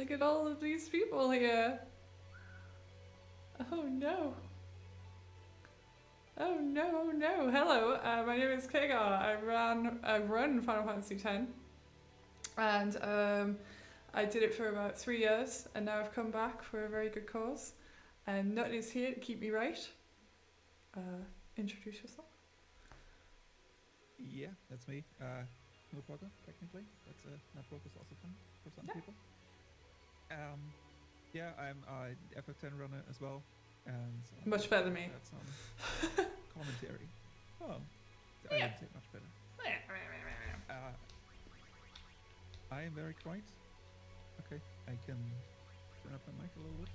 Look at all of these people here. Oh no. Oh no, oh no. Hello, my name is Khaegar. I run Final Fantasy X. And I did it for about 3 years, and now I've come back for a very good cause. And Nut is here to keep me right. Introduce yourself. Yeah, that's me. Knutwalker, technically. That's network is also fun for some people. Yeah, I'm a FF10 runner as well. And much better than me. That's some commentary. Oh, I didn't say much better. I am very quiet. Okay, I can turn up my mic a little bit.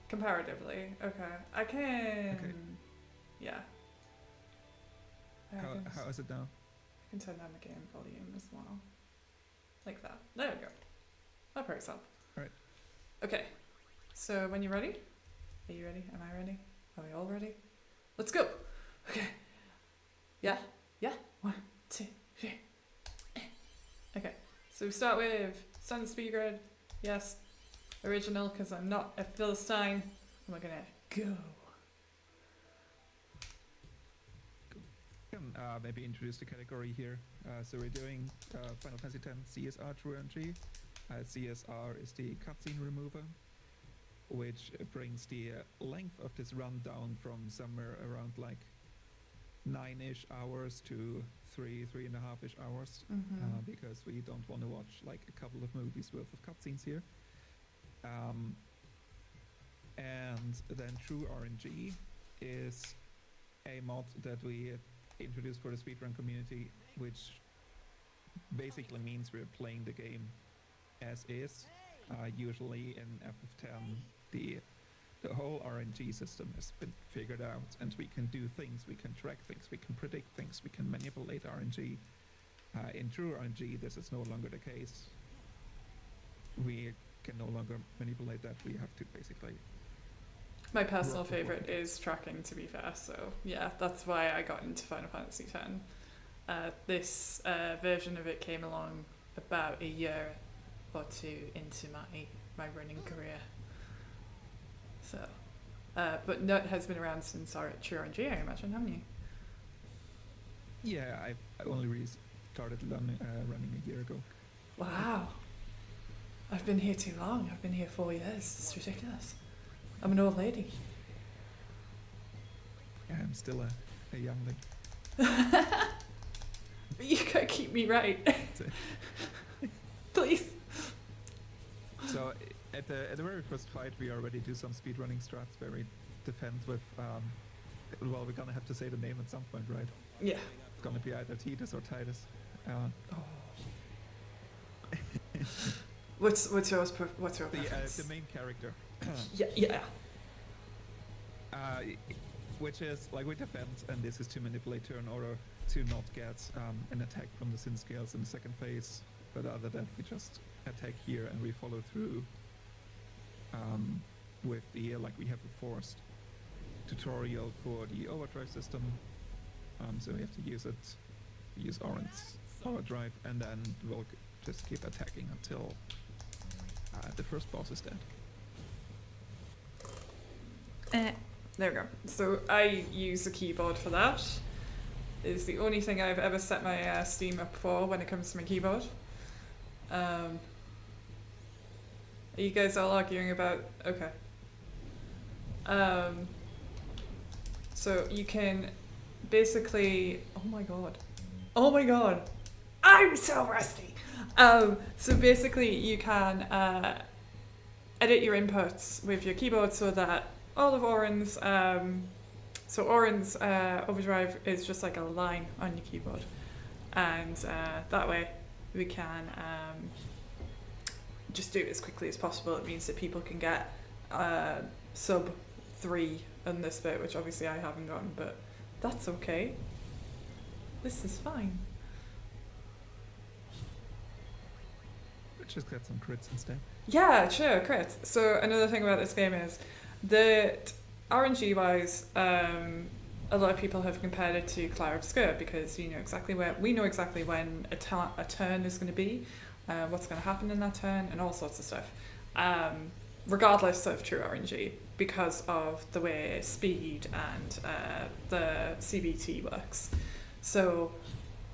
Comparatively, okay. I can. Okay. Yeah. How is it now? I can turn down the game volume as well. Like that. There we go. That breaks up. Alright. Okay. So when you're ready? Are you ready? Am I ready? Are we all ready? Let's go! Okay. Yeah? Yeah? 1, 2, 3. Okay. So we start with standard speed grid. Yes. Original, because I'm not a Philistine. And we're gonna go. Can maybe introduce the category here. So we're doing Final Fantasy X CSR TrueRNG. CSR is the cutscene remover, which brings the length of this run down from somewhere around like 9-ish hours to 3.5-ish hours, because we don't want to watch like a couple of movies worth of cutscenes here. And then TrueRNG is a mod that we introduced for the speedrun community, which basically means we're playing the game as is. Usually in FF10, the whole RNG system has been figured out, and we can do things, we can track things, we can predict things, we can manipulate RNG. In TrueRNG, this is no longer the case. We can no longer manipulate that. We have to basically... My personal favourite is tracking, to be fair, so yeah, that's why I got into Final Fantasy X. This version of it came along about a year or two into my running career. So, but Nut has been around since our TrueRNG, I imagine, haven't you? Yeah, I only really started running a year ago. Wow. I've been here too long. I've been here 4 years. It's ridiculous. I'm an old lady. Yeah, I'm still a youngling. But you gotta keep me right. Please. So at the very first fight, we already do some speedrunning strats where we defend with, well, we're gonna have to say the name at some point, right? Yeah. It's gonna be either Titus or Titus. What's yours? What's your preference? The main character. Yeah. Which is like we defend, and this is to manipulate her in order to not get an attack from the sin scales in the second phase. But other than we just attack here and we follow through with the like we have a forced tutorial for the overdrive system. So we have to use Oran's overdrive, and then we'll just keep attacking until the first boss is dead. There we go. So I use a keyboard for that. It's the only thing I've ever set my Steam up for when it comes to my keyboard. Are you guys all arguing about... Okay. So you can basically... Oh my god. Oh my god. I'm so rusty! So basically you can edit your inputs with your keyboard so that all of Oran's... So Oran's overdrive is just like a line on your keyboard. And that way we can just do it as quickly as possible. It means that people can get sub 3 on this bit, which obviously I haven't gotten, but that's okay. This is fine. Just get some crits instead. Yeah, sure, crits. So another thing about this game is that RNG wise, a lot of people have compared it to Clair Obscur because you know exactly we know exactly when a turn is going to be, what's going to happen in that turn, and all sorts of stuff. Regardless of TrueRNG, because of the way speed and the CBT works. So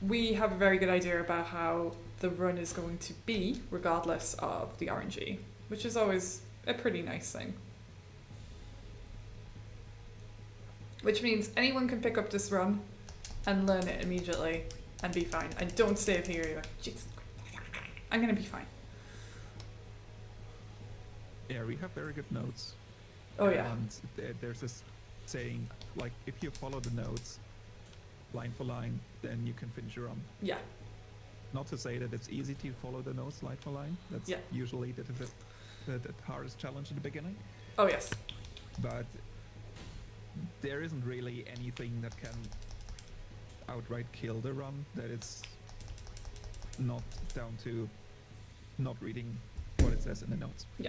we have a very good idea about how the run is going to be, regardless of the RNG, which is always a pretty nice thing. Which means anyone can pick up this run and learn it immediately and be fine. And don't stay here, you're like, jeez, I'm gonna be fine. Yeah, we have very good notes. Oh yeah. And there's this saying, like, if you follow the notes line for line, then you can finish your run. Yeah. Not to say that it's easy to follow the notes line for line. That's usually the hardest challenge in the beginning. Oh yes. But there isn't really anything that can outright kill the run that it's not down to not reading what it says in the notes. Yeah.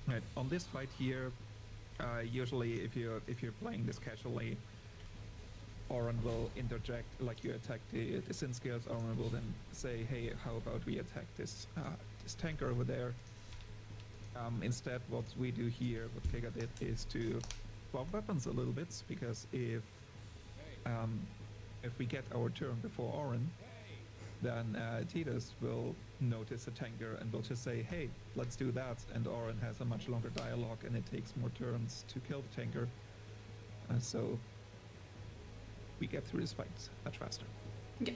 Right, on this fight here, usually if you're playing this casually, Oren will interject, like you attack the Sin Scales, Oren will then say, hey, how about we attack this tanker over there? Instead, what we do here, what Khaegar did, is to swap weapons a little bit, because if we get our turn before Oren, then Tidus will notice a tanker and will just say, hey, let's do that, and Oren has a much longer dialogue and it takes more turns to kill the tanker. So we get through this fight much faster. Yeah.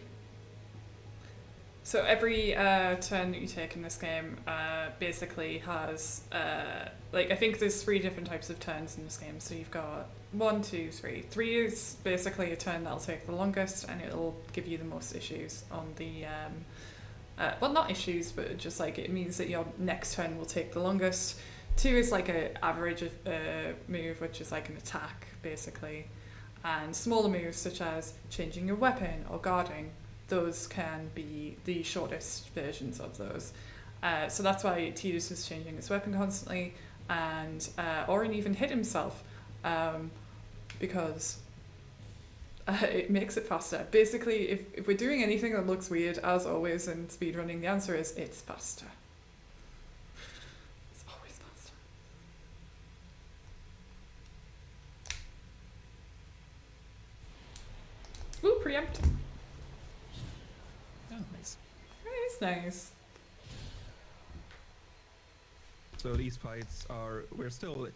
So every turn that you take in this game basically has, like, I think there's 3 different types of turns in this game. So you've got 1, 2, 3. 3 is basically a turn that'll take the longest and it'll give you the most issues on the, well, not issues, but just like it means that your next turn will take the longest. 2 is like an average move, which is like an attack, basically. And smaller moves such as changing your weapon or guarding, those can be the shortest versions of those. So that's why Tidus was changing his weapon constantly, and Oren even hit himself because it makes it faster. Basically, if we're doing anything that looks weird, as always in speedrunning, the answer is it's faster. It's always faster. Ooh, preempt. Oh, nice. It's nice. So these fights we're still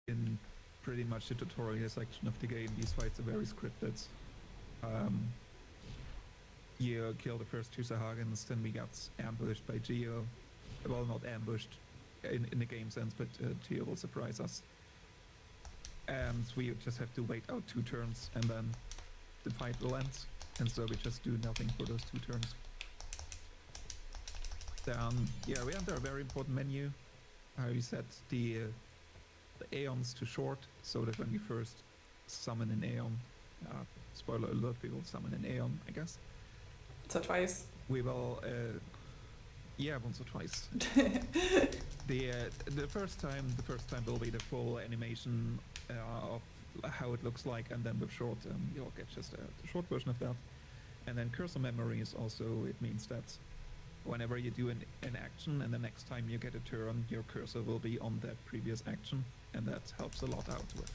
in pretty much the tutorial section of the game. These fights are very scripted. You kill the first 2 Sahagins, then we got ambushed by Geo. Well, not ambushed in the game sense, but Geo will surprise us. And we just have to wait out 2 turns, and then the fight will end. And so we just do nothing for those 2 turns. Then, yeah, we enter a very important menu. We set the Aeons to short, so that when we first summon an Aeon, spoiler alert, we will summon an Aeon, I guess. So twice. We will, yeah, once or twice. The first time will be the full animation of how it looks like, and then with short, you'll get just a short version of that. And then cursor memory is also, it means that whenever you do an action and the next time you get a turn, your cursor will be on that previous action, and that helps a lot out with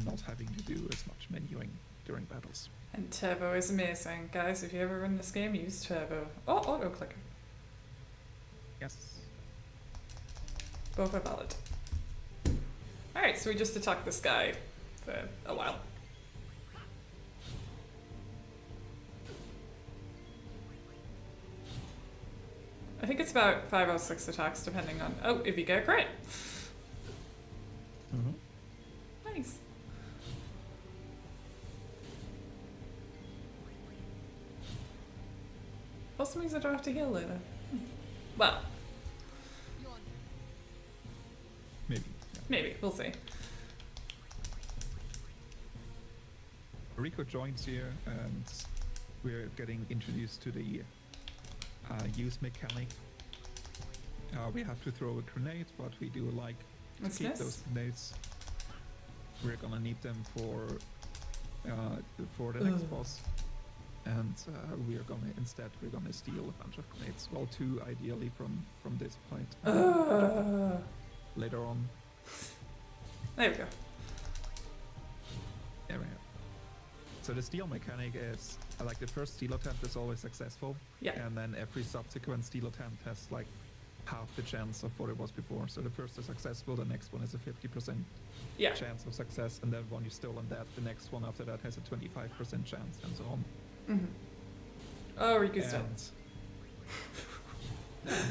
not having to do as much menuing during battles. And turbo is amazing. Guys, if you ever run this game, use turbo. Oh, auto clicker. Yes. Both are valid. Alright, so we just attacked this guy for a while. I think it's about 5 or 6 attacks, depending on... Oh, if you get a crit! Mm-hmm. Nice. Also means I don't have to heal later. Well. Maybe. Yeah. Maybe, we'll see. Rico joins here, and we're getting introduced to the use mechanic. We have to throw a grenade, but we do like to What's keep this? those grenades. We're gonna need them for the next Ugh. boss, and we're gonna steal a bunch of grenades. Well, 2 ideally from this point. Later on. There we go. There we go. So the steal mechanic is like the first steal attempt is always successful, Yeah. and then every subsequent steal attempt has like half the chance of what it was before. So the first is successful, the next one is a 50% Yeah. chance of success, and then when you steal on that, the next one after that has a 25% chance, and so on. Mm-hmm. Oh, Riku's still. And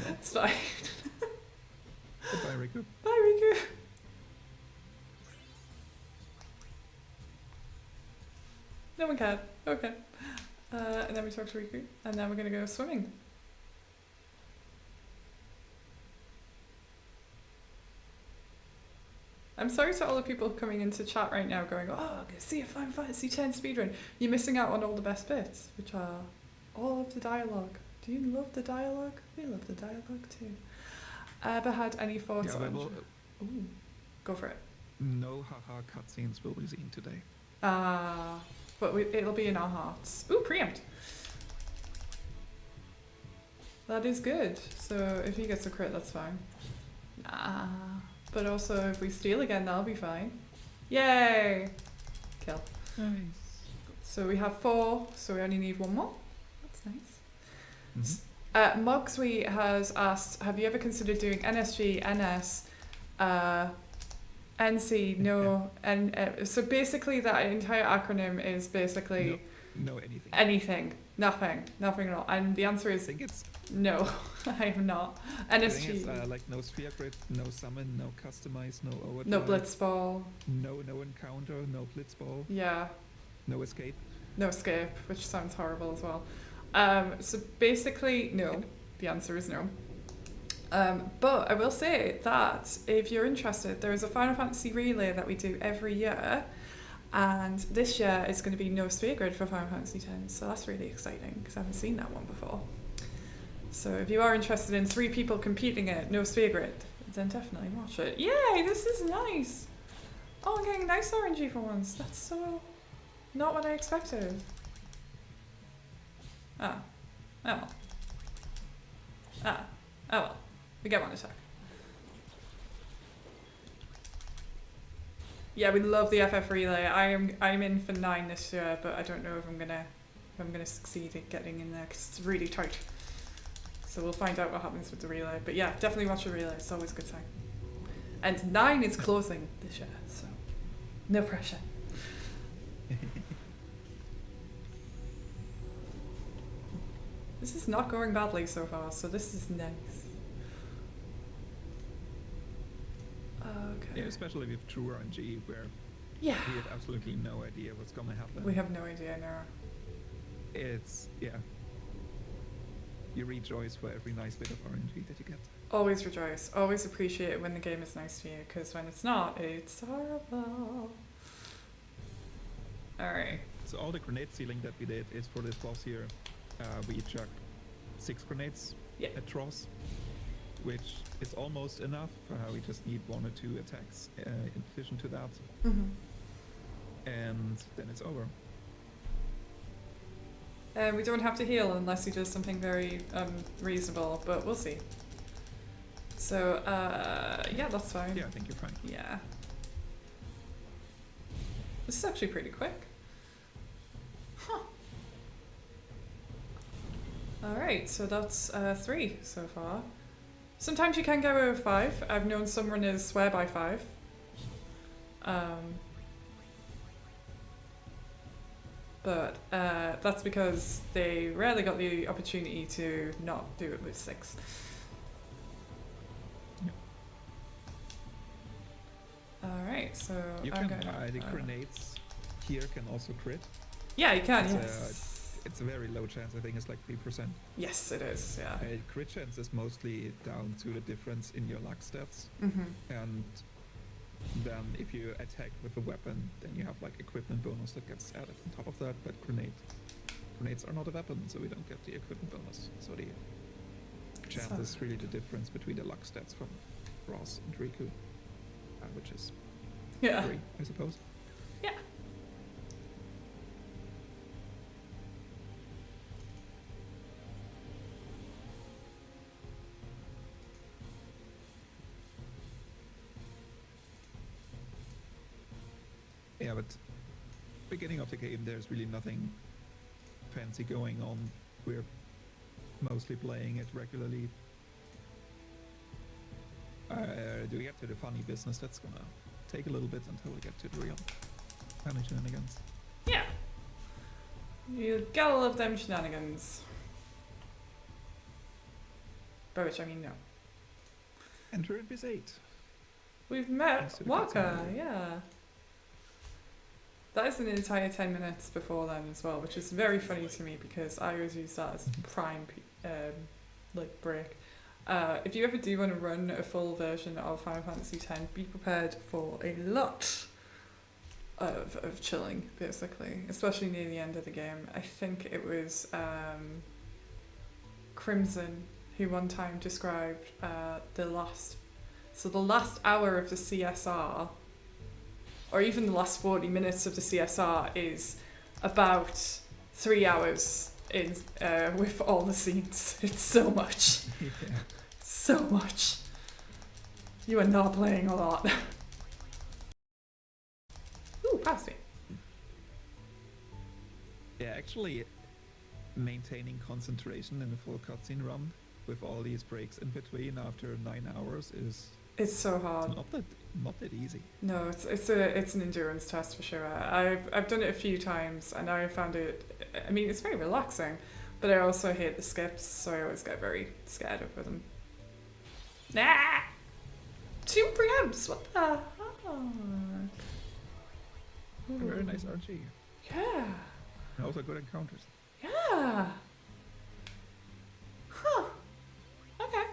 It's fine. goodbye, Riku. Bye, Riku. No one cared. Okay. And then we talk to Riku, and then we're gonna go swimming. I'm sorry to all the people coming into chat right now going, oh, I'm gonna see a Final Fantasy X speedrun. You're missing out on all the best bits, which are all of the dialogue. Do you love the dialogue? We love the dialogue too. Ever had any thoughts on... Ooh, go for it. No haha cutscenes will be seen today. But it'll be in our hearts. Ooh, preempt. That is good. So if he gets a crit, that's fine. Nah. But also, if we steal again, that'll be fine. Yay! Kill. Nice. So we have 4, so we only need 1 more. That's nice. Mm-hmm. Mugswe has asked, have you ever considered doing NSG, NS, NC, no, and so basically that entire acronym is basically no anything. Anything, nothing at all. And the answer I is think it's no, I am not. I NSG, think it's like no sphere grid, no summon, no customize, no overdrive, no blitzball, no encounter, no blitzball, yeah, no escape. no escape, which sounds horrible as well. So basically, no. The answer is no. But I will say that if you're interested, there is a Final Fantasy relay that we do every year, and this year is going to be no sphere grid for Final Fantasy X, so that's really exciting because I haven't seen that one before. So if you are interested in 3 people competing at no sphere grid, then definitely watch it. Yay, this is nice! Oh, I'm getting nice RNG for once. That's so not what I expected. Oh well. Oh well. We get 1 attack. Yeah, we love the FF relay. I'm in for 9 this year, but I don't know if I'm gonna succeed at getting in there because it's really tight. So we'll find out what happens with the relay. But yeah, definitely watch the relay. It's always a good time. And 9 is closing this year, so no pressure. This is not going badly so far, so this is nice. Okay. Yeah, especially with TrueRNG, where Yeah. we have absolutely no idea what's gonna happen. We have no idea now. It's you rejoice for every nice bit of RNG that you get. Always rejoice. Always appreciate it when the game is nice to you, because when it's not, it's horrible. Alright. So all the grenade sealing that we did is for this boss here. We chucked 6 grenades Yeah. at Tross, which is almost enough. We just need 1 or 2 attacks in addition to that, Mm-hmm. and then it's over. We don't have to heal unless he does something very reasonable, but we'll see. So, yeah, that's fine. Yeah, I think you're fine. Yeah. This is actually pretty quick. Huh. Alright, so that's 3 so far. Sometimes you can get away with 5. I've known some runners swear by 5. But that's because they rarely got the opportunity to not do it with 6. Yeah. Alright, so You I'm can gonna... the grenades here can also crit. Yeah, you can, It's, yes. It's a very low chance. I think it's like 3%. Yes, it is, yeah. Crit chance is mostly down to the difference in your luck stats. Mm-hmm. And then if you attack with a weapon, then you have like equipment bonus that gets added on top of that. But grenades are not a weapon, so we don't get the equipment bonus. So the Chance is really the difference between the luck stats from Ross and Riku, which is 3, I suppose. Yeah. Yeah, but beginning of the game, there's really nothing fancy going on. We're mostly playing it regularly. Do we get to the funny business? That's gonna take a little bit until we get to the real funny shenanigans. Yeah. You gotta love them shenanigans. By which I mean no. Enter in biz 8. We've met Thanks to the Walker, cutscene. yeah. That is an entire 10 minutes before then as well, which is very funny to me because I always use that as prime like break. If you ever do want to run a full version of Final Fantasy X, be prepared for a lot of chilling, basically, especially near the end of the game. I think it was Crimson who one time described the last hour of the CSR, or even the last 40 minutes of the CSR, is about 3 hours in with all the scenes. It's so much. Yeah. So much. You are not playing a lot. Ooh, past me. Yeah, actually, maintaining concentration in a full cutscene run with all these breaks in between after 9 hours is It's so hard. not that easy. No, it's an endurance test for sure. I've done it a few times and I found it. I mean, it's very relaxing, but I also hate the skips, so I always get very scared of them. Nah! 2 preempts! What the heck? Very nice RNG. Yeah! And also good encounters. Yeah! Huh. Okay.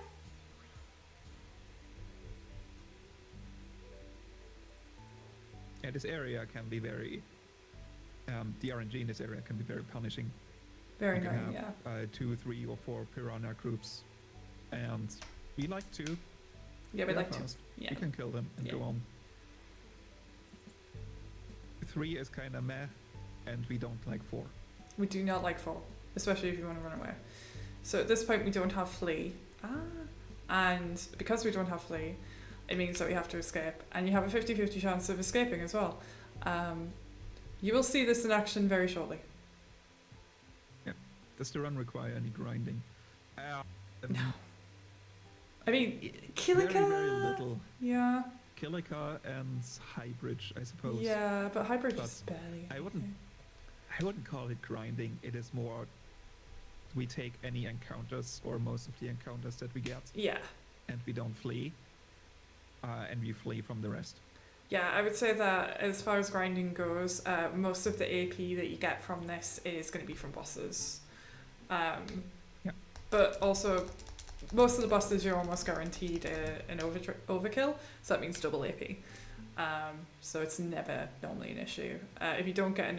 Yeah, this area can be very... the RNG in this area can be very punishing. Very You can nice, have yeah. 2, 3, or 4 piranha groups, and we like to. Yeah, we They're like fast. to. Yeah. We can kill them and Yeah. go on. 3 is kind of meh, and we don't like 4. We do not like 4, especially if you want to run away. So at this point we don't have flee. And because we don't have flee, it means that we have to escape. And you have a 50-50 chance of escaping as well. You will see this in action very shortly. Does the run require any grinding? No. I mean, Very, very Khaegar. little. Yeah. Khaegar and Highbridge, I suppose. Yeah, but hybrid But is barely. I wouldn't call it grinding. It is more we take any encounters or most of the encounters that we get, Yeah. and we don't flee, and we flee from the rest. Yeah, I would say that as far as grinding goes, most of the AP that you get from this is going to be from bosses. Yeah. But also, most of the bosses you're almost guaranteed an overkill, so that means double AP. So it's never normally an issue. If you don't get an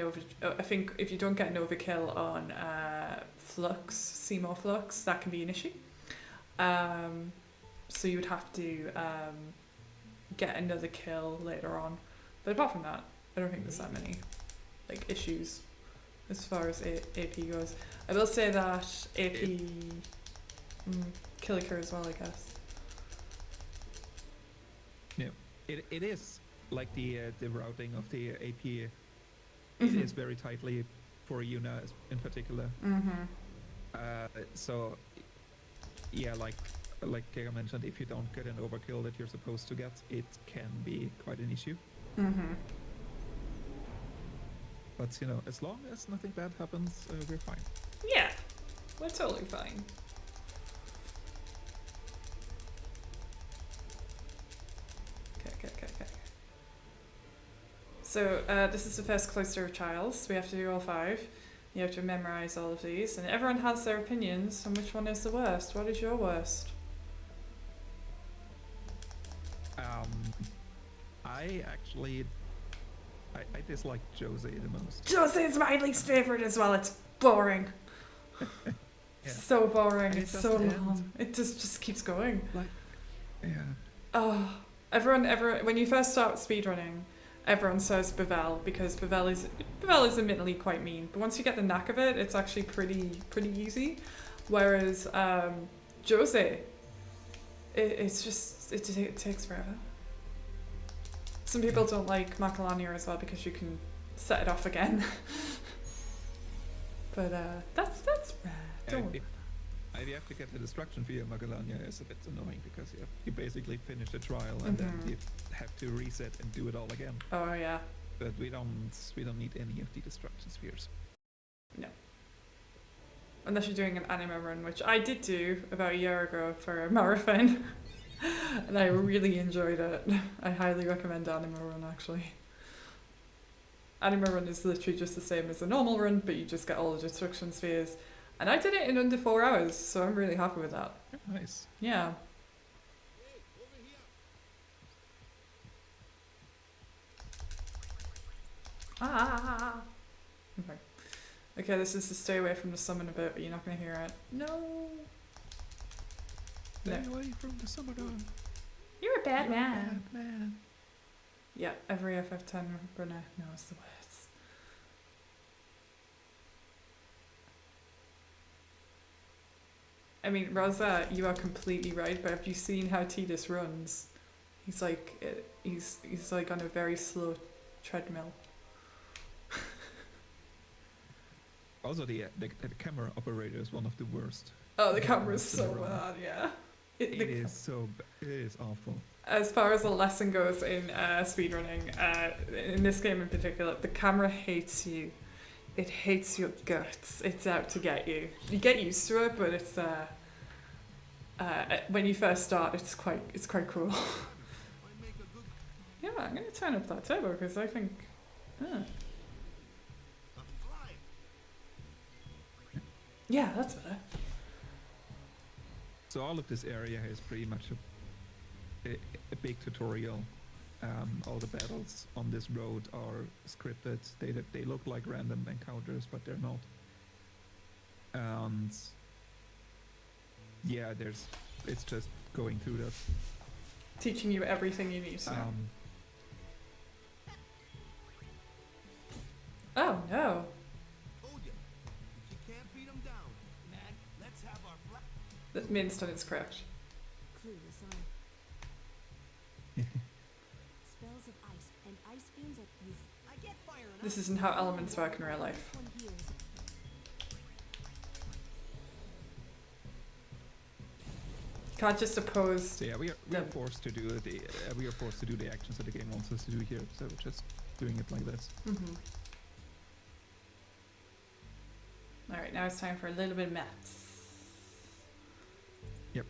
if you don't get an overkill on Flux, Seymour Flux, that can be an issue. So you would have to get another kill later on. But apart from that, I don't think there's that many issues as far as AP goes. I will say that AP Khaegar as well, I guess. Yeah, it is like the routing of the AP. It is very tightly for Yuna in particular. So yeah, like Khaegar mentioned, if you don't get an overkill that you're supposed to get, it can be quite an issue. But as long as nothing bad happens, we're fine. Yeah, we're totally fine. Okay. So this is the first cloister of trials. We have to do all 5. You have to memorize all of these, and everyone has their opinions on which one is the worst. What is your worst? I dislike Jose the most. Jose is my least favorite as well. It's boring. Yeah. So boring. And it It's so doesn't end. long. It just keeps going. Like, yeah. Oh, everyone, when you first start speedrunning, everyone says Bevel because Bevel is admittedly quite mean, but once you get the knack of it, it's actually pretty easy. Whereas Jose, it takes forever. Some people don't like Macalania as well because you can set it off again. But that's rare. Don't. You have to get the destruction via Magalania is a bit annoying because you basically finish the trial and then you have to reset and do it all again. Oh yeah. But we don't need any of the destruction spheres. No. Unless you're doing an anime run, which I did do about a year ago for a marathon. And I really enjoyed it. I highly recommend anime run actually. Anime run is literally just the same as a normal run, but you just get all the destruction spheres. And I did it in under 4 hours, so I'm really happy with that. Nice. Yeah. Ah. Okay. Okay, this is to stay away from the summon a bit, but you're not going to hear it. No. Stay away from the summoner. You're a bad man. Bad man. Yeah, every FF10 runner knows the words. I mean, Rosa, you are completely right, but have you seen how Tidus runs? He's like on a very slow treadmill. Also, the camera operator is one of the worst. Oh, the camera's so bad, yeah. It is awful. As far as a lesson goes in speedrunning, in this game in particular, the camera hates you. It hates your guts. It's out to get you. You get used to it, but it's when you first start, it's quite cruel. Yeah, I'm gonna turn up that turbo because I think. Yeah, that's better. So all of this area is pretty much a big tutorial. All the battles on this road are scripted. They look like random encounters, but they're not. And yeah, it's just going through that. Teaching you everything you need to know. Oh no. The Minston is correct. This isn't how elements work in real life. Can't just oppose. So yeah, we are forced to do the actions that the game wants us to do here. So we're just doing it like this. All right, now it's time for a little bit of maths. Yep.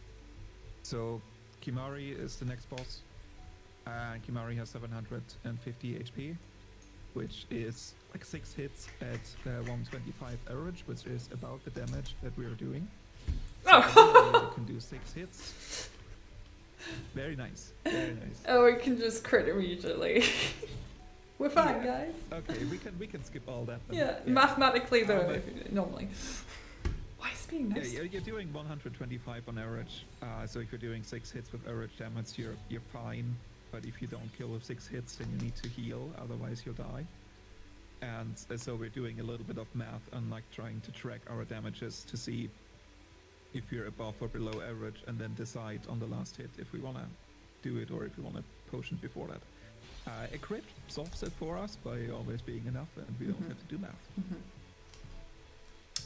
So Kimari is the next boss. Kimari has 750 HP, which is like 6 hits at 125 average, which is about the damage that we are doing. So you can do 6 hits. Very nice. Very nice. Oh, we can just crit immediately. We're fine, guys. Okay, we can skip all that. Yeah, mathematically though, normally. Why is being nice? Yeah, you're doing 125 on average. So if you're doing 6 hits with average damage, you're fine. But if you don't kill with 6 hits, then you need to heal, otherwise you'll die. And so we're doing a little bit of math and like trying to track our damages to see if you're above or below average, and then decide on the last hit if we want to do it or if we want a potion before that. A crit solves it for us by always being enough, and we don't have to do math.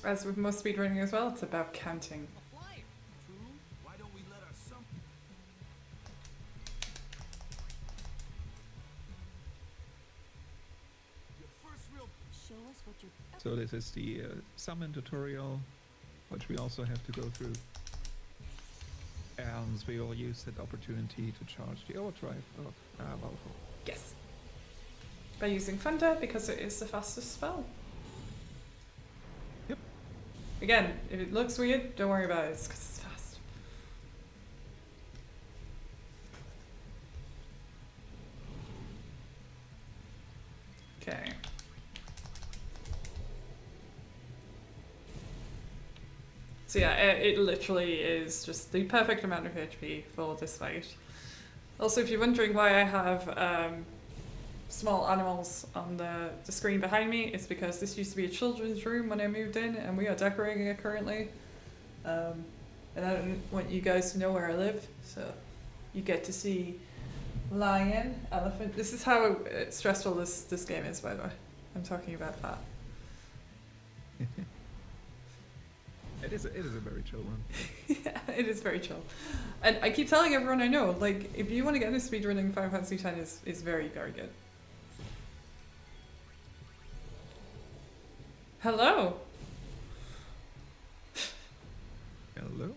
As with most speedrunning as well, it's about counting. So this is the summon tutorial, which we also have to go through. And we will use that opportunity to charge the overdrive of Valfor. Yes. By using Thunder, because it is the fastest spell. Yep. Again, if it looks weird, don't worry about it, it's 'cause it's fast. Okay. So yeah, it literally is just the perfect amount of HP for this fight. Also, if you're wondering why I have small animals on the screen behind me, it's because this used to be a children's room when I moved in, and we are decorating it currently. And I don't want you guys to know where I live, so you get to see lion, elephant. This is how stressful this game is, by the way. I'm talking about that. It is a very chill one. Yeah, it is very chill. And I keep telling everyone I know, like, if you want to get into speedrunning, Final Fantasy X is very, very good. Hello! Hello.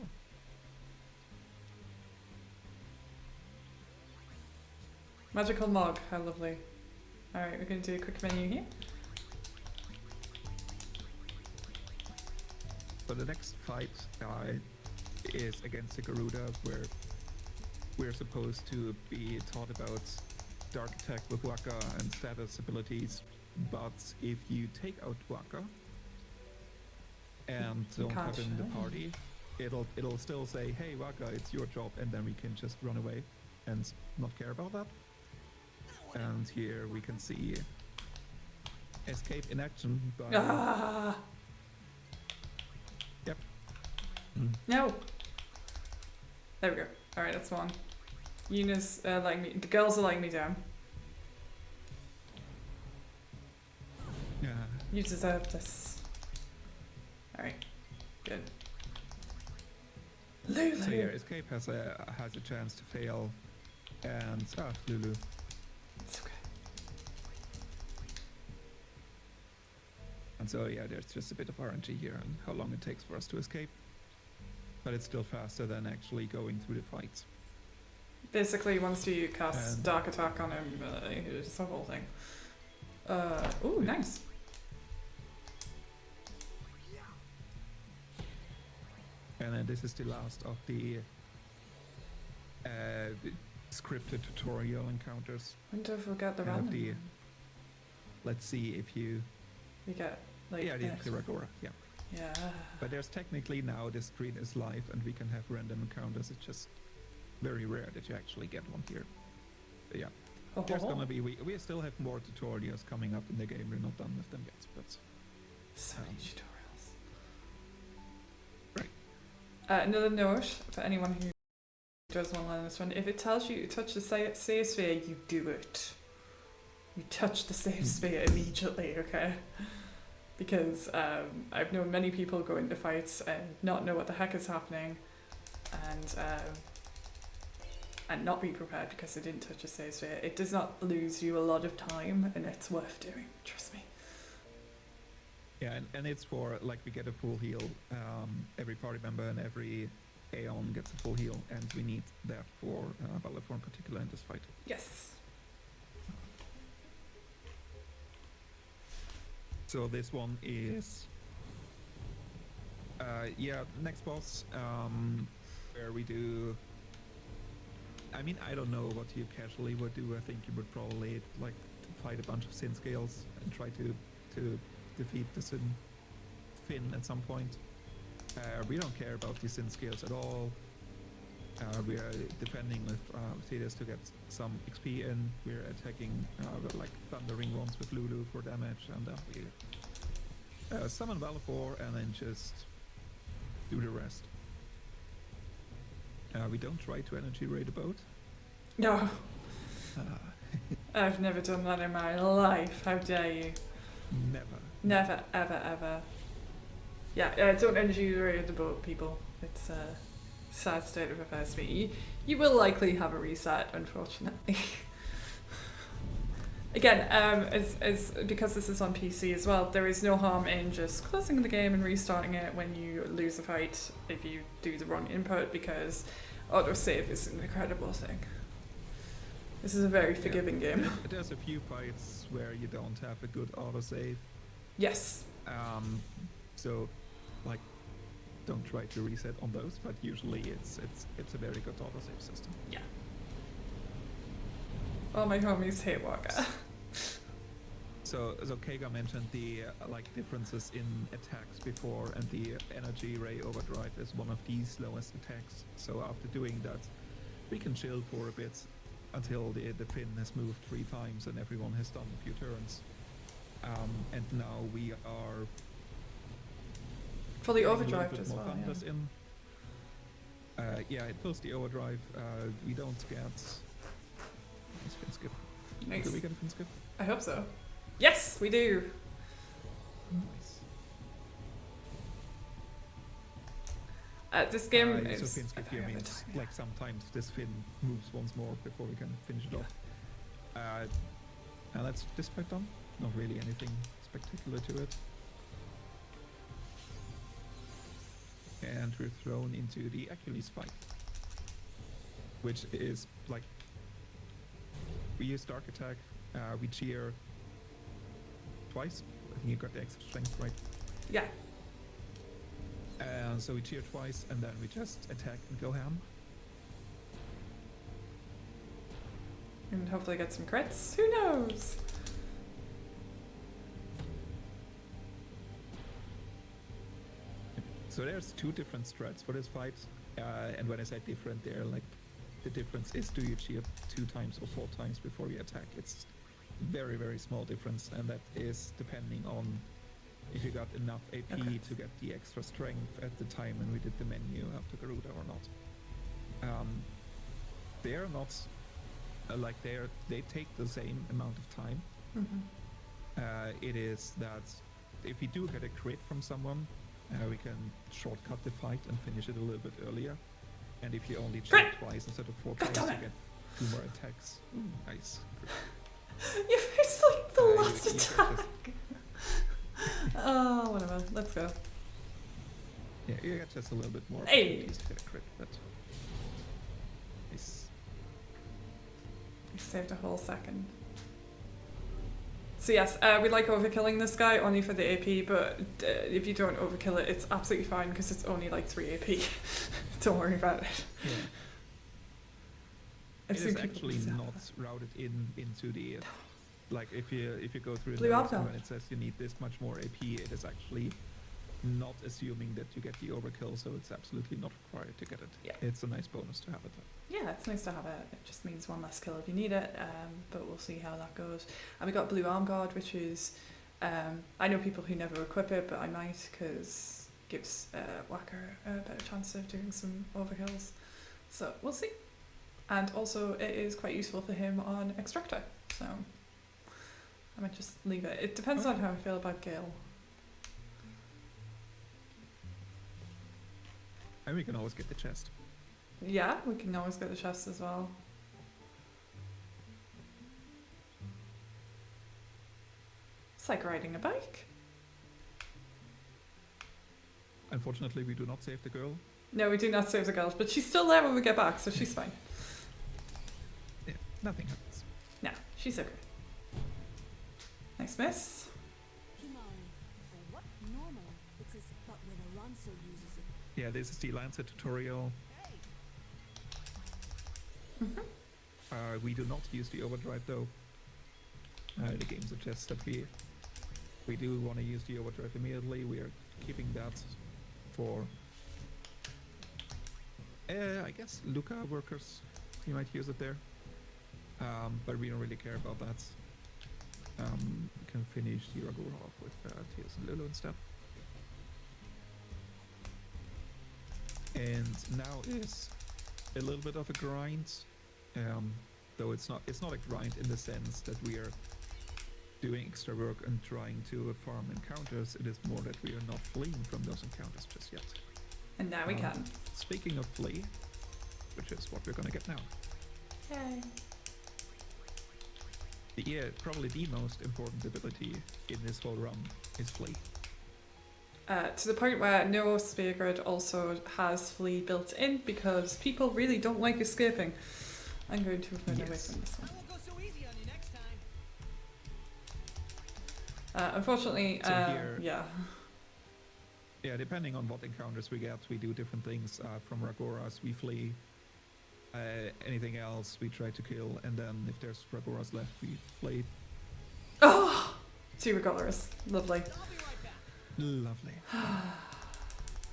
Magical Mog, how lovely. Alright, we're going to do a quick menu here. So the next fight is against the Garuda, where we're supposed to be taught about Dark Attack with Waka and status abilities, but if you take out Waka and don't have him in the party, it'll still say, hey Waka, it's your job, and then we can just run away and not care about that. And here we can see escape in action by... Yep. No! There we go. Alright, that's one. Yuna's letting me... The girls are letting me down. Yeah. You deserve this. Alright. Good. Lulu! So yeah, escape has a chance to fail, and Lulu. It's okay. And so yeah, there's just a bit of RNG here and how long it takes for us to escape, but it's still faster than actually going through the fights. Basically, once you cast Dark Attack on him, it's the whole thing. Ooh, nice. And then this is the last of the scripted tutorial encounters. And don't forget the Kind of random. Let's see if you... We get, like... Yeah, the Khaegar, yeah. Yeah. But there's technically now the screen is live and we can have random encounters. It's just very rare that you actually get one here. But yeah, there's gonna be... We still have more tutorials coming up in the game. We're not done with them yet, but... So many tutorials. Right. Another note for anyone who does want to learn this one: if it tells you to touch the save sphere, you do it. You touch the save sphere immediately, okay? Because I've known many people go into fights and not know what the heck is happening, and not be prepared because they didn't touch a save sphere. It does not lose you a lot of time, and it's worth doing. Trust me. Yeah, and it's for, like, we get a full heal. Every party member and every Aeon gets a full heal, and we need that for Balor in particular in this fight. Yes. So this one is... next boss, where we do... I mean, I don't know what you casually would do. I think you would probably, like, fight a bunch of sin scales and try to defeat the Finn at some point. We don't care about the sin scales at all. We are defending with Thetis to get some XP in. We're attacking like thundering ones with Lulu for damage, and then we summon Balor and then just do the rest. We don't try to energy raid a boat. No. I've never done that in my life. How dare you? Never. Never, ever, ever. Yeah, don't energy raid the boat, people. It's a sad state of affairs for me. You will likely have a reset, unfortunately. Again, as because this is on PC as well, there is no harm in just closing the game and restarting it when you lose a fight if you do the wrong input, because autosave is an incredible thing. This is a very forgiving game. There's a few fights where you don't have a good autosave. Yes. So, like, don't try to reset on those, but usually it's a very good autosave system. Yeah. All my homies hate Waka. So Khaegar mentioned the like differences in attacks before, and the energy ray overdrive is one of the slowest attacks. So after doing that, we can chill for a bit until the fin has moved 3 times and everyone has done a few turns. And now we are For the getting a overdrive little bit as more well. thunders Yeah. in. Yeah, it fills the overdrive. We don't get nice fin skip. Nice. Do we get a fin skip? I hope so. Yes, we do. Nice. This game So is fin skip a here very means time, yeah. like sometimes this fin moves once more before we can finish it off. And that's this fight done. Not really anything spectacular to it. And we're thrown into the Achilles fight, which is like we use Dark Attack, we cheer twice. I think you got the extra strength right. Yeah. So we cheer twice and then we just attack and go ham. And hopefully get some crits. Who knows? So there's 2 different strats for this fight, and when I say different, they're like the difference is do you cheer 2 times or 4 times before you attack. It's very, very small difference, and that is depending on if you got enough AP to get the extra strength at the time when we did the menu after Garuda or not. They're not like they take the same amount of time. It is that if we do get a crit from someone, we can shortcut the fight and finish it a little bit earlier. And if you only cheer twice instead of 4 times, you get 2 more attacks. Nice. You missed like the last attack. Oh, whatever. Let's go. Yeah, you get just a little bit more. Hey. To get a crit, but nice. You saved a whole second. So yes, we like overkilling this guy only for the AP, but if you don't overkill it, it's absolutely fine because it's only like 3 AP. Don't worry about it. Yeah. I've It seen is people actually use that. not routed into the like if you go through Blue the notes Alpha. and when it says you need this much more AP, it is actually not assuming that you get the overkill, so it's absolutely not required to get it. Yeah. It's a nice bonus to have it. Yeah, it's nice to have it. It just means 1 less kill if you need it, but we'll see how that goes. And we got Blue Arm Guard, which is, I know people who never equip it, but I might because it gives Whacker a better chance of doing some overkills. So we'll see. And also it is quite useful for him on Extractor, so I might just leave it. It depends on how I feel about Gale. And we can always get the chest. Yeah, we can always get the chest as well. It's like riding a bike. Unfortunately, we do not save the girl. No, we do not save the girls, but she's still there when we get back, so she's fine. Yeah, nothing happens. No, she's okay. Nice miss. Yeah, this is the Lancer tutorial. We do not use the overdrive though. The game suggests that we do want to use the overdrive immediately. We are keeping that for I guess Luca workers. You might use it there, but we don't really care about that. We can finish the Ragura off with Tears and Lulu instead. And now is a little bit of a grind, though it's not a grind in the sense that we are doing extra work and trying to farm encounters. It is more that we are not fleeing from those encounters just yet. And now we can. Speaking of flee, which is what we're gonna get now. Yay. Probably the most important ability in this whole run is flee. To the point where no sphere grid also has flee built in because people really don't like escaping. I'm going to run away from this one. Unfortunately, So here- yeah. Yeah, depending on what encounters we get, we do different things. From Ragoras, we flee. Anything else, we try to kill, and then if there's Ragoras left, we flee. Oh! Zero colors. Lovely. Lovely.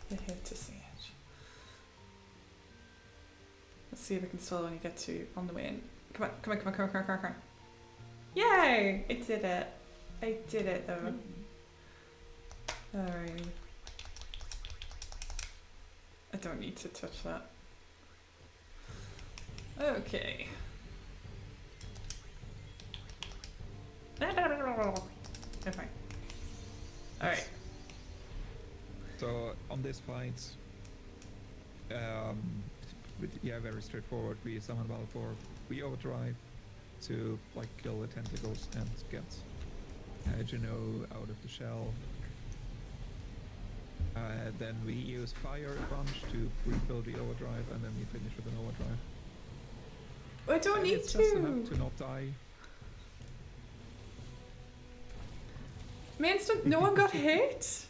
You hate to see it. Let's see if I can still only get to on the way in. Come on, come on, come on, come on, come on, come on, come on. Yay! I did it. I did it though. Alrighty. I don't need to touch that. Okay. Okay. Alright. So on this fight, very straightforward. We summon Valfor, we overdrive to like kill the tentacles and get Juno out of the shell. Then we use fire a bunch to refill the overdrive, and then we finish with an overdrive. I don't And need it's to. just enough to not die. Mainstone, no one got hit.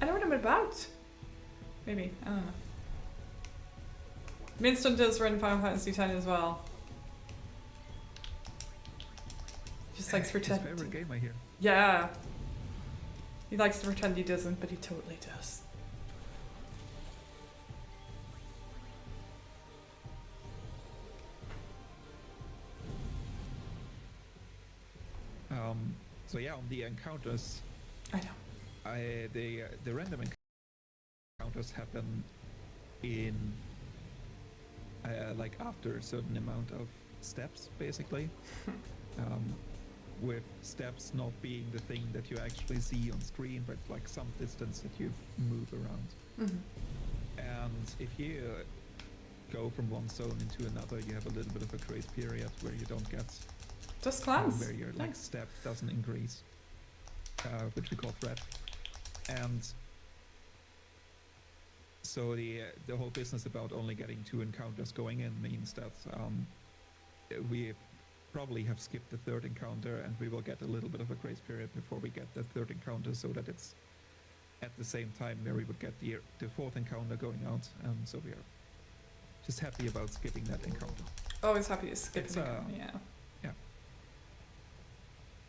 I know what I'm about. Maybe, I don't know. Mainstone does run Final Fantasy X as well. Just likes to His pretend. favorite game, I hear. Yeah. He likes to pretend he doesn't, but he totally does. So yeah, on the encounters, I know. the random encounters happen in like after a certain amount of steps, basically. With steps not being the thing that you actually see on screen, but like some distance that you move around. Mm-hmm. And if you go from one zone into another, you have a little bit of a grace period where you don't get Just clans. where your like Nice. step doesn't increase, which we call threat. And so the whole business about only getting 2 encounters going in means that we probably have skipped the 3rd encounter, and we will get a little bit of a grace period before we get the 3rd encounter, so that it's at the same time where we would get the 4th encounter going out. So we are just happy about skipping that encounter. Always happy to skip It's, it. Yeah.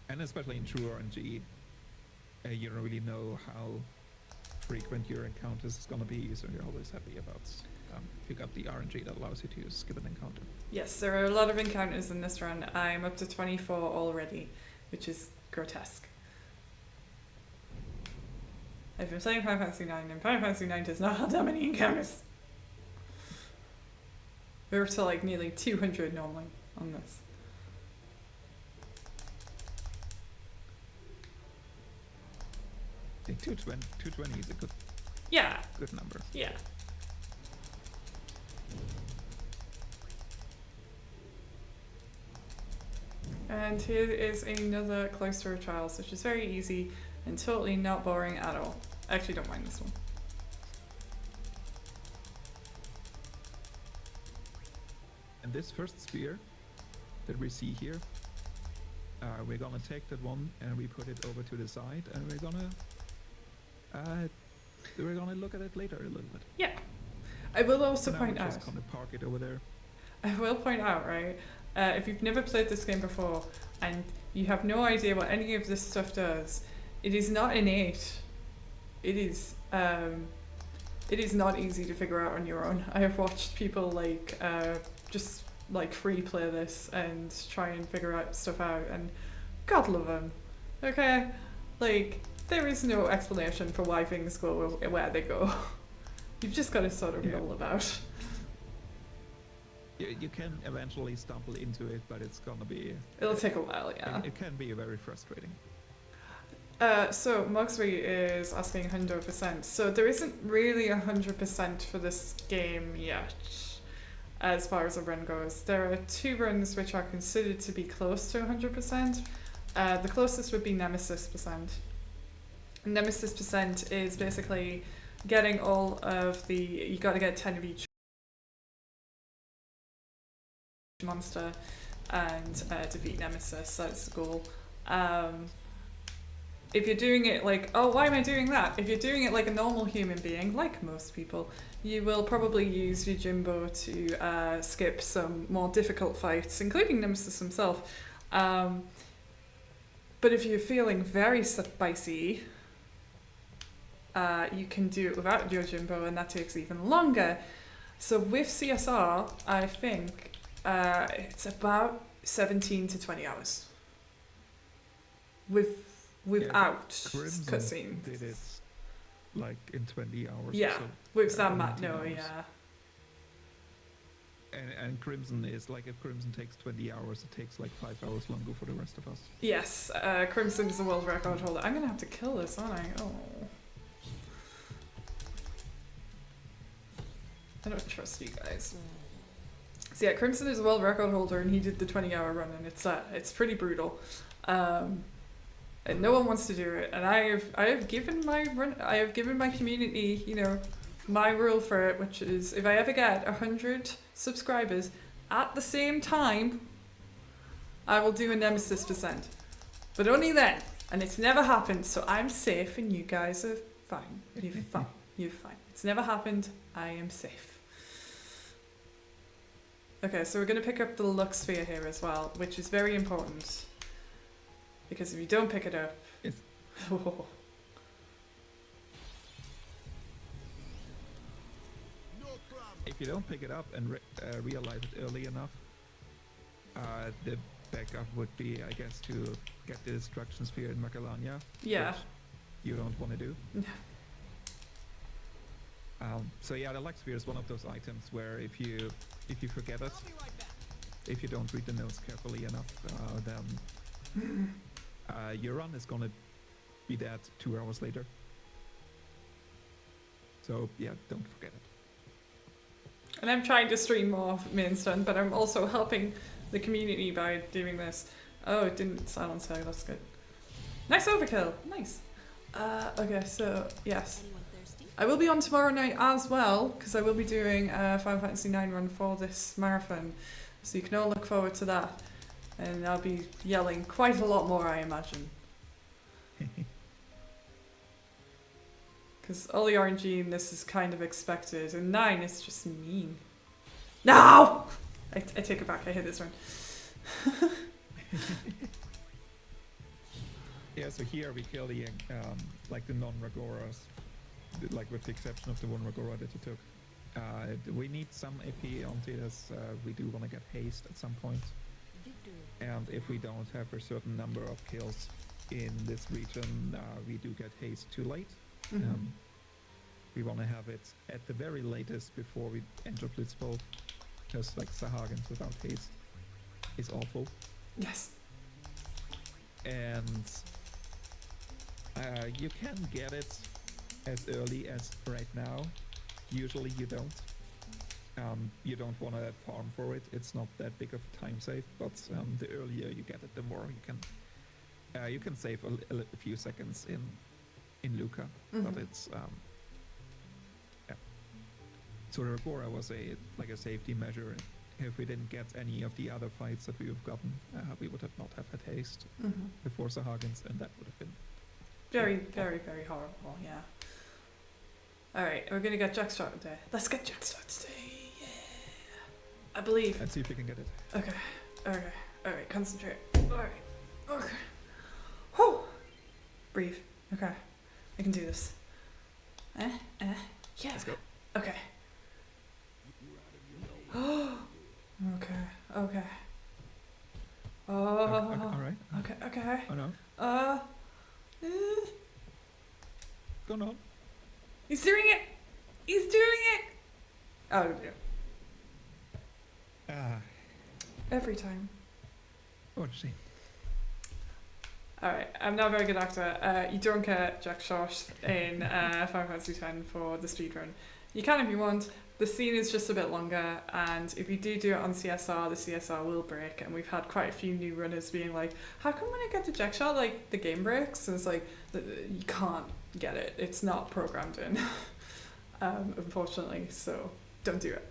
And especially in TrueRNG, you don't really know how frequent your encounters is going to be, so you're always happy about if you got the RNG that allows you to skip an encounter. Yes, there are a lot of encounters in this run. I'm up to 24 already, which is grotesque. I've been playing Final Fantasy IX, and Final Fantasy IX does not have that many encounters. We're up to like nearly 200 normally on this. I think 220 is a good number. Yeah. And here is another Cloister of Trials, which is very easy and totally not boring at all. I actually don't mind this one. And this first sphere that we see here, we're gonna take that one and we put it over to the side, and we're gonna look at it later a little bit. Yeah. I will also now point we're out. just gonna park it over there. I will point out, right? If you've never played this game before and you have no idea what any of this stuff does, it is not innate. It is not easy to figure out on your own. I have watched people like just like free play this and try and figure out stuff out, and God love them. Okay, like there is no explanation for why things go where they go. You've just got to sort of roll about. You can eventually stumble into it, but it's gonna be... It'll take a while, yeah. It can be very frustrating. So Mugsby is asking 100%. So there isn't really 100% for this game yet, as far as a run goes. There are 2 runs which are considered to be close to 100%. The closest would be Nemesis %. Nemesis % is basically getting all of the... You got to get 10 of each monster and defeat Nemesis. That's the goal. If you're doing it like, oh, why am I doing that? If you're doing it like a normal human being, like most people, you will probably use your Jimbo to skip some more difficult fights, including Nemesis himself. But if you're feeling very spicy, you can do it without Yojimbo, and that takes even longer. So with CSR, I think it's about 17 to 20 hours. Without cutscene. Did it like in 20 hours. Yeah, so, with that 19 no, hours. yeah. And Crimson is like, if Crimson takes 20 hours, it takes like 5 hours longer for the rest of us. Yes, Crimson is the world record holder. I'm gonna have to kill this, aren't I? Oh. I don't trust you guys. So yeah, Crimson is a world record holder, and he did the 20-hour run, and it's pretty brutal. And no one wants to do it. And I have given my community, you know, my rule for it, which is if I ever get 100 subscribers at the same time, I will do a Nemesis Descent. But only then. And it's never happened, so I'm safe and you guys are fine. You're fine. You're fine. It's never happened. I am safe. Okay, so we're going to pick up the Lux Sphere here as well, which is very important. Because if you don't pick it up... Yes. Oh. If you don't pick it up and realize it early enough, the backup would be, I guess, to get the Destruction Sphere in Macalania. Yeah. Which you don't want to do. No. So yeah, the Lux Sphere is one of those items where if you forget it, if you don't read the notes carefully enough, then your run is gonna be dead 2 hours later. So yeah, don't forget it. And I'm trying to stream more main stun, but I'm also helping the community by doing this. Oh, it didn't silence her, that's good. Nice overkill, nice. Okay, so yes. I will be on tomorrow night as well, because I will be doing a Final Fantasy IX run for this marathon. So you can all look forward to that. And I'll be yelling quite a lot more, I imagine. Because all the RNG in this is kind of expected, and 9 is just mean. No! I take it back, I hit this one. Yeah, so here we kill the like the non-Ragoras, like with the exception of the one Ragora that you took. We need some AP onto this. We do want to get haste at some point. And if we don't have a certain number of kills in this region, we do get haste too late. Mm-hmm. We want to have it at the very latest before we enter Blitzball, because like Sahagins without haste is awful. Yes. And you can get it as early as right now. Usually you don't. You don't want to farm for it. It's not that big of a time save, but the earlier you get it, the more you can save a few seconds in Luca. Mm-hmm. But it's yeah. So the Ragora was a safety measure. If we didn't get any of the other fights that we have gotten, we would have not have had haste before Sahagins, and that would have been very, very, very horrible, yeah. Alright, we're gonna get Jackstart today. Let's get Jackstart today, yeah. I believe. Let's see if we can get it. Okay, alright, concentrate. Alright, okay. Whew. Breathe. Okay, I can do this. Yeah. Let's go. Okay. Okay. Oh. Alright. Okay. Oh no. Go on. He's doing it! He's doing it! Oh dear. Every time. What a shame. Alright, I'm not a very good actor. You don't get Jack Short in Final Fantasy X for the speedrun. You can if you want. The scene is just a bit longer, and if you do it on CSR, the CSR will break, and we've had quite a few new runners being like, how come when I get to Jack Shot, like, the game breaks? And it's like, you can't get it. It's not programmed in, unfortunately, so don't do it.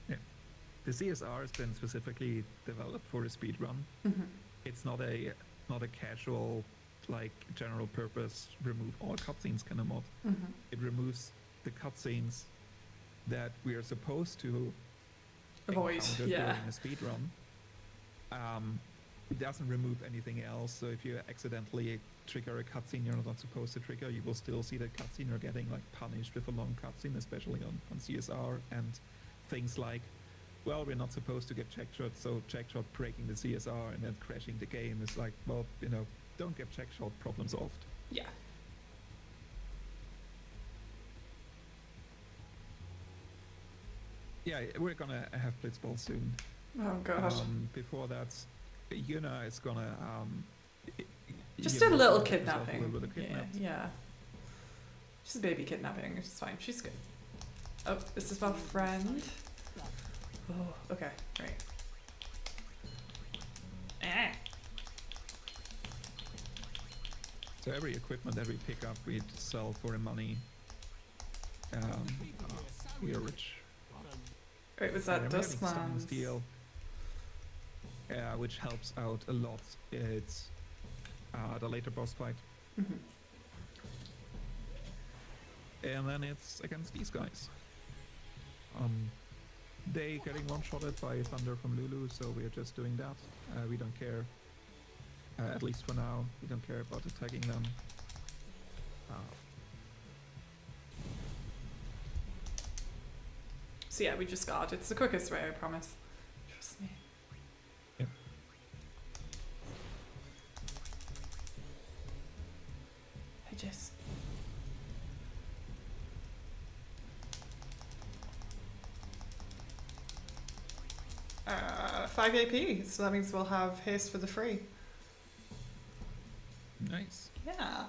Yeah. The CSR has been specifically developed for the speedrun. Mm-hmm. It's not a casual, like, general purpose, remove all cutscenes kind of mod. Mm-hmm. It removes the cutscenes that we are supposed to avoid, encounter yeah. during a speedrun, it doesn't remove anything else. So if you accidentally trigger a cutscene you're not supposed to trigger, you will still see that cutscene. You're getting like punished with a long cutscene, especially on CSR, and things like, well, we're not supposed to get check shot, so check shot breaking the CSR and then crashing the game is like, well, you know, don't get check shot, problem solved. Yeah. Yeah, we're gonna have Blitzball soon. Oh gosh. Before that, Yuna is gonna Just you a know, little resolve a kidnapping. little bit of kidnapped. Yeah. Just a baby kidnapping, which is fine. She's good. Oh, this is my friend. Oh, okay, right. So every equipment that we pick up, we sell for money. We are rich. Right, was that Duskman's? Steel, which helps out a lot. It's the later boss fight. Mm-hmm. And then it's against these guys. They getting one-shotted by Thunder from Lulu, so we're just doing that. We don't care. At least for now, we don't care about attacking them. So yeah, we just got. It's the quickest way, I promise. Trust me. Yep. Hey, Jess. 5 AP, so that means we'll have haste for the free. Nice. Yeah.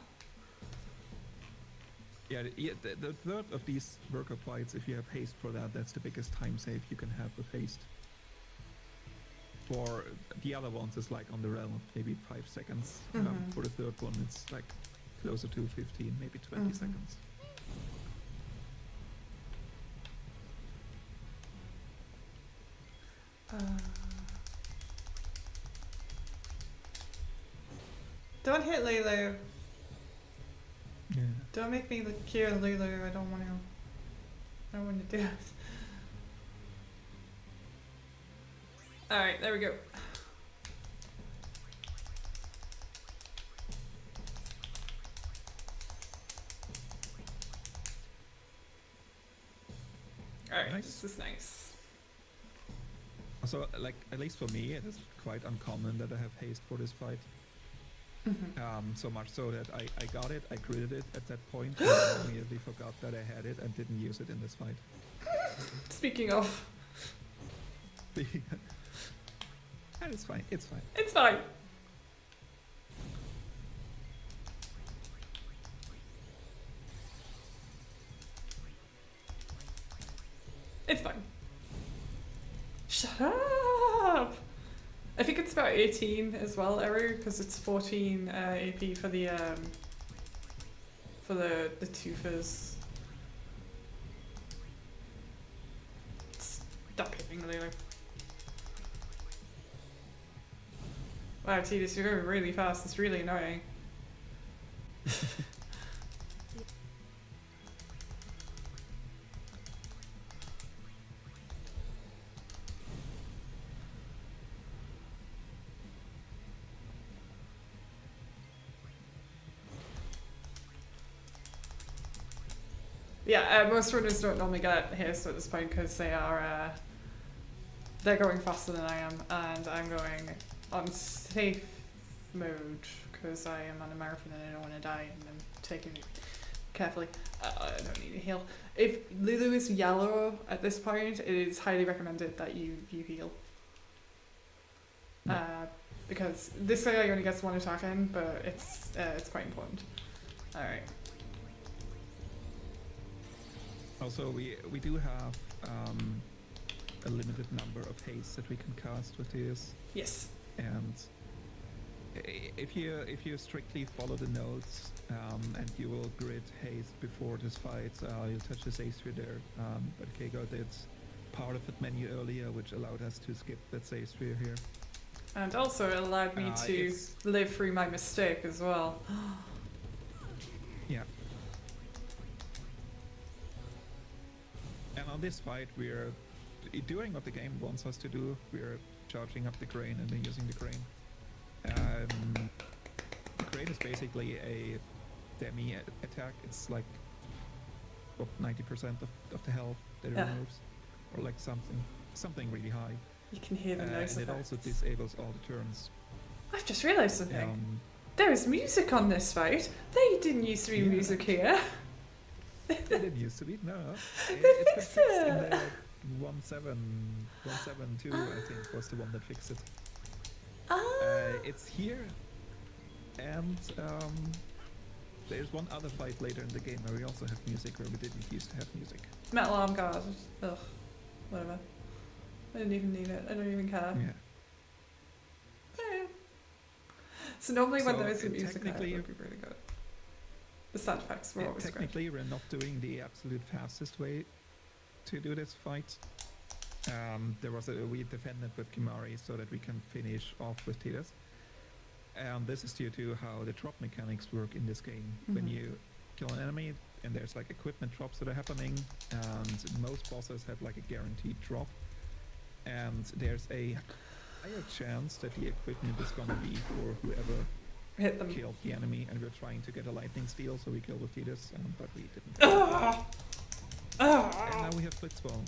Yeah, the third of these worker fights, if you have haste for that, that's the biggest time save you can have with haste. For the other ones, it's like on the realm of maybe 5 seconds. For the third one, it's like closer to 15, maybe 20 seconds. Don't hit Lulu. Yeah. Don't make me cure Lulu. I don't want to. I don't want to do it. Alright, there we go. Alright, Nice. this is nice. So, like, at least for me, it is quite uncommon that I have haste for this fight. So much so that I got it, I critted it at that point, and I immediately forgot that I had it and didn't use it in this fight. Speaking of. And it's fine, it's fine. It's fine. It's fine. Shut up! I think it's about 18 as well, Eru, because it's 14 AP for the twofers. Stop hitting Lulu. Wow, Tidus, you're going really fast. It's really annoying. Yeah, most runners don't normally get haste at this point because they're going faster than I am, and I'm going on safe mode because I am on a marathon and I don't want to die, and I'm taking it carefully. I don't need a heal. If Lulu is yellow at this point, it is highly recommended that you heal. Because this guy only gets one attack in, but it's quite important. All right. Also, we do have a limited number of haste that we can cast with this. Yes. And if you strictly follow the notes and you will grid haste before this fight, you'll touch this A3 there. But Khaegar did part of that menu earlier, which allowed us to skip that A3 here. And also it allowed me to live through my mistake as well. Yeah. And on this fight, we're doing what the game wants us to do. We're charging up the crane and then using the crane. the crane is basically a demi attack. It's like 90% of the health that it removes, or like something really high. You can hear the noise and it also disables all the turns. I've just realised something. There is music on this fight. They didn't used to be music here. They didn't used to be, no. They It's fixed been fixed it. in the 1.7.2, I think, was the one that fixed it. It's here, and there's one other fight later in the game where we also have music, where we didn't used to have music. Metal Arm Guard. Ugh. Whatever. I didn't even need it. I don't even care. Yeah. So normally when there isn't music, it would technically- be really good. The sound effects were always great. Technically, we're not doing the absolute fastest way to do this fight. We defended with Kimari so that we can finish off with Tidus. And this is due to how the drop mechanics work in this game. When you kill an enemy and there's like equipment drops that are happening, and most bosses have like a guaranteed drop, and there's a higher chance that the equipment is gonna be for whoever Hit them. killed the enemy, and we're trying to get a lightning steal, so we killed with Tidus, but we didn't. And now we have Blitzball.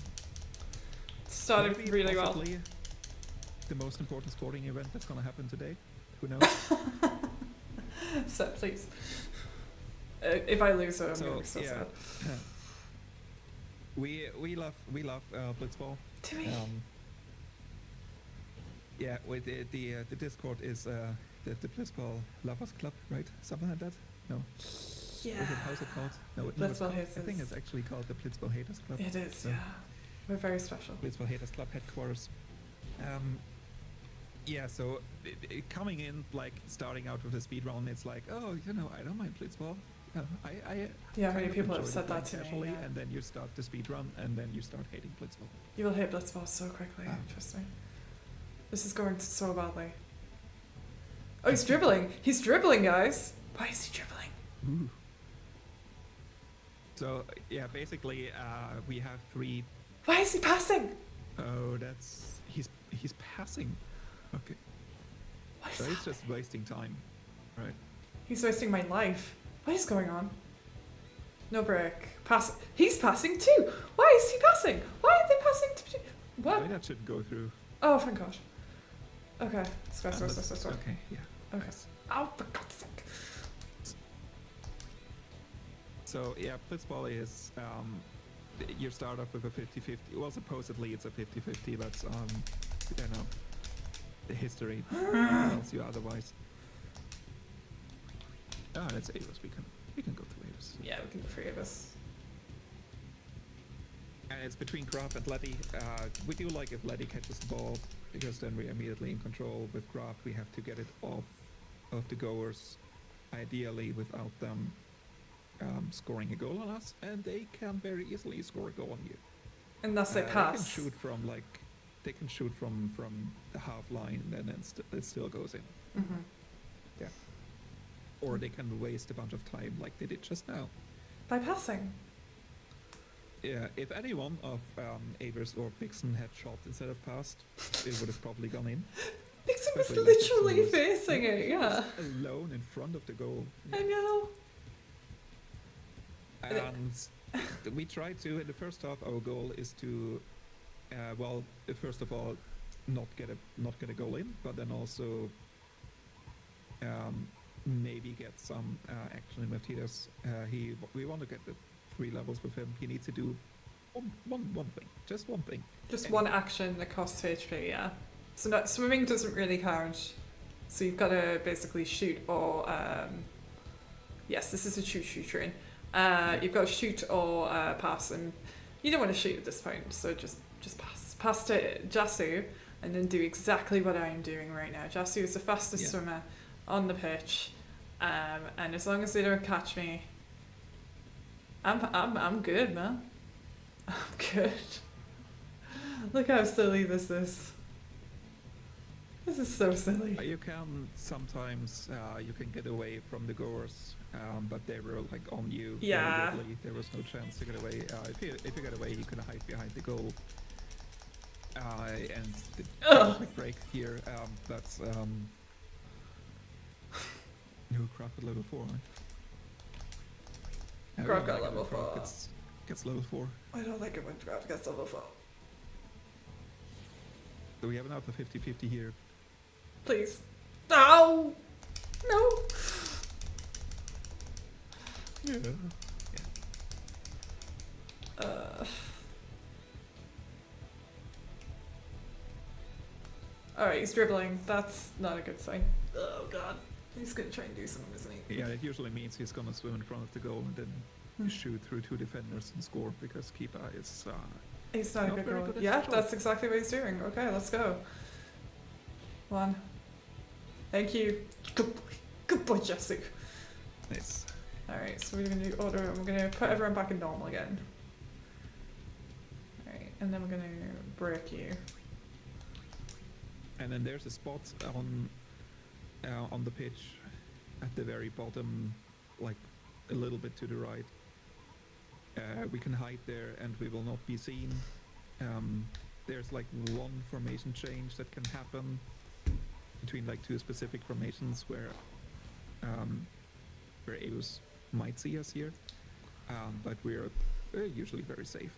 Started Maybe really well. possibly the most important sporting event that's gonna happen today. Who knows? So please. If I lose it, I'm gonna be so sad. We love Blitzball. Do we? Yeah, with the Discord is the Blitzball Lovers Club, right? Something like that? No. Yeah. How's it called? No, Blitzball I Haters. think it's actually called the Blitzball Haters Club. It is, So, yeah. We're very special. Blitzball Haters Club headquarters. Yeah, so coming in, like starting out with the speedrun, it's like, oh, I don't mind Blitzball. I Yeah, kind many of people have enjoy said the that to play me. casually, Yeah. and then you start the speedrun, and then you start hating Blitzball. You will hit Blitzball so quickly, trust me. This is going so badly. Oh, he's dribbling! He's dribbling, guys! Why is he dribbling? Ooh. So, yeah, basically, we have 3... Why is he passing? Oh, he's passing. Okay. What is So he's happening? just wasting time, right? He's wasting my life. What is going on? No break. Pass. He's passing too! Why is he passing? Why are they passing to... What? Maybe that should go through. Oh, thank God. Okay. Swear. Okay, yeah. Okay. Nice. Oh, for God's sake. So, yeah, Blitzball is, you start off with a 50-50. Well, supposedly it's a 50-50, but, the history tells you otherwise. Ah, that's Avis. We can go to Avis. Yeah, we can do 3 of us. And it's between Graf and Letty. We do like if Letty catches the ball, because then we're immediately in control. With Graf, we have to get it off of the goers, ideally without them scoring a goal on us, and they can very easily score a goal on you. Unless they pass. They can shoot from the half line, and then it still goes in. Mm-hmm. Yeah. Or they can waste a bunch of time, like they did just now. By passing. Yeah, if any one of Avers or Pixon had shot instead of passed, it would have probably gone in. Pixon was Especially like literally Pixon was- facing it, yeah. Alone in front of the goal. I know. And we try to, in the first half, our goal is to, first of all, not get a goal in, but then also maybe get some action in with Tidus. We want to get the 3 levels with him. He needs to do one thing, just one thing. Just one action that costs HP, yeah. So swimming doesn't really count. So you've got to basically shoot or yes, this is a shoot train. You've got to shoot or pass, and you don't want to shoot at this point, so just pass to Jasu, and then do exactly what I'm doing right now. Jasu is the fastest swimmer on the pitch, and as long as they don't catch me, I'm good, man. I'm good. Look how silly this is. This is so silly. You can sometimes you can get away from the goers, but they were like on you. Yeah. immediately. There was no chance to get away. If you get away, you can hide behind the goal. And the quick break here. No, Craft at level 4. Craft got level 4. Gets level 4. I don't like it when Craft gets level 4. So we have another 50-50 here. Please. No! No! Yeah. Alright, he's dribbling. That's not a good sign. Oh god. He's gonna try and do something, isn't he? Yeah, it usually means he's gonna swim in front of the goal and then shoot through 2 defenders and score because keeper is He's not a not good very goal. good at Yeah, his job. that's exactly what he's doing. Okay, let's go. 1. Thank you. Good boy. Good boy, Jesse. nice. Alright, so we're gonna do order and we're gonna put everyone back in normal again. Alright, and then we're gonna break you. And then there's a spot on the pitch at the very bottom, like a little bit to the right. We can hide there and we will not be seen. There's like one formation change that can happen between like 2 specific formations where AOS might see us here, but we're usually very safe.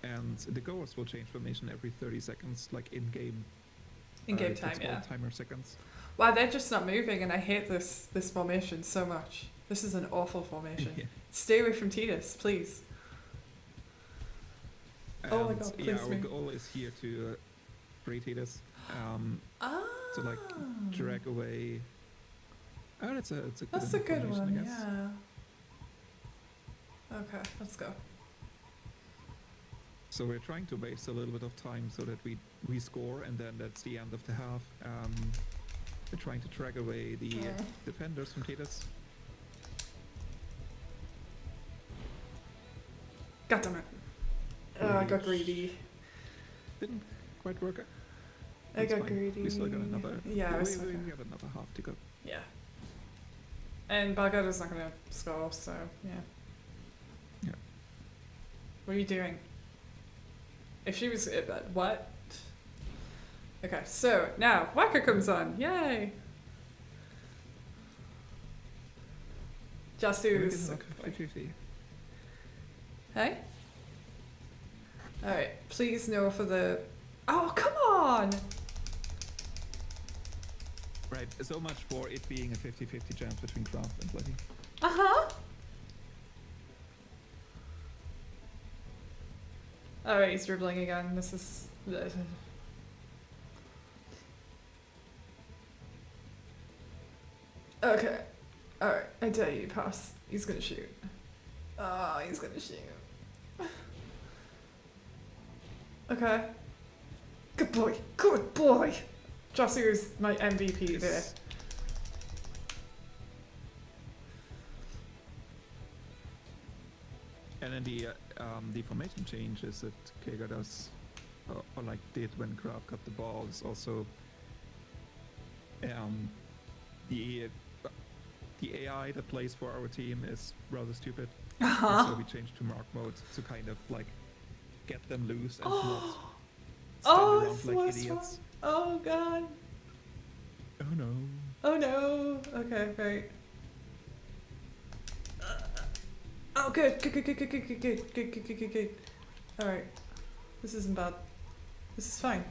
And the goers will change formation every 30 seconds, like in game. In game time, yeah. Timer seconds. Wow, they're just not moving, and I hate this formation so much. This is an awful formation. Yeah. Stay away from Titus, please. Oh my And, god, yeah, please our me. goal is here to rotate us, Ah. to like drag away. Oh, it's a good That's a good information, I one, guess. yeah. Okay, let's go. So we're trying to waste a little bit of time so that we score, and then that's the end of the half. We're trying to drag away the defenders from Titus. God damn it. Oh, I got greedy. Didn't quite work out. I That's got fine. greedy. We still got another. Yeah, we okay. got another half to go. Yeah. And Balgoda's not gonna score, so yeah. Yeah. What are you doing? If she was what? Okay, so now Whacker comes on. Yay! Just We who's can knock 50-50. hey? Alright, please no for the oh come on! Right, so much for it being a 50-50 chance between Craft and Bloody. Uh-huh. Alright, he's dribbling again. This is okay. Alright, I tell you, pass. He's gonna shoot. Oh, he's gonna shoot. Okay. Good boy. Good boy. Jossie is my MVP there. Yes. And then the formation changes that Khaegar does, or like did when Craft got the ball, is also the AI that plays for our team is rather stupid. Uh-huh. So we changed to Mark mode to kind of like get them loose and not stand Oh, around it's like less idiots. fun. Oh god. Oh no. Oh no. Okay, right. Oh, good. Good. Alright. This isn't bad. This is fine.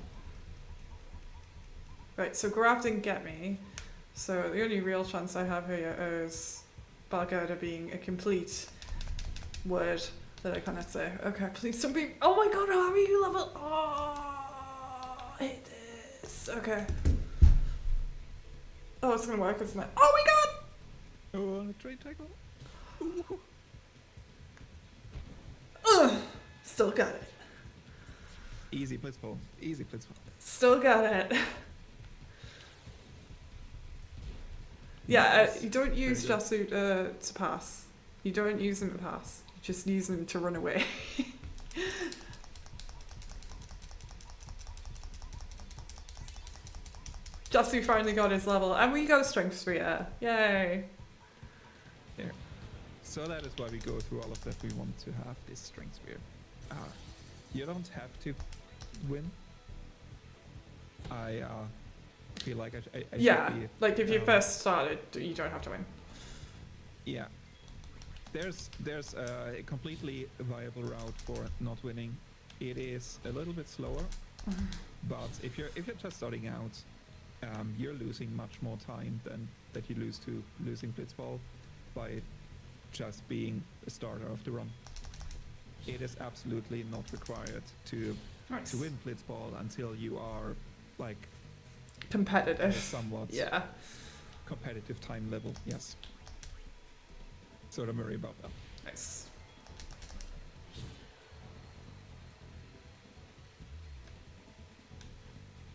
Right, so Grav didn't get me. So the only real chance I have here is Balgoda being a complete word that I cannot say. Okay, please don't be. Oh my god, how are you level? Oh, I hate this. Okay. Oh, it's gonna work, isn't it? Oh my god! Oh, on a trade tackle. Ooh. Ugh, still got it. Easy blitzball. Easy blitzball. Still got it. Yeah, you don't use Very Jasu to pass. You don't use him to pass. You just use him to run away. Jasu finally got his level, and we got a strength sphere. Yay! Yeah. So that is why we go through all of that. We want to have this strength sphere. You don't have to win. I feel like I Yeah, should be, like if you first started, you don't have to win. Yeah. There's a completely viable route for not winning. It is a little bit slower, but if you're just starting out, you're losing much more time than that you lose to losing Blitzball by just being a starter of the run. It is absolutely not required to win Blitzball until you are like competitive, at a somewhat competitive time level. Yes. So don't worry about that. Nice.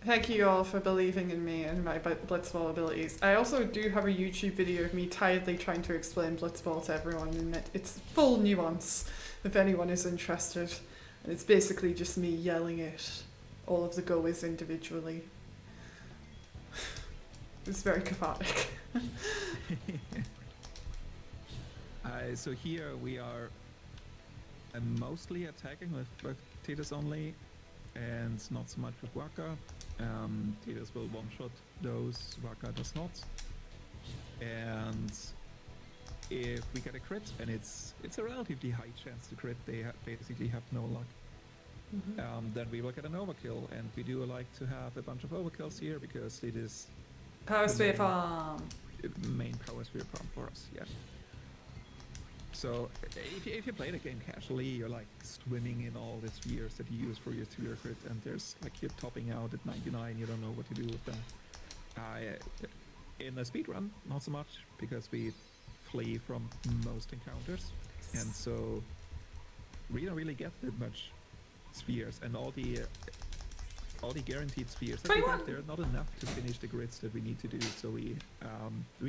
Thank you all for believing in me and my Blitzball abilities. I also do have a YouTube video of me tiredly trying to explain Blitzball to everyone, and it's full nuance if anyone is interested. And it's basically just me yelling at all of the goers individually. It's very cathartic. So here we are mostly attacking with Titus only, and not so much with Waka. Titus will one-shot those, Waka does not. And if we get a crit, and it's a relatively high chance to crit, they basically have no luck. Then we will get an overkill, and we do like to have a bunch of overkills here because it is Power Sphere Farm. Main Power Sphere Farm for us, yeah. So if you play the game casually, you're like swimming in all the spheres that you use for your sphere crit, and there's like you're topping out at 99, you don't know what to do with them. In a speedrun, not so much, because we flee from most encounters, and so we don't really get that much spheres, and all the guaranteed spheres that we get, they're not enough to finish the grids that we need to do. So we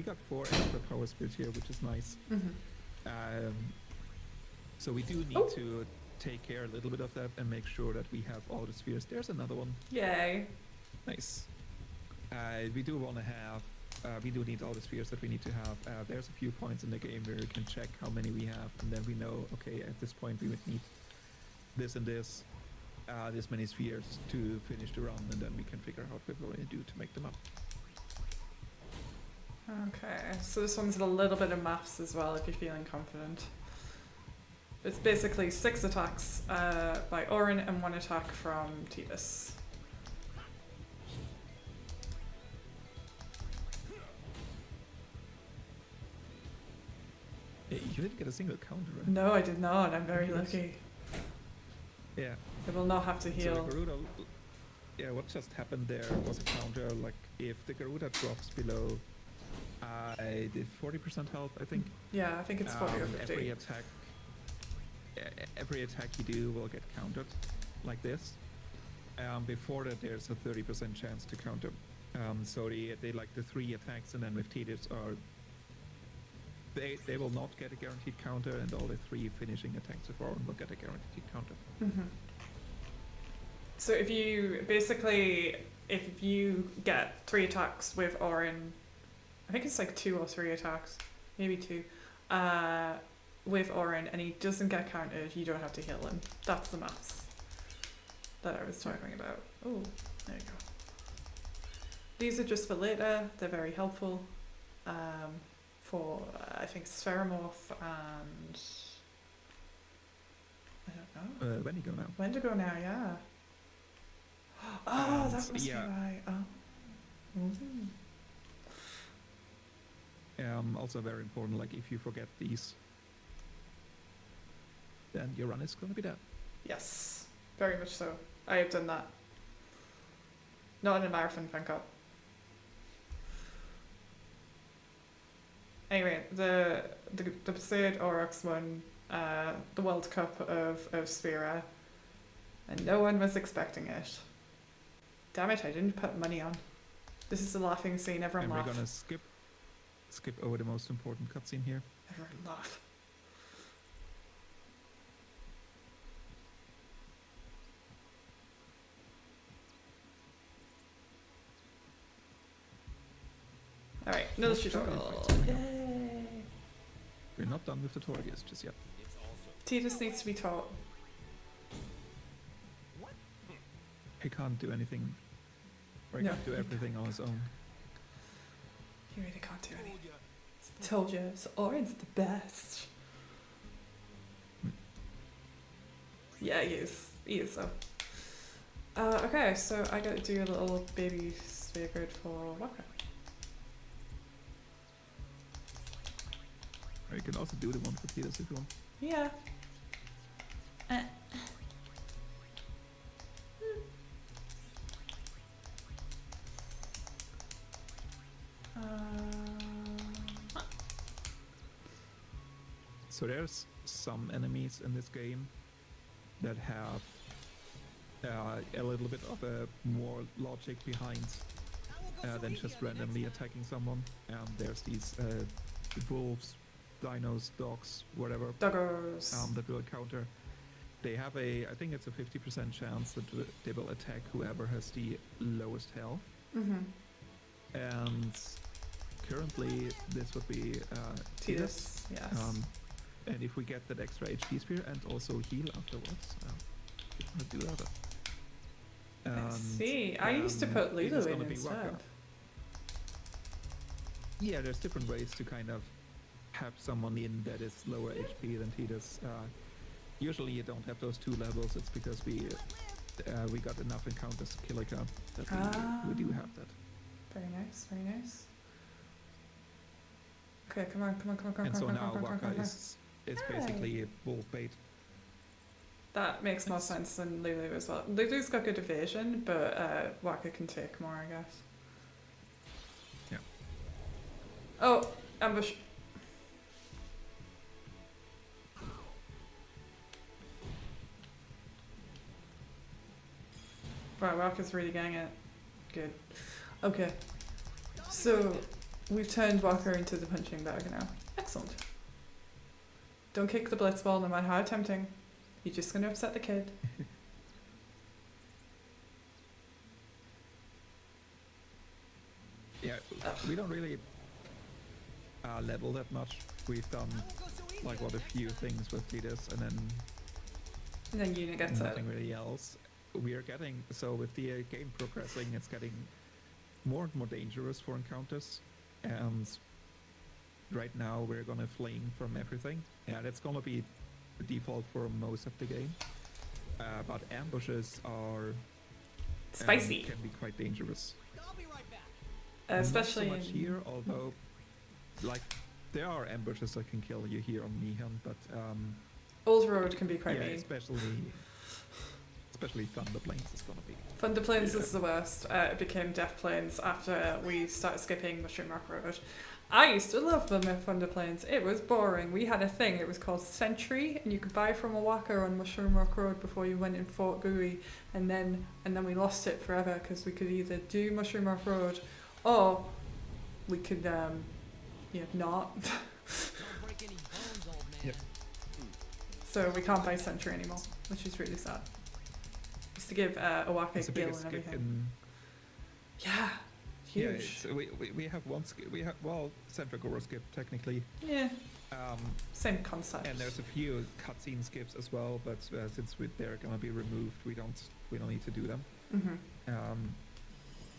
got 4 extra power spheres here, which is nice. So we do need to take care a little bit of that and make sure that we have all the spheres. There's another one. Yay. Nice. We do want to have, we do need all the spheres that we need to have. There's a few points in the game where we can check how many we have, and then we know, okay, at this point we would need this and this many spheres to finish the run, and then we can figure out what we're going to do to make them up. Okay, so this one's got a little bit of maths as well if you're feeling confident. It's basically 6 attacks by Orin and 1 attack from Titus. Hey, you didn't get a single counter, right? No, I did not. I'm very lucky. Yeah. I will not have to heal. So the Garuda, yeah, what just happened there was a counter. Like, if the Garuda drops below, I did 40% health, I think. Yeah, I think it's 40 or 50. Every attack you do will get countered, like this. Before that, there's a 30% chance to counter. So they like the 3 attacks, and then with Titus are they will not get a guaranteed counter, and all the 3 finishing attacks with Orin will get a guaranteed counter. So if you get 3 attacks with Orin, I think it's like 2 or 3 attacks, maybe 2, with Orin, and he doesn't get counted, you don't have to heal him. That's the maths that I was talking about. Oh, there you go. These are just for later. They're very helpful for, I think, Spheramorph and... I don't know. Wendigo now. Wendigo now, yeah. Oh, that must be right. Oh. Also very important, like if you forget these, then your run is going to be dead. Yes, very much so. I have done that. Not in a marathon, thank God. Anyway, the third Aurochs won the World Cup of Sphera, and no one was expecting it. Damn it, I didn't put money on. This is the laughing scene, everyone laugh. And we're gonna skip over the most important cutscene here. Everyone laugh. Alright, another tutorial. Yay! We're not done with tutorials just yet. Titus needs to be taught. He can't do anything. Or he No. can't do everything on his own. He really can't do anything. Told you, so Orin's the best. Yeah, he is. He is though. Okay, so I gotta do a little baby sphere grid for Walker. Or you can also do the one for Titus if you want. Yeah. So there's some enemies in this game that have a little bit of a more logic behind than just randomly attacking someone. And there's these wolves, dinos, dogs, whatever Doggos. that will counter. They have I think it's a 50% chance that they will attack whoever has the lowest health. And currently this would be Titus. Yes. And if we get that extra HP sphere and also heal afterwards, we're gonna do that. I see. I used to put Lulu in instead. Yeah, there's different ways to kind of have someone in that is lower HP than Titus. Usually you don't have those two levels. It's because we got enough encounters to kill a gun that we do have that. Very nice, very nice. Okay, come on. And so now Waka is basically wolf bait. That makes more sense than Lulu as well. Lulu's got good evasion, but Waka can take more, I guess. Yeah. Oh, ambush. Wow, Waka's really getting it. Good. Okay. So, we've turned Walker into the punching bag now. Excellent. Don't kick the blitz ball no matter how tempting. You're just going to upset the kid. Yeah, we don't really level that much. We've done like a few things with Titus and then Unit gets nothing really else. We are getting, so with the game progressing, it's getting more and more dangerous for encounters, and right now we're gonna fling from everything, and it's gonna be the default for most of the game. But ambushes are spicy. Can be quite dangerous. I'll be right back. Especially not so much here, although like there are ambushes that can kill you here on Nihan, but Old Road can be quite yeah, mean. especially Thunder Plains is gonna be. Thunder Plains is the worst. It became Death Plains after we started skipping Mushroom Rock Road. I used to love them at Thunder Plains. It was boring. We had a thing, it was called Sentry, and you could buy from a whacker on Mushroom Rock Road before you went in Fort Gooey, and then we lost it forever because we could either do Mushroom Rock Road or we could not. Don't break any bones, old man. Yep. So we can't buy Sentry anymore, which is really sad. Used to give a whacker It's a gill bigger and skip everything. Yeah, huge. Yeah, we have one skip. We have Centragora skip technically. Yeah. Same concept. And there's a few cutscene skips as well, but since they're gonna be removed, we don't need to do them.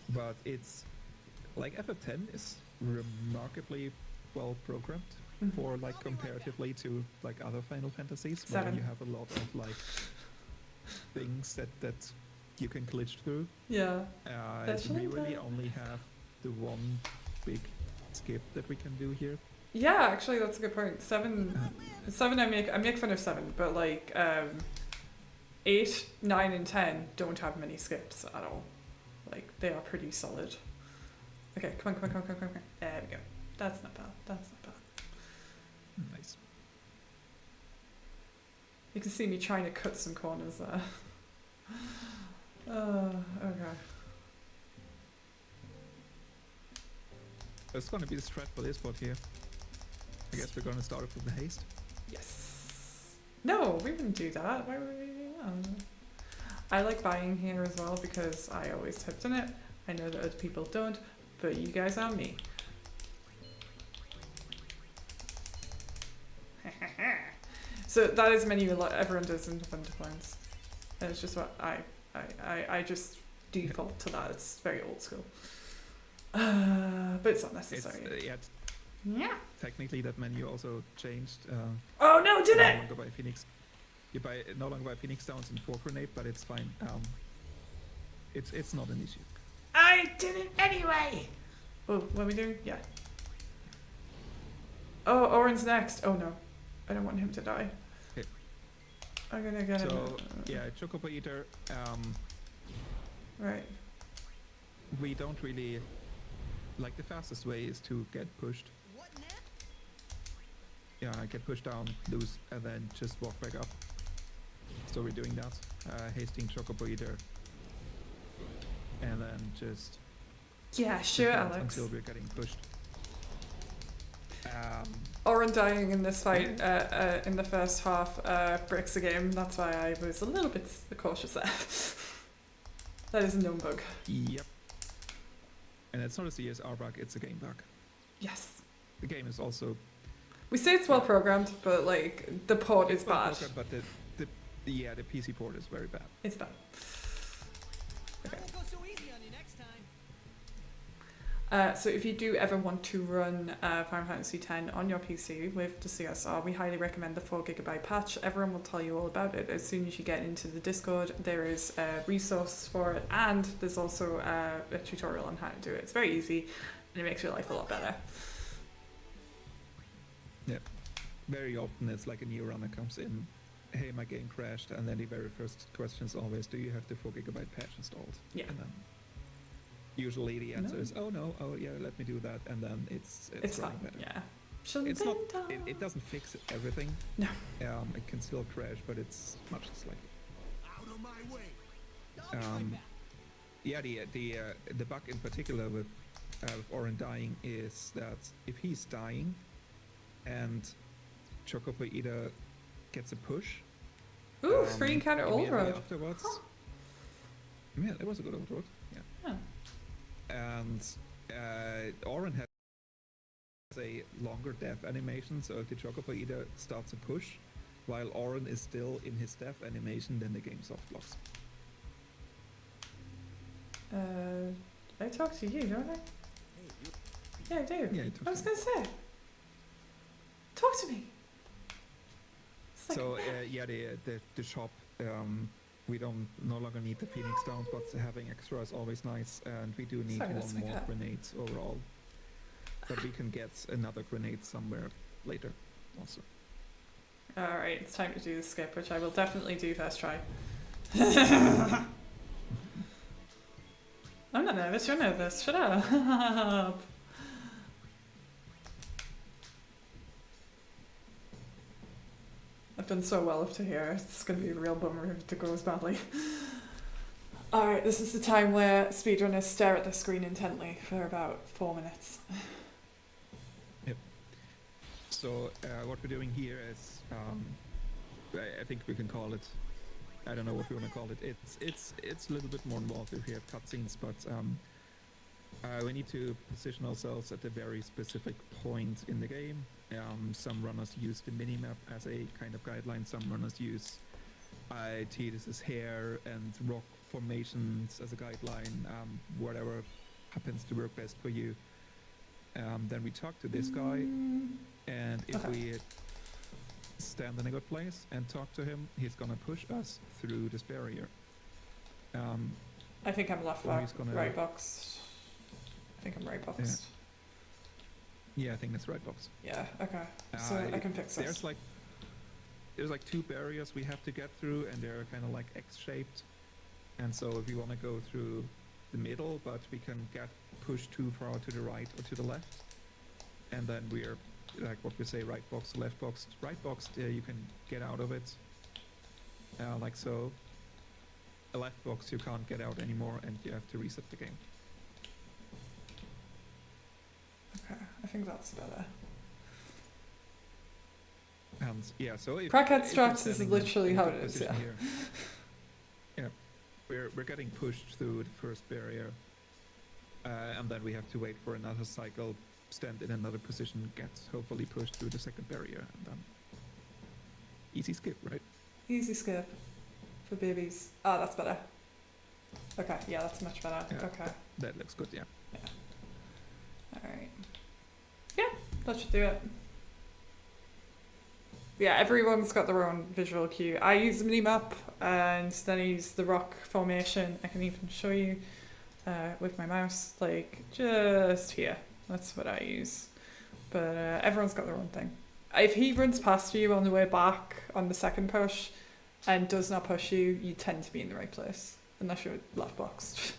But it's like FF10 is remarkably well programmed for like comparatively to like other Final Fantasies, where 7. you have a lot of like things that you can glitch through. Yeah. We really only have the one big skip that we can do here. Yeah, actually, that's a good point. 7. I make fun of 7, but like 8, 9, and 10 don't have many skips at all. Like they are pretty solid. Okay, come on. There we go. That's not bad. Nice. You can see me trying to cut some corners there. Okay. It's gonna be the strat for this spot here. I guess we're gonna start off with the haste. Yes. No, we wouldn't do that. Why would we do that? I like buying here as well because I always have done it. I know that other people don't, but you guys are me. So that is a menu everyone does in Thunder Plains. And it's just what I just default to that. It's very old school. But it's not necessary. Yeah. Technically, that menu also changed. Oh no, did no it? longer by Phoenix. You buy no longer by Phoenix Downs and 4 grenade, but it's fine. It's not an issue. I did it anyway! Oh, what are we doing? Yeah. Oh, Oren's next. Oh no. I don't want him to die. Okay. I'm gonna get him. So yeah, Chocobo Eater. Right. We don't really like the fastest way is to get pushed. Yeah, get pushed down, lose, and then just walk back up. So we're doing that. Hasting Chocobo Eater. And then just Yeah, sure, defend Alex. until we're getting pushed. Oren dying in this fight in the first half breaks the game. That's why I was a little bit cautious there. That is a known bug. Yep. And it's not a CSR bug, it's a game bug. Yes. The game is also We say it's well programmed, but like the port is well bad. programmed, but the PC port is very bad. It's bad. Okay. I won't go so easy on you next time. So if you do ever want to run Final Fantasy X on your PC with the CSR, we highly recommend the 4GB patch. Everyone will tell you all about it as soon as you get into the Discord. There is a resource for it, and there's also a tutorial on how to do it. It's very easy, and it makes your life a lot better. Very often it's like a new runner comes in, hey, my game crashed, and then the very first question is always, do you have the 4GB patch installed? Yeah. And then usually the answer No. is, oh no, oh yeah, let me do that, and then it's It's running fine. better. Yeah. Shouldn't It's be not. done. It doesn't fix everything. No. It can still crash, but it's much less likely. Out of my way. I'll be right back. Yeah, the bug in particular with Oren dying is that if he's dying and Chocobo Eater gets a push, Ooh, free encounter old immediately road. afterwards. Huh. Yeah, it was a good old road. Yeah. Oh. And Oren has a longer death animation, so if the Chocobo Eater starts a push, while Oren is still in his death animation, then the game soft blocks. I talk to you, don't I? Hey, you. Yeah, I do. Yeah, I was gonna say. Talk to me. It's like, So yeah, the shop, we don't no longer need the Phoenix Downs, but having extra is always nice, and we do need Sorry, that's one my more cat. grenades overall. But we can get another grenade somewhere later, also. alright, it's time to do the skip, which I will definitely do first try. I'm not nervous, you're nervous. Shut up. I've done so well up to here. It's going to be a real bummer if it goes badly. Alright, this is the time where speedrunners stare at the screen intently for about 4 minutes. So what we're doing here is, I think we can call it. I don't know what we want to call it. It's a little bit more involved if we have cutscenes, but we need to position ourselves at a very specific point in the game. Some runners use the minimap as a kind of guideline. Some runners use Tidus's hair and rock formations as a guideline. Whatever happens to work best for you. Then we talk to this guy, and if Okay. we stand in a good place and talk to him, he's gonna push us through this barrier. I think I'm left Or he's gonna- right boxed. I think I'm right boxed. Yeah, I think that's right, box. Yeah, okay. So I can fix this. There's like two barriers we have to get through, and they're kind of like X-shaped. And so if we want to go through the middle, but we can get pushed too far to the right or to the left, and then we're like what we say, right box, left box. Right box, you can get out of it, like so. A left box, you can't get out anymore, and you have to reset the game. Okay, I think that's better. And yeah, so if Crackhead if you're strats is standing literally in how good it is, position yeah. here, yeah, we're getting pushed through the first barrier, and then we have to wait for another cycle, stand in another position, get hopefully pushed through the second barrier, and then easy skip, right? Easy skip for babies. Ah, that's better. Okay, yeah, that's much better. Yeah. Okay, That looks good, yeah. alright. Yeah, That should do it. Yeah, everyone's got their own visual cue. I use the mini-map, and then I use the rock formation. I can even show you with my mouse, like just here. That's what I use. But everyone's got their own thing. If he runs past you on the way back on the second push and does not push you, you tend to be in the right place, unless you're left boxed.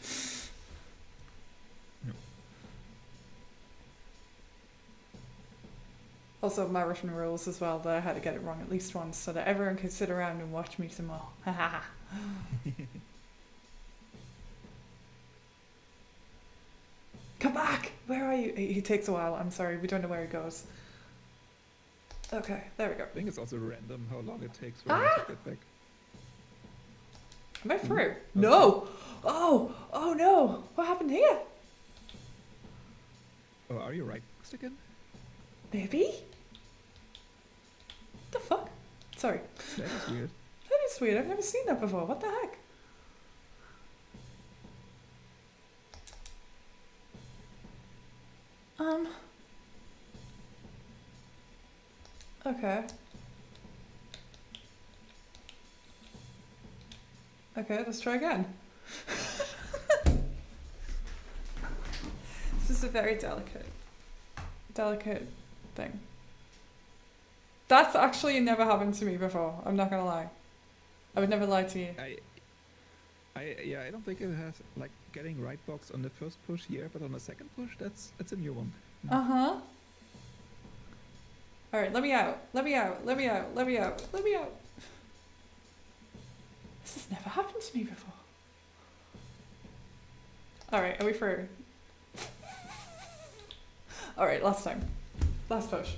Also, marathon rules as well, that I had to get it wrong at least once so that everyone could sit around and watch me some more. Come back! Where are you? He takes a while, I'm sorry, we don't know where he goes. Okay, there we go. I think it's also random how long it takes for him to get back. Am I through? Okay. No! Oh no! What happened here? Oh, are you right boxed again? Maybe? The fuck? Sorry. That is weird. That is weird, I've never seen that before, what the heck? Okay. Okay, let's try again. This is a very delicate thing. That's actually never happened to me before, I'm not gonna lie. I would never lie to you. I don't think it has, like, getting right box on the first push, yeah, but on the second push, that's a new one. Uh-huh. Alright, let me out. Let me out. Let me out. Let me out. Let me out. This has never happened to me before. Alright, are we through? Alright, last time. Last push.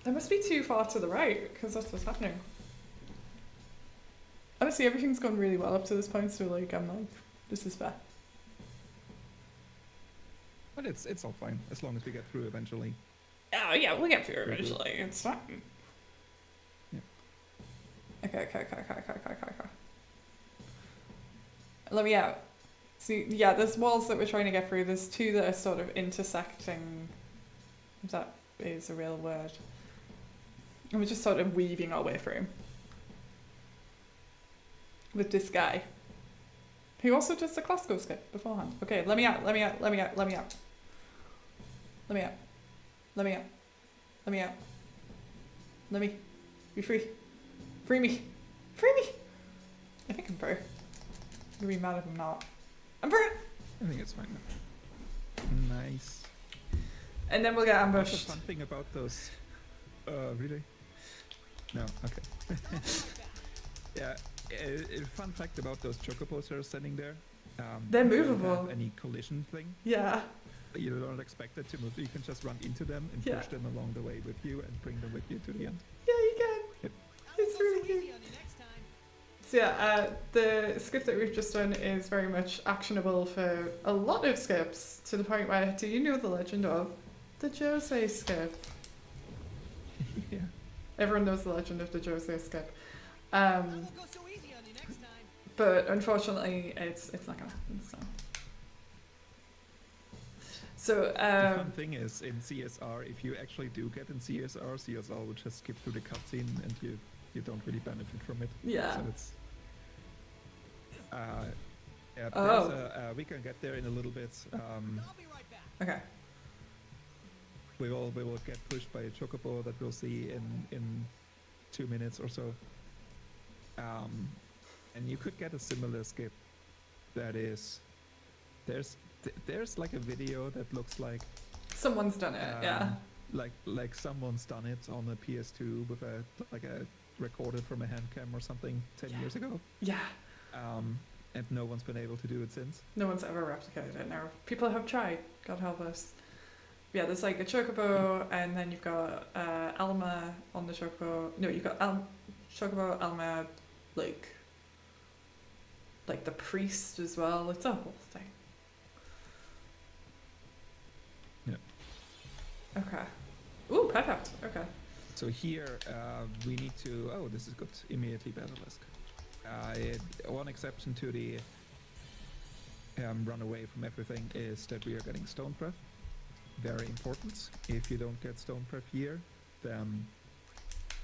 I must be too far to the right, because that's what's happening. Honestly, everything's gone really well up to this point, so like, I'm like, this is fair. But it's all fine, as long as we get through eventually. Oh yeah, we'll get through eventually, it's fine. Yeah. Okay. Let me out. See, yeah, there's walls that we're trying to get through, there's two that are sort of intersecting, if that is a real word. And we're just sort of weaving our way through. With this guy. Who also does the classical skip beforehand. Okay, let me out. Let me out. Let me out. Let me out. Let me out. Let me out. Let me out. Let me be free. Free me. Free me. I think I'm through. I'm gonna be mad if I'm not. I'm through. I think it's fine now. Nice. And then we'll get What's ambushed. the fun thing about those? Really? No. Okay. Yeah. A fun fact about those chocobos that are standing there. They're they don't movable. have any collision thing. Yeah. You don't expect it to move. You can just run into them and Yeah. push them along the way with you and bring them with you to the end. Yeah, you can. Yep. It's really cute. So yeah, the skip that we've just done is very much actionable for a lot of skips, to the point where, do you know the legend of the Jose skip? Yeah. Everyone knows the legend of the Jose skip. But unfortunately, it's not gonna happen, so. The fun thing is, in CSR, if you actually do get in CSR will just skip through the cutscene and you don't really benefit from it. Yeah. So it's... yeah, Oh. we can get there in a little bit. Okay. We will get pushed by a chocobo that we'll see in 2 minutes or so. And you could get a similar skip. That is, there's like a video that looks like Someone's done it, yeah. like someone's done it on a PS2 with a recorded from a hand cam or something 10 years ago. Yeah. And no one's been able to do it since. No one's ever replicated it now. People have tried, God help us. Yeah, there's like a chocobo, and then you've got Alma on the chocobo. No, you've got chocobo, Alma, like the priest as well. It's a whole thing. Yeah. Okay. Ooh, perfect. Okay. So here we need to. Oh, this is good. Immediately basilisk. One exception to the run away from everything is that we are getting Stone Breath. Very important. If you don't get Stone Breath here, then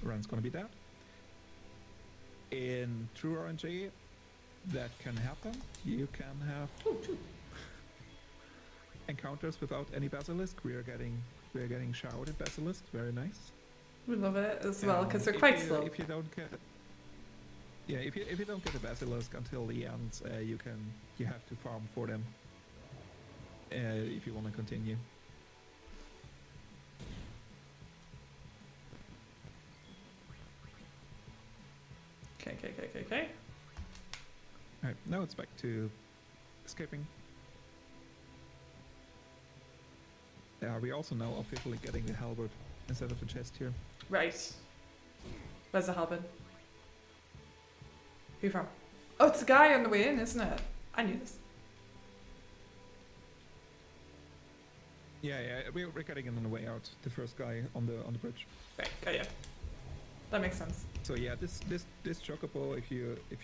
run's gonna be dead. In TrueRNG, that can happen. You can have encounters without any basilisk. We are getting showered in basilisk. Very nice. We love it as well because they're if quite you- slow. If you don't get, if you don't get a basilisk until the end, you have to farm for them. If you want to continue. Okay. Alright, now it's back to escaping. We also now officially getting the halberd instead of the chest here. Right. Where's the halberd? Who from? Oh, it's the guy on the way in, isn't it? I knew this. Yeah, we're getting him on the way out. The first guy on the bridge. Right, got you. That makes sense. So yeah, this chocobo, if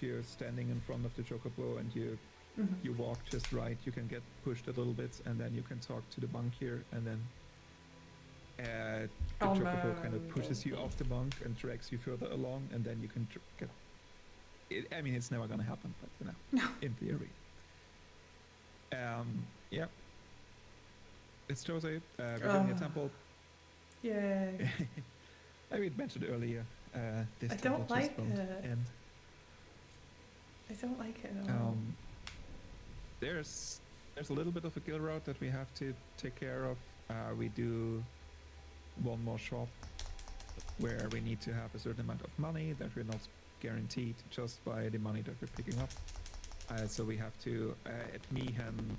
you're standing in front of the chocobo and you walk just right, you can get pushed a little bit, and then you can talk to the monk here, and then the chocobo kind of pushes you off the monk and drags you further along, and then you can get. I mean, it's never gonna happen, but you know, in theory. Yeah. It's Jose. We're getting a temple. Yay. I mentioned earlier. This I temple don't like just won't it. end. I don't like it at all. There's a little bit of a guild route that we have to take care of. We do one more shop where we need to have a certain amount of money that we're not guaranteed just by the money that we're picking up. So we have to, me and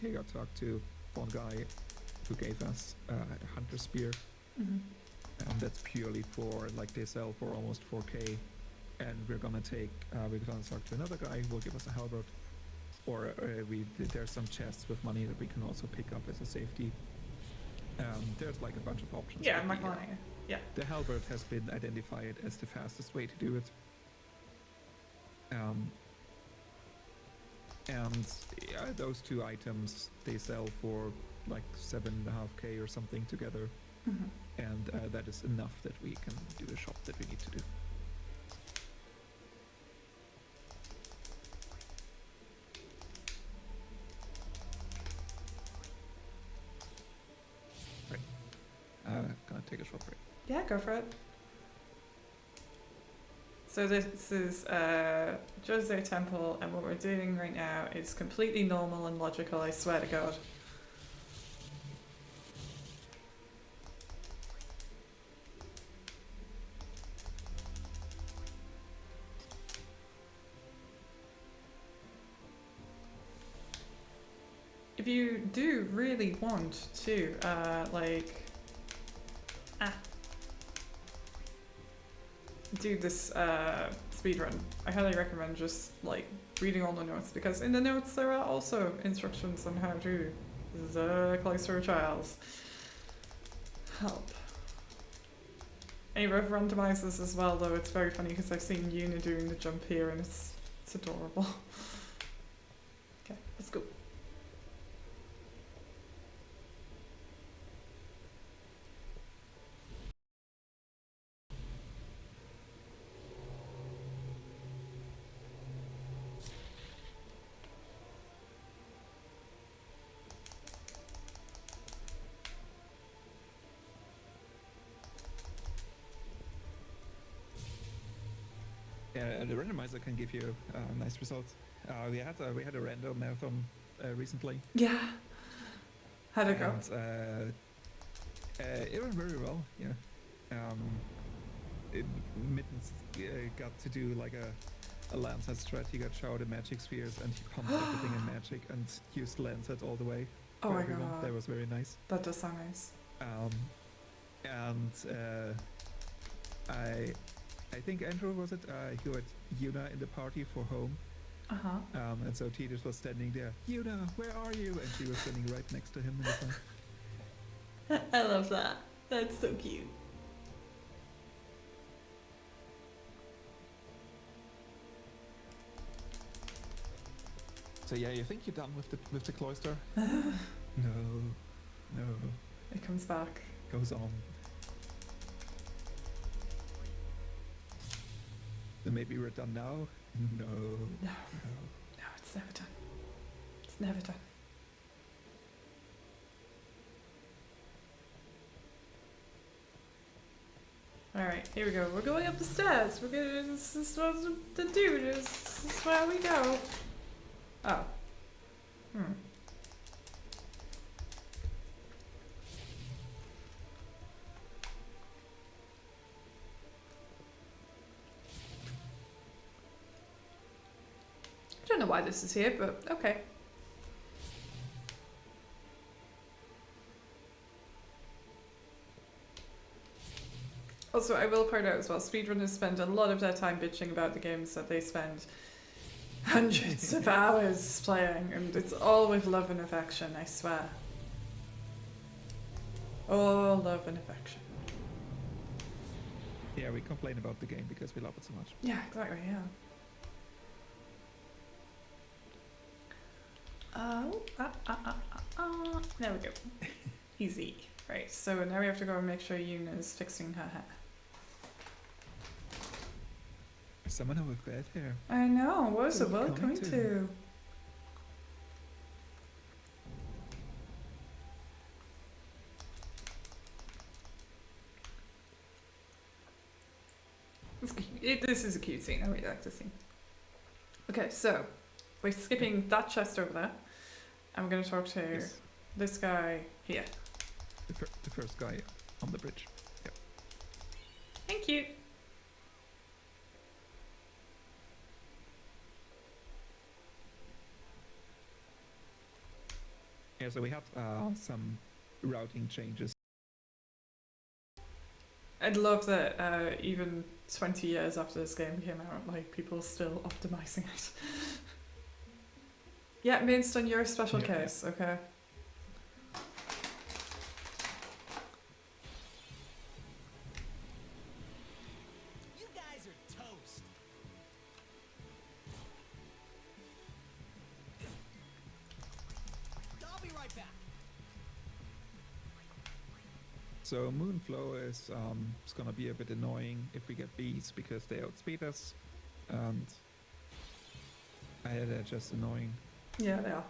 Khaegar talked to one guy who gave us a hunter spear. And that's purely for, like, they sell for almost 4k, and we're gonna talk to another guy who will give us a halberd, or there's some chests with money that we can also pick up as a safety. There's like a bunch of options. Yeah, but I'm Yeah. the halberd has been identified as the fastest way to do it. And yeah, those two items, they sell for like 7.5k or something together. And that is enough that we can do the shop that we need to do. Right. Gonna take a short break. Yeah, go for it. So this is Jose Temple, and what we're doing right now is completely normal and logical, I swear to God. If you do really want to, do this speedrun, I highly recommend just reading all the notes, because in the notes there are also instructions on how to the cloister trials. Help. And you have randomizers as well, though it's very funny because I've seen Yuna doing the jump here and it's adorable. Okay, let's go. The randomizer can give you nice results. We had a random marathon recently. Yeah. How'd it go? And, it went very well. Yeah. Mittens got to do like a Lancet strat. He got showered in magic spheres and he pumped everything in magic and used Lancet all the way. Oh for my everyone. God. That was very nice. That does sound nice. I think Andrew was it? He had Yuna in the party for home. And so Tidus was standing there. Yuna, where are you? And she was standing right next to him in the front. I love that. That's so cute. So yeah, you think you're done with the cloister? No, no, It comes back. goes on. Then maybe we're done now? No, No, no. no, it's never done. It's never done. Alright, here we go. We're going up the stairs. We're gonna. This is what the dude is. This is where we go. Oh. Hmm. I don't know why this is here, but okay. Also, I will point out as well, speedrunners spend a lot of their time bitching about the games that they spend hundreds of hours playing, and it's all with love and affection, I swear. All love and affection. Yeah, we complain about the game because we love it so much. Yeah, exactly, yeah. There we go. Easy. Right, so now we have to go and make sure Yuna's fixing her hair. Someone with bad hair. I know, what is it What are we welcoming coming to? This is a cute scene, I really like this scene. Okay, so we're skipping that chest over there, and we're going to talk to Yes, this guy here. the first guy on the bridge. Yeah. Thank you. Yeah, so we had some routing changes. I'd love that even 20 years after this game came out, like, people still optimizing it. Yeah, Mainstone, you're a special Yeah. case, okay? You guys are toast. I'll be right back. So Moonflow is gonna be a bit annoying if we get bees because they outspeed us, and they're just annoying. Yeah, they are.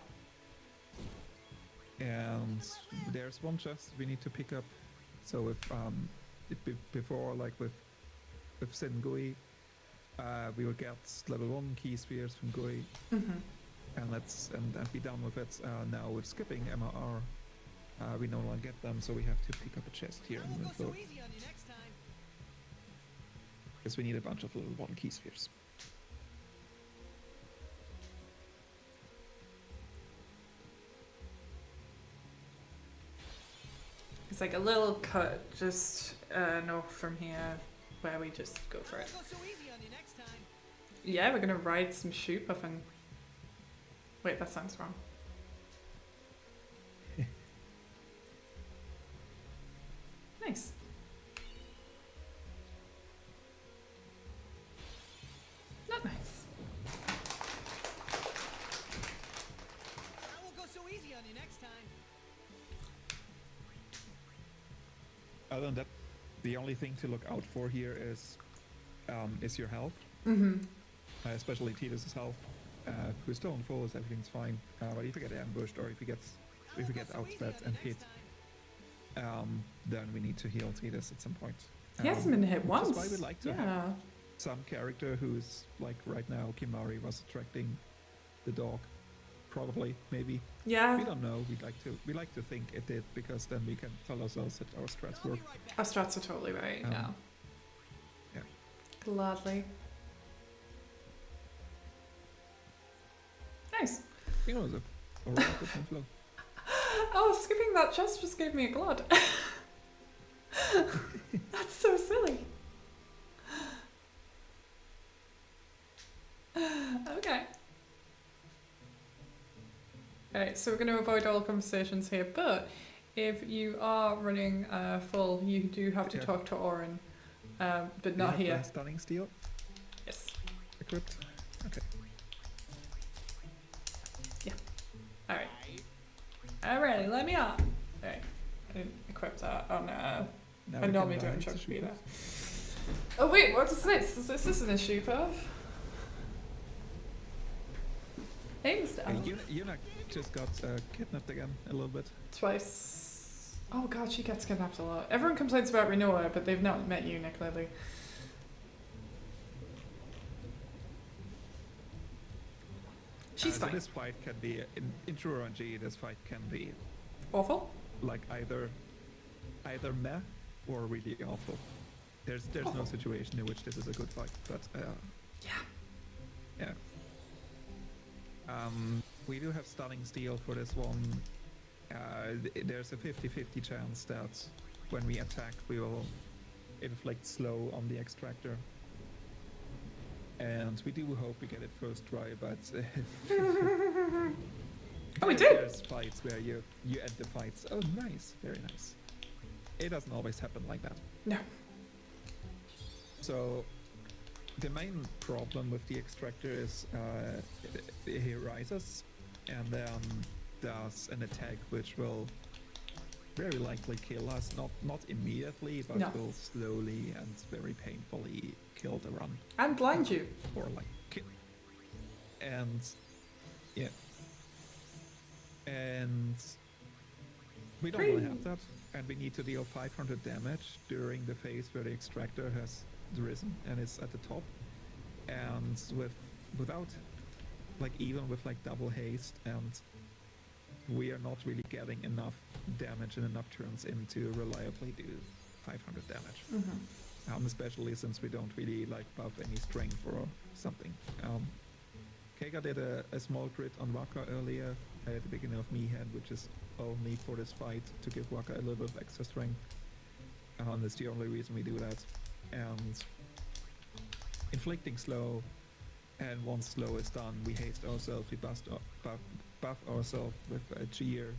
And there's one chest we need to pick up. So if before, like with Sin Gui, we will get level 1 key spheres from Gui, Mm-hmm. and be done with it. Now with skipping MRR, we no longer get them, so we have to pick up a chest here I in won't go Moonflow so easy on you next time. because we need a bunch of level 1 key spheres. It's like a little cut just north from here where we just go for I it. won't go so easy on you next time. Yeah, we're gonna ride some Shoepuffin. Wait, that sounds wrong. Nice. Not nice. I won't go so easy on you next time. Other than that, the only thing to look out for here is your health, Mm-hmm. especially Titus's health. If we're still on full, everything's fine. But if we get ambushed or if we get I won't go so easy outsped on you and next hit, time. then we need to heal Titus at some point. He hasn't been hit which once. is why we like to have Yeah. some character who's like right now Kimari was attracting the dog, probably, maybe. Yeah. We don't know. We like to think it did because then we can tell ourselves that our strats I'll work. be right back. Our strats are totally right. Yeah. Yeah. Gladly. Nice. You know, the alright good flow. Oh, skipping that chest just gave me a glad. That's so silly. Okay. Alright, so we're going to avoid all conversations here, but if you are running full, you do have to Yeah. talk to Orin, but Do you not have, here. Stunning steel Yes. equipped. Okay. Alrighty, let me on. Alright, I didn't equip that. Oh no. Now I we normally can do it in buy truck the speeder. shooters. Oh wait, what is this? This isn't a shoe puff. Hey, Mr. Yuna just got kidnapped again a little bit. Twice. Oh god, she gets kidnapped a lot. Everyone complains about Renoa, but they've not met you, Nick Lily. She's So fine. this fight can be in TrueRNG. This fight can be Awful? like either meh or really awful. There's no Awful. situation in which this is a good fight, but yeah. We do have stunning steel for this one. There's a 50-50 chance that when we attack, we will inflict slow on the extractor. And we do hope we get it first try, but Oh, we did! There's fights where you end the fights. Oh, nice, very nice. It doesn't always happen like that. No. So the main problem with the extractor is he rises and then does an attack which will very likely kill us, not immediately, but No. will slowly and very painfully kill the run. And blind you. Or like kill. And yeah. And we don't want to have that, and we need to deal 500 damage during the phase where the extractor has risen and is at the top. And without like even with like double haste, and we are not really getting enough damage and enough turns in to reliably do 500 damage. Mm-hmm. Especially since we don't really like buff any strength or something. Khaegar did a small crit on Waka earlier at the beginning of Mehead, which is only for this fight to give Waka a little bit of extra strength. And that's the only reason we do that. And inflicting slow, and once slow is done, we haste ourselves, we buff ourselves with a cheer,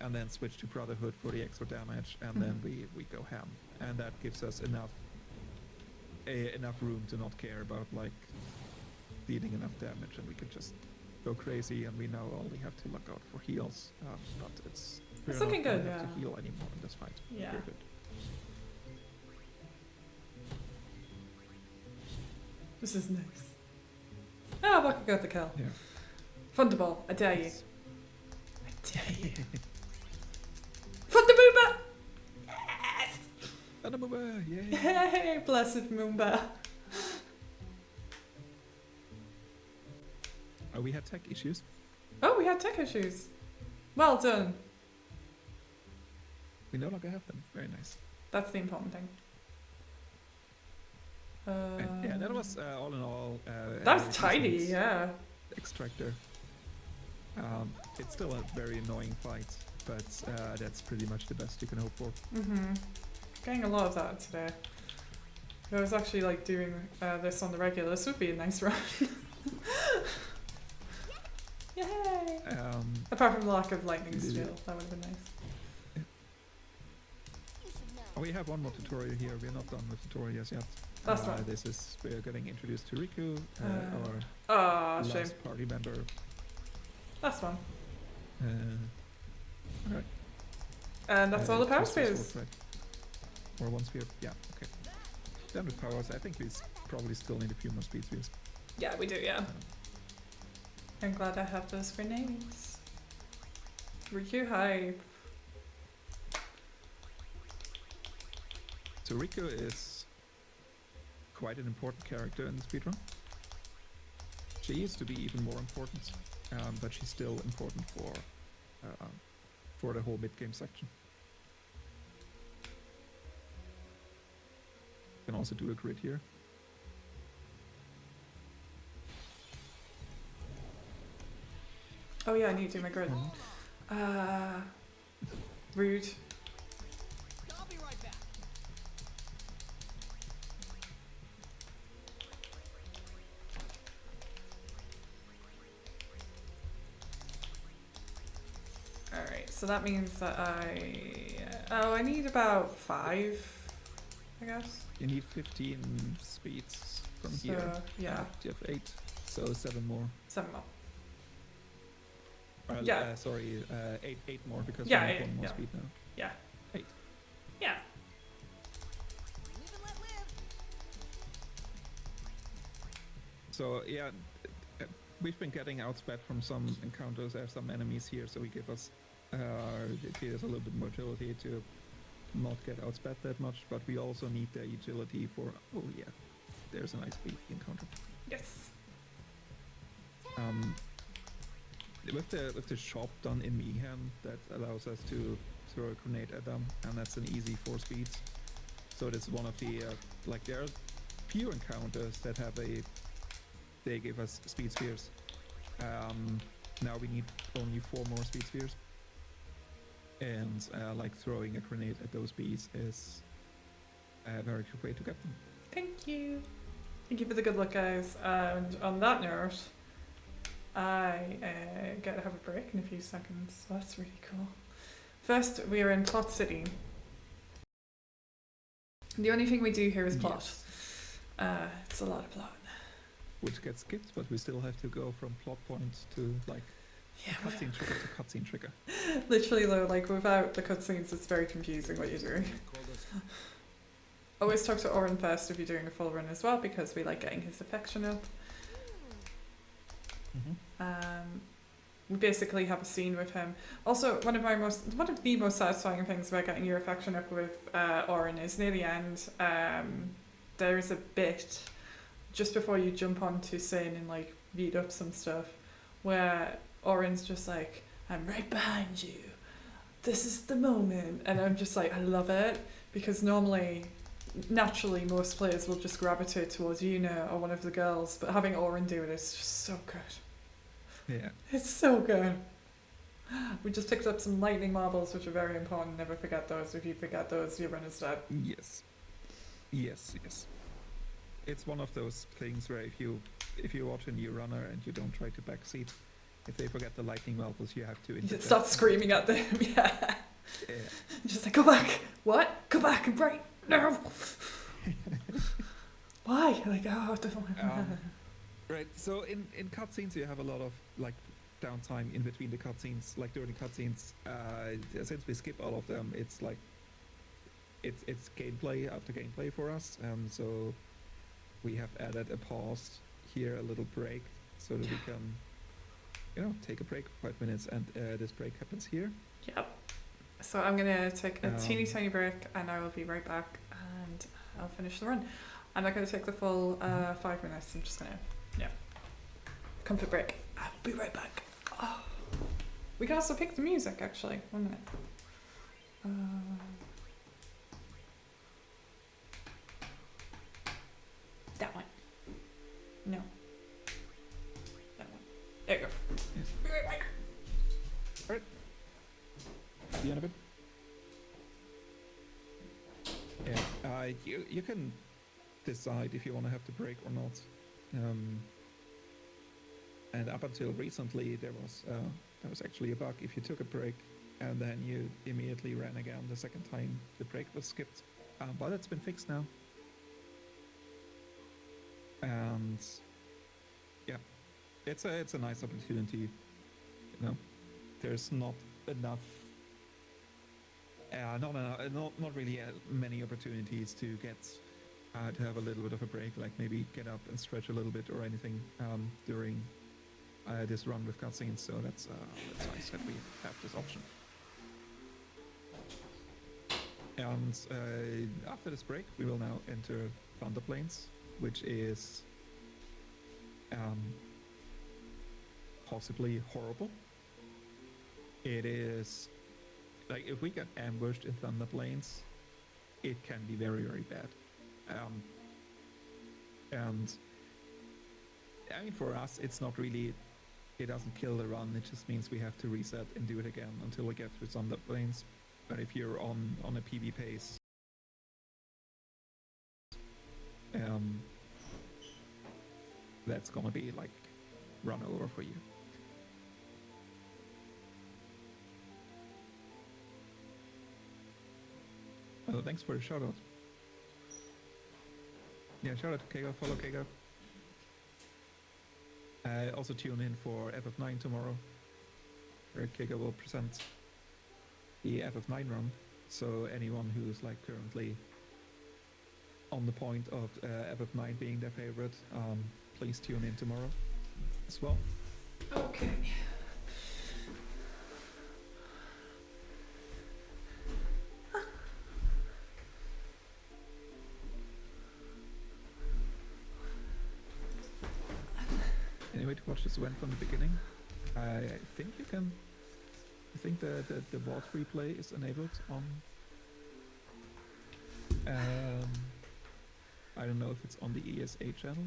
and then switch to Brotherhood for the extra damage, and then we go ham. And that gives us enough room to not care about like dealing enough damage, and we can just go crazy. And we now only have to look out for heals, but we're It's not looking gonna good, have yeah. to heal anymore in this fight. Yeah. We're good. This is nice. Ah, Waka got the kill. Yeah. Thunderball, I dare you. It's- I dare you. Thunderboomer! Yes! Thunderboomer, yay! Hey, blessed Moomba. We had tech issues. Oh, we had tech issues. Well done. We no longer have them. Very nice. That's the important thing. And yeah, that was all in all. That a was tiny, decent yeah. Extractor. It's still a very annoying fight, but that's pretty much the best you can hope for. Mm-hmm. Getting a lot of that today. If I was actually like doing this on the regular, this would be a nice run. Yay! Apart from the lack of lightning steel, that would have been nice. We have one more tutorial here. We're not done with tutorials yet. That's right. We're getting introduced to Riku, our Ah, last shame. party member. That's fun. Alright. And that's all the power Twisted spheres. Sword, right? Or one sphere. Yeah, okay. Done with powers. I think we probably still need a few more speed spheres. Yeah, we do, yeah. I'm glad I have those grenades. Riku hype. So Riku is quite an important character in the speedrun. She used to be even more important, but she's still important for the whole mid-game section. Can also do a grid here. Oh yeah, I need to do my grid. Rude. I'll be right back. Alright, so that means that I need about 5, I guess. You need 15 speeds from So, here. yeah, You have 8, so 7 more. 7 more. Yeah. Sorry, eight more because Yeah, we have eight, one more yeah. speed now. Yeah. 8. Yeah. Live and let live. So yeah, we've been getting outsped from some encounters. There are some enemies here, so we give us it gives us a little bit more agility to not get outsped that much. But we also need the agility for. Oh yeah, there's a nice speed encounter. Yes. With the shop done in Mayhem, that allows us to throw a grenade at them, and that's an easy 4 speeds. So this is one of the like there are few encounters that have they give us speed spheres. Now we need only 4 more speed spheres, and like throwing a grenade at those bees is a very quick way to get them. Thank you. Thank you for the good luck, guys. And on that note, I get to have a break in a few seconds. So that's really cool. First, we are in Plot City. The only thing we do here is plot. Yes. It's a lot of plot. Which gets skipped, but we still have to go from plot point to like Yeah, cutscene trigger to cutscene trigger. literally though, like without the cutscenes, it's very confusing what you're doing. Called us. Always talk to Oren first if you're doing a full run as well, because we like getting his affection up. We basically have a scene with him. Also, one of the most satisfying things about getting your affection up with Oren is near the end. There is a bit just before you jump onto Sin and like beat up some stuff, where Oren's just like, "I'm right behind you. This is the moment," and I'm just like, I love it, because naturally most players will just gravitate towards Yuna or one of the girls, but having Oren do it is just so good. Yeah. It's so good. We just picked up some lightning marbles, which are very important. Never forget those. If you forget those, your run is dead. Yes. Yes. Yes. It's one of those things where if you watch a new runner and you don't try to backseat, if they forget the lightning marbles, you have to You interject. just start screaming at them. Yeah. Yeah. Just like, go back. What? Go back and right now. Why? Like, oh, what the fuck? Right. So in cutscenes you have a lot of like downtime in between the cutscenes. Like during the cutscenes, since we skip all of them, it's like it's gameplay after gameplay for us. So we have added a pause here, a little break, so that we can, take a break for 5 minutes, and this break happens here. Yep. So I'm gonna take a teeny tiny break, and I will be right back, and I'll finish the run. I'm not gonna take the full 5 minutes. I'm just gonna, comfort break. I'll be right back. Oh. We can also pick the music, actually. 1 minute. That one. No. That one. There you go. Yes. Be right back. See you in a bit. Yeah. You can decide if you want to have the break or not. And up until recently, there was actually a bug. If you took a break and then you immediately ran again the second time, the break was skipped. But it's been fixed now. And yeah, it's a nice opportunity. There's not enough. Not really many opportunities to get to have a little bit of a break, like maybe get up and stretch a little bit or anything during this run with cutscenes. So that's nice that we have this option. And after this break, we will now enter Thunder Plains, which is possibly horrible. It is like if we get ambushed in Thunder Plains, it can be very, very bad. And I mean, for us, it's not really. It doesn't kill the run. It just means we have to reset and do it again until we get through Thunder Plains. But if you're on a PB pace, that's gonna be like run over for you. Oh, thanks for the shout out. Yeah, shout out to Khaegar, follow Khaegar. Also tune in for FF9 tomorrow. where Khaegar will present the FF9 run. So anyone who's like currently on the point of FF9 being their favorite, please tune in tomorrow as well. Okay. Anyway, to watch this event from the beginning, I think you can. I think the VOD replay is enabled on. I don't know if it's on the ESA channel.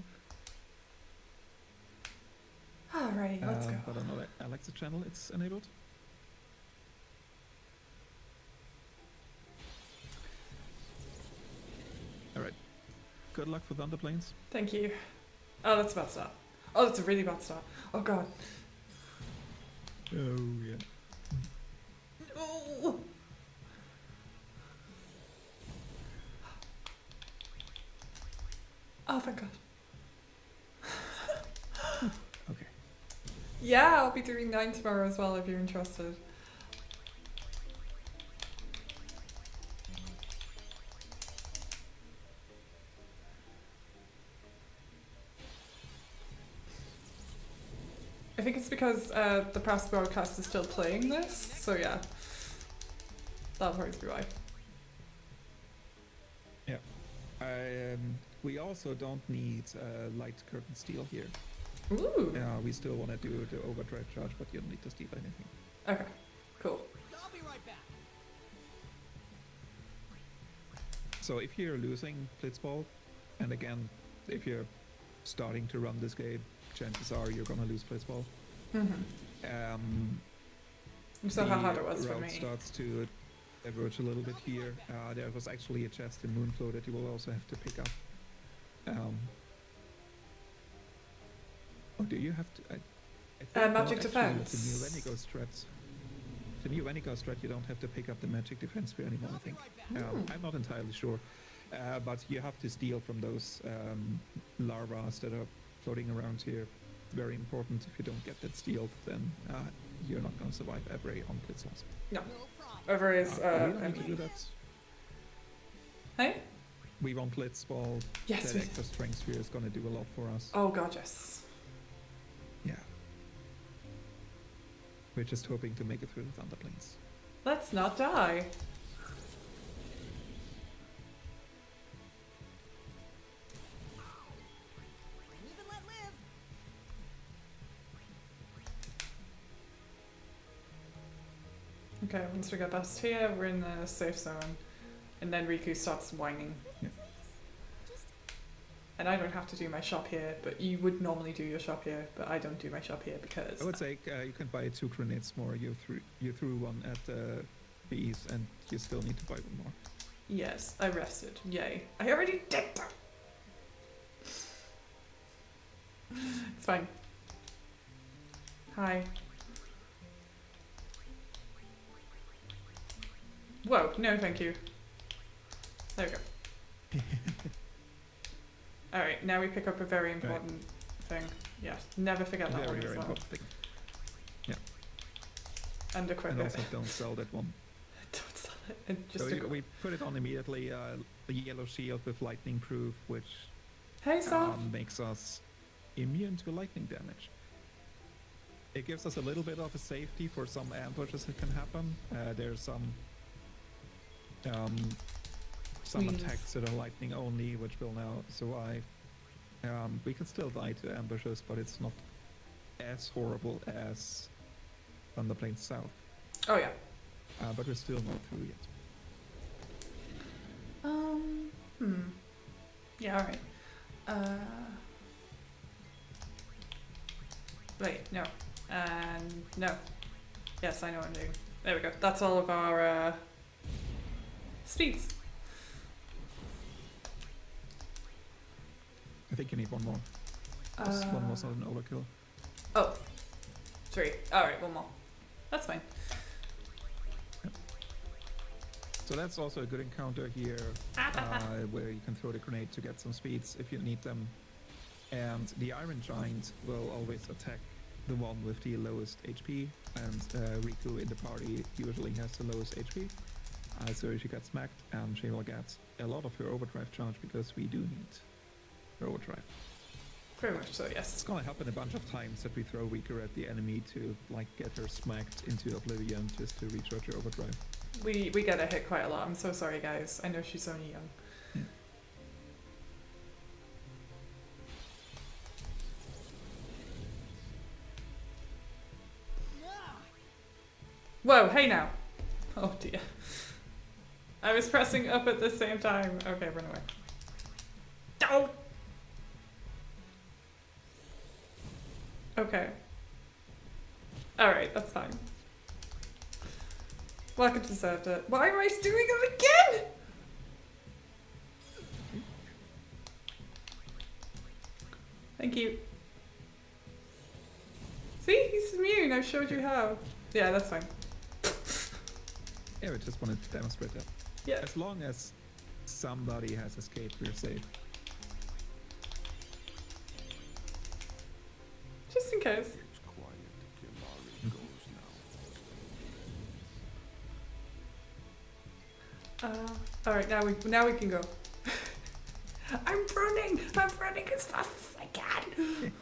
Alrighty, let's go. But on the Alexa channel, it's enabled. All right. Good luck for Thunderplanes. Thank you. Oh, that's a bad start. Oh, that's a really bad start. Oh god. Oh yeah. Oh. Oh, thank god. Okay. Yeah, I'll be doing 9 tomorrow as well if you're interested. I think it's because the press broadcast is still playing this, so yeah. That'll probably be why. Yeah. We also don't need light curtain steel here. Ooh. We still want to do the overdrive charge, but you don't need to steal anything. Okay, cool. I'll be right back. So if you're losing Blitzball, and again, if you're starting to run this game, chances are you're gonna lose Blitzball. Mm-hmm. You saw how hard it was for route me. starts to diverge a little bit here. There was actually a chest in Moonflow that you will also have to pick up. Oh, do you have to? I think magic actually defense. The new Venigo strat. The new Venigo strat, you don't have to pick up the magic defense for anymore, I think. I'm not entirely sure. But you have to steal from those larvas that are floating around here. Very important. If you don't get that stealed, then you're not going to survive ever on Blitzloss. No. Over is we don't need to empty. do that. Hey? We want Blitzball. Yes, That we extra strength sphere is going to do a lot for us. Oh god, yes. Yeah. We're just hoping to make it through the Thunderplanes. Let's not die. Live and let live. Okay, once we get past here, we're in the safe zone. And then Riku starts whining. Yeah. And I don't have to do my shop here, but you would normally do your shop here, but I don't do my shop here because... I would say you can buy 2 grenades more. You threw one at the bees, and you still need to buy one more. Yes, I rested. Yay. I already did that! It's fine. Hi. Whoa, no thank you. There we go. Alright, now we pick up a very important thing. Yes, never forget that one Very, as very well. important thing. Yeah. And equip And it. also don't sell that one. Don't sell it. And just So equip. we put it on immediately. The yellow shield with lightning proof, which Hey, Sam! makes us immune to lightning damage. It gives us a little bit of a safety for some ambushes that can happen. There's some Queens. attacks that are lightning only, which will now survive. We can still die to ambushes, but it's not as horrible as Thunderplane South. Oh, yeah. But we're still not through yet. Yeah, alright. Wait, no. And no. Yes, I know what I'm doing. There we go. That's all of our speeds. I think you need one more. One was not an overkill. Oh. 3. Alright, one more. That's fine. So that's also a good encounter here, where you can throw the grenade to get some speeds if you need them. And the Iron Giant will always attack the one with the lowest HP, and Riku in the party usually has the lowest HP. So if she gets smacked, she will get a lot of her overdrive charge because we do need her overdrive. Pretty much so, It's yes. gonna happen a bunch of times that we throw Riku at the enemy to like get her smacked into oblivion just to recharge her overdrive. We get a hit quite a lot. I'm so sorry, guys. I know she's only young. Yeah. Whoa, hey now. Oh dear. I was pressing up at the same time. Okay, run away. Oh! Okay. Alright, that's fine. Welcome to served it. Why am I doing it again? Thank you. See, he's immune. I've showed you how. Yeah, that's fine. Yeah, we just wanted to demonstrate that. Yeah. As long as somebody has escaped, we're safe. Just in case. It's quiet. Kimari goes now. Alright, now we can go. I'm running as fast as I can.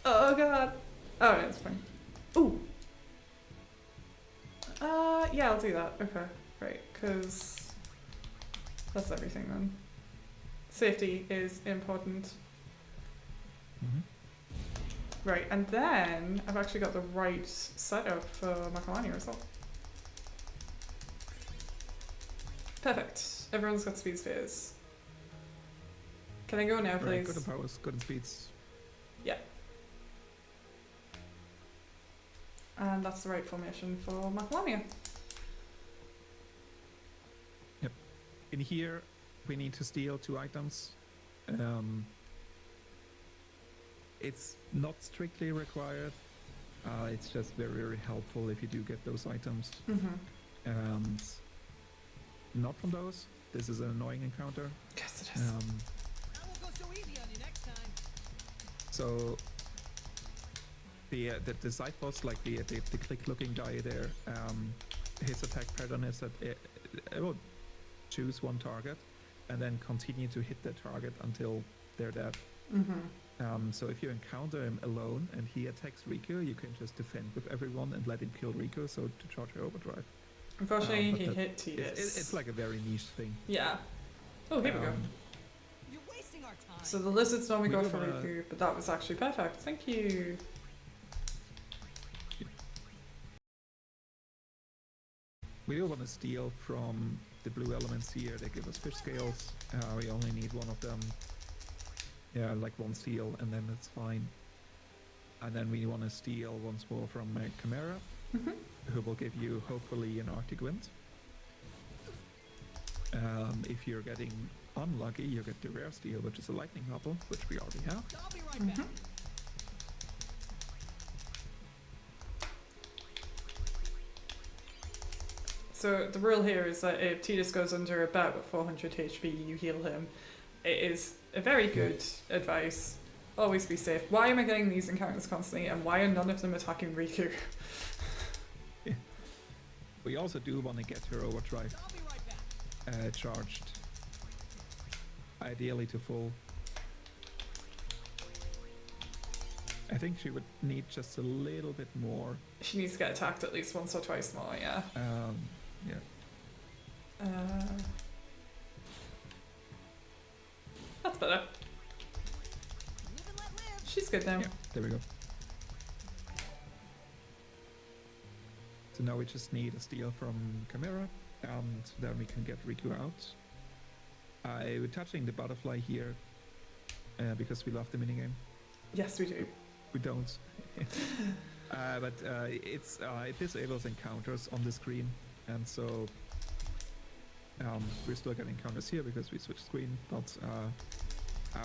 Oh god. Oh, it's fine. Ooh. Yeah, I'll do that. Okay, right, because that's everything then. Safety is important. Right, and then I've actually got the right setup for Makalani as well. Perfect. Everyone's got speed spheres. Can I go now, please? Right, good in powers, good in speeds. Yeah. And that's the right formation for Makalani. In here, we need to steal 2 items. It's not strictly required. It's just very, very helpful if you do get those items. And not from those. This is an annoying encounter. Yes, it is. I won't go so easy on you next time. So the Zyphos, like the click-looking guy there, his attack pattern is that it will choose one target and then continue to hit that target until they're dead. So if you encounter him alone and he attacks Riku, you can just defend with everyone and let him kill Riku, so to charge her overdrive. Unfortunately, but he that- hit Tidus. It's like a very niche thing. Yeah. Oh, here we go. You're wasting our time. So the lizards normally we go do for wanna- Riku, but that was actually perfect. Thank you. We do want to steal from the blue elements here. They give us fish scales. We only need one of them. Yeah, like one seal, and then it's fine. And then we want to steal once more from Chimera, who will give you, hopefully, an Arctic Wind. If you're getting unlucky, you get the rare steal, which is a Lightning Hopper, which we already have. I'll be right back. So the rule here is that if Tidus goes under about 400 HP, you heal him. It is a very good advice. Always be safe. Why am I getting these encounters constantly, and why are none of them attacking Riku? We also do want to get her overdrive I'll be right back. charged, ideally to full. I think she would need just a little bit more. She needs to get attacked at least once or twice more, yeah. Yeah. That's better. Live and let live. She's good now. Yeah, there we go. So now we just need a steal from Chimera, and then we can get Riku out. We're touching the butterfly here because we love the minigame. Yes, we do. We don't. But it disables encounters on the screen, and so we're still getting encounters here because we switched screen, but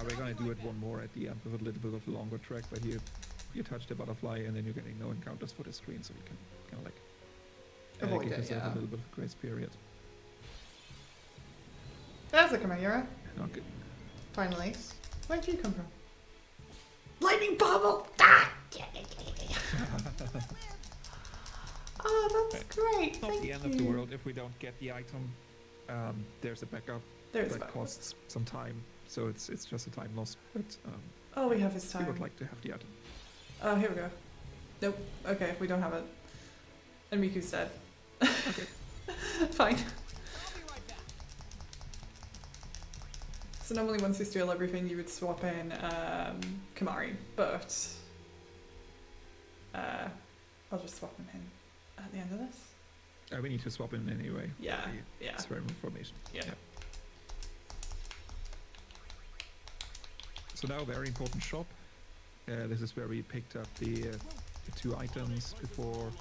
we're gonna do it one more at the end with a little bit of a longer track, but you touch the butterfly and then you're getting no encounters for the screen, so you can kind of like Avoid give it, yourself yeah. a little bit of grace period. There's a Chimera. Okay. Finally. Where'd you come from? Lightning bolt! bubble. Ah! Oh, that's great. Not Thank the end of the you. world if we don't get the item. There's a backup There's that about. costs some time, so it's just a time loss. But Oh, we have his we time. would like to have the item. Oh, here we go. Nope. Okay, we don't have it. And Riku's dead. Fine. I'll be right back. So normally once you steal everything, you would swap in Kamari, but I'll just swap him in at the end of this. We need to swap in anyway. Yeah, for the yeah, experiment formation. yeah. So now, very important shop. This is where we picked up the 2 items before.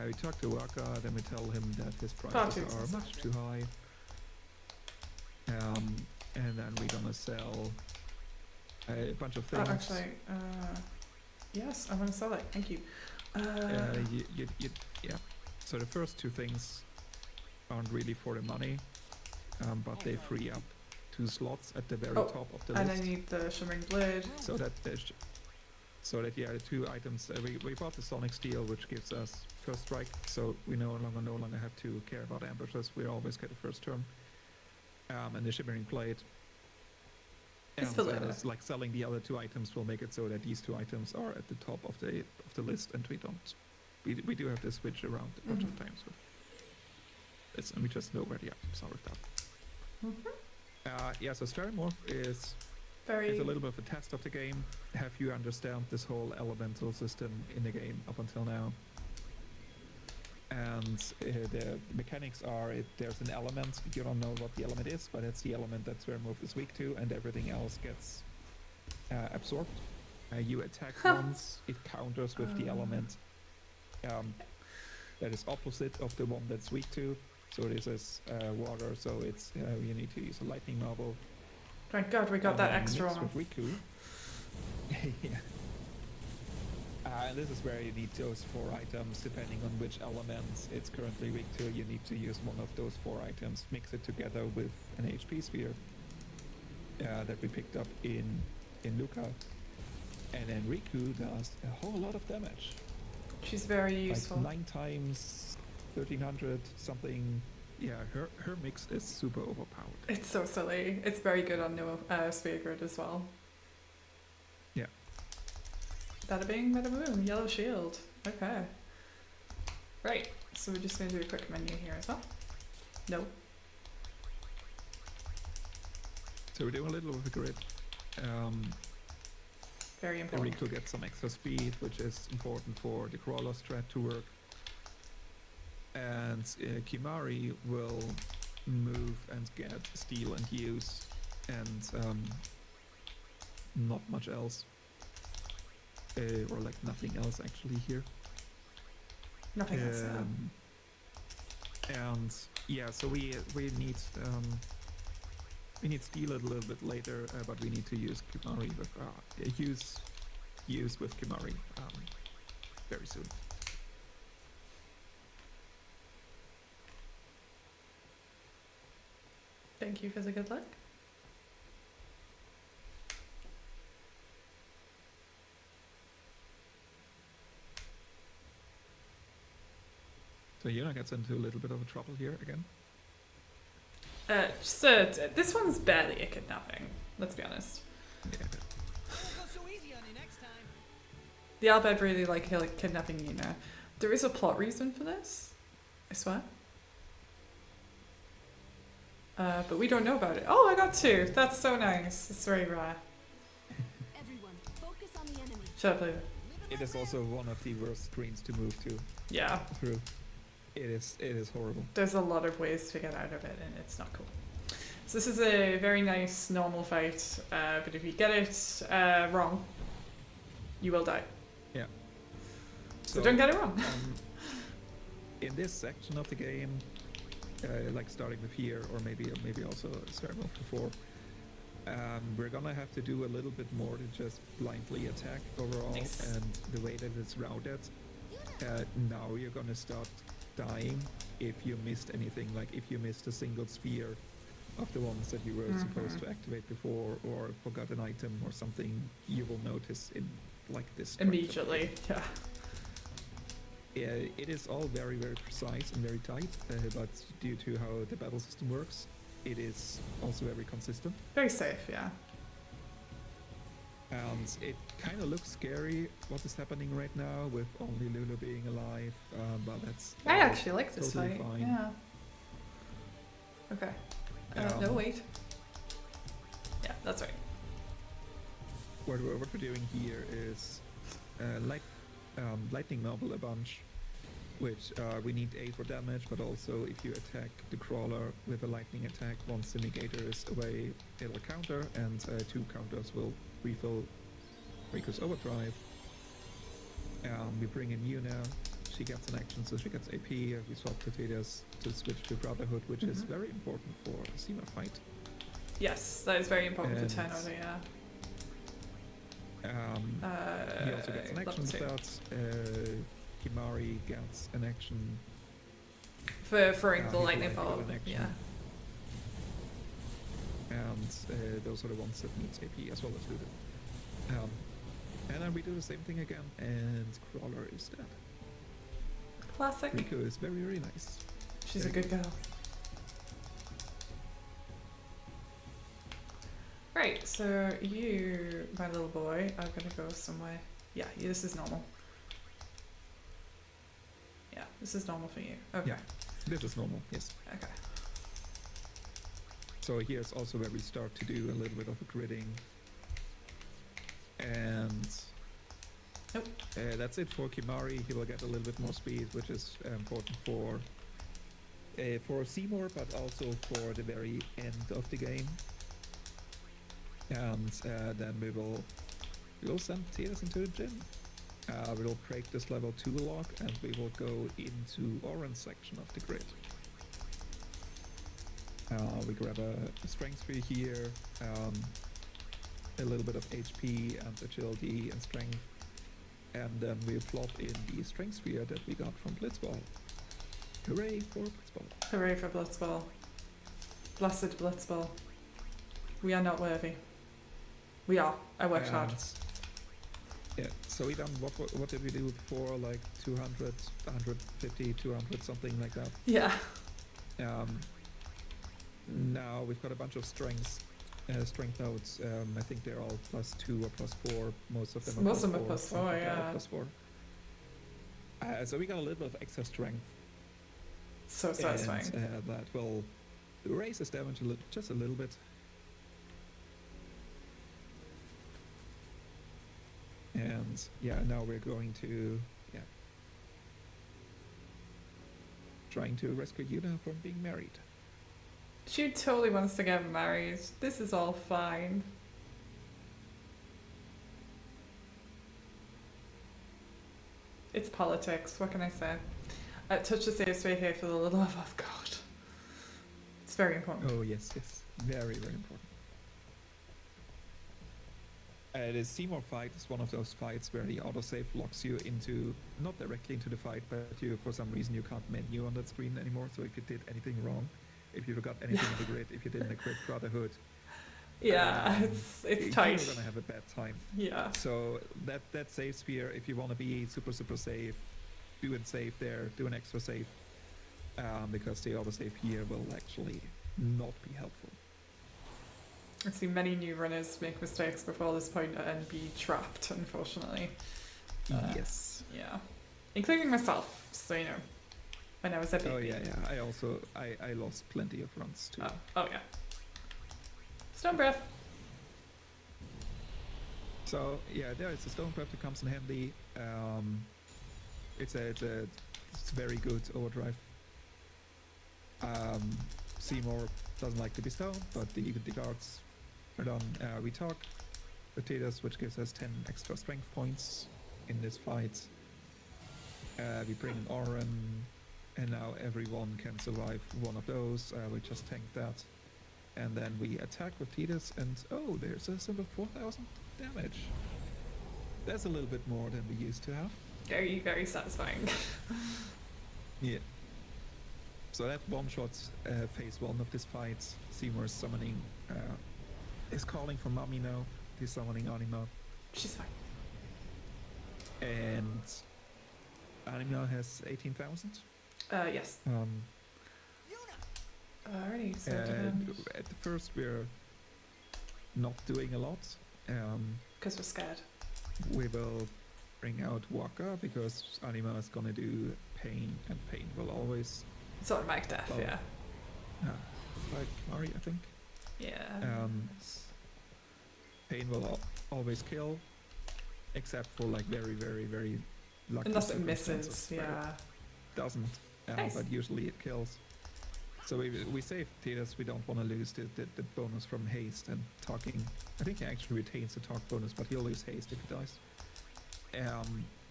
We talk to Waka, then we tell him that his prices are much too high. And then we're gonna sell a bunch of things. Oh, actually, yes, I'm gonna sell it. Thank you. Yeah. So the first 2 things aren't really for the money, but they free up 2 slots at the very top of the and list. I need the shimmering blade. So that the 2 items we bought the sonic steel, which gives us first strike, so we no longer have to care about ambushes. We always get a first turn. And the shimmering blade. It's And it's like selling the other 2 items will make it so that these 2 items are at the top of the list, and we don't. We do have to switch around a bunch of times with this, and we just know where the items are with that. Yeah, so Stereomorph is Very. a little bit of a test of the game. Have you understand this whole elemental system in the game up until now? And the mechanics are, there's an element, you don't know what the element is, but it's the element that Stereomorph is weak to, and everything else gets absorbed. You attack once, it counters with the element that is opposite of the one that's weak to. So this is water, so it's you need to use a lightning novel. Thank God we got that extra mixed on. with Riku. Yeah. And this is where you need those 4 items, depending on which element it's currently weak to. You need to use one of those 4 items, mix it together with an HP sphere that we picked up in Luca. And then Riku does a whole lot of damage. She's very useful. Like 9 times 1300 something. Yeah, her mix is super overpowered. It's so silly. It's very good on no sphere grid as well. Yeah. Bada bing, bada boom, yellow shield. Okay. Right, so we're just going to do a quick menu here as well. No. So we're doing a little of a grid. Very important. Riku gets some extra speed, which is important for the crawler strat to work. And Kimari will move and get steal and use, and not much else. Or like nothing else actually here. Nothing else. And yeah, so we need steal it a little bit later, but we need to use Kimari with use with Kimari very soon. Thank you for the good luck. So Yuna gets into a little bit of a trouble here again. This one's barely a kidnapping, let's be honest. Yeah. Won't go so easy on you next time. The Albed really like kidnapping Yuna. There is a plot reason for this, I swear. But we don't know about it. Oh, I got 2. That's so nice. It's very rare. Everyone, focus on the enemy. Shut up, Lou. It is also one of the worst screens to move to Yeah, through. It is horrible. there's a lot of ways to get out of it, and it's not cool. So this is a very nice normal fight, but if you get it wrong, you will die. Yeah. So don't get it wrong. In this section of the game, like starting with here, or maybe also Cerebral before, we're gonna have to do a little bit more than just blindly attack overall. Nice. And the way that it's routed, now you're gonna start dying if you missed anything, like if you missed a single sphere of the ones that you were supposed to activate before, or forgot an item or something. You will notice in like this structure. Immediately, yeah. Yeah, it is all very, very precise and very tight, but due to how the battle system works, it is also very consistent. Very safe, yeah. And it kind of looks scary what is happening right now with only Lulu being alive, but that's I actually like this totally fight. fine. Yeah. Okay. No, wait. Yeah, that's right. What we're doing here is lightning marble a bunch, which we need 8 for damage, but also if you attack the crawler with a lightning attack, once the negator is away, it'll counter, and 2 counters will refill Riku's overdrive. We bring in Yuna, she gets an action, so she gets AP. We swap potatoes to switch to Brotherhood, which is very important for a Seema fight. Yes, that is very important And for 10 order, yeah. He also gets an action stats. Kimari gets an action. For throwing the he lightning got bolt, an action. yeah. And those are the ones that needs AP as well as Lulu. And then we do the same thing again, and Crawler is dead. Classic. Riku is very, very nice. She's a good girl. Right, so you, my little boy, are gonna go somewhere. Yeah, this is normal. Yeah, this is normal for you. Okay. Yeah, this is normal, yes. Okay. So here's also where we start to do a little bit of a gridding. And Nope. That's it for Kimari. He will get a little bit more speed, which is important for Seymour, but also for the very end of the game. And then we will send Tiras into the gym. We will break this level 2 lock, and we will go into orange section of the grid. We grab a strength tree here, a little bit of HP and agility and strength, and then we plop in the strength sphere that we got from Blitzball. Hooray for Blitzball! Hooray for Blitzball. Blessed Blitzball. We are not worthy. We are. I worked hard. Yeah, so we done, what did we do before, like 200, 150, 200, something like that. Yeah. Now we've got a bunch of strength nodes. I think they're all +2 or +4. Most of them are Most of +4. them are +4, yeah. +4. So we got a little bit of extra strength. So satisfying. And that will raise his damage just a little bit. And yeah, now we're going to trying to rescue Yuna from being married. She totally wants to get married. This is all fine. It's politics, what can I say? Touch the save spray here for the love of God. It's very important. Oh yes, very, very important. The Seymour fight is one of those fights where the autosave locks you into, not directly into the fight, but you, for some reason, you can't menu on that screen anymore. So if you did anything wrong, if you forgot anything in the grid, if you didn't equip Brotherhood, Yeah, it's tight. You're gonna have a bad time. Yeah. So that save sphere, if you want to be super safe, do it safe there, do an extra save, because the autosave here will actually not be helpful. I've seen many new runners make mistakes before this point and be trapped, unfortunately. Yes. Yeah. Including myself, so you know. When I was at BP. Oh yeah. I lost plenty of runs too. Oh yeah. Stone breath. So yeah, there is a stone breath that comes in handy. It's a very good overdrive. Seymour doesn't like to be stoned, but the guards are done. We talk potatoes, which gives us 10 extra strength points in this fight. We bring in Oren, and now everyone can survive one of those. We just tank that. And then we attack with Titus, and oh, there's a simple 4,000 damage. That's a little bit more than we used to have. Very, very satisfying. Yeah. So that one-shot phase 1 of this fight. Seymour is summoning, is calling for Mami now. He's summoning Anima. She's fine. and Anima has 18,000. Yes. Alrighty, so And at the first we're not doing a lot. because we're scared. We will bring out Walker because Anima is gonna do Pain, and Pain will always It's automatic death, Well, yeah. like Mari, I think. Yeah. Pain will always kill, except for like very, very, very lucky Unless it circumstances misses, where yeah. it doesn't, Nice. but usually it kills. So we save Titus, we don't want to lose the bonus from haste and talking. I think he actually retains the talk bonus, but he'll lose haste if he dies.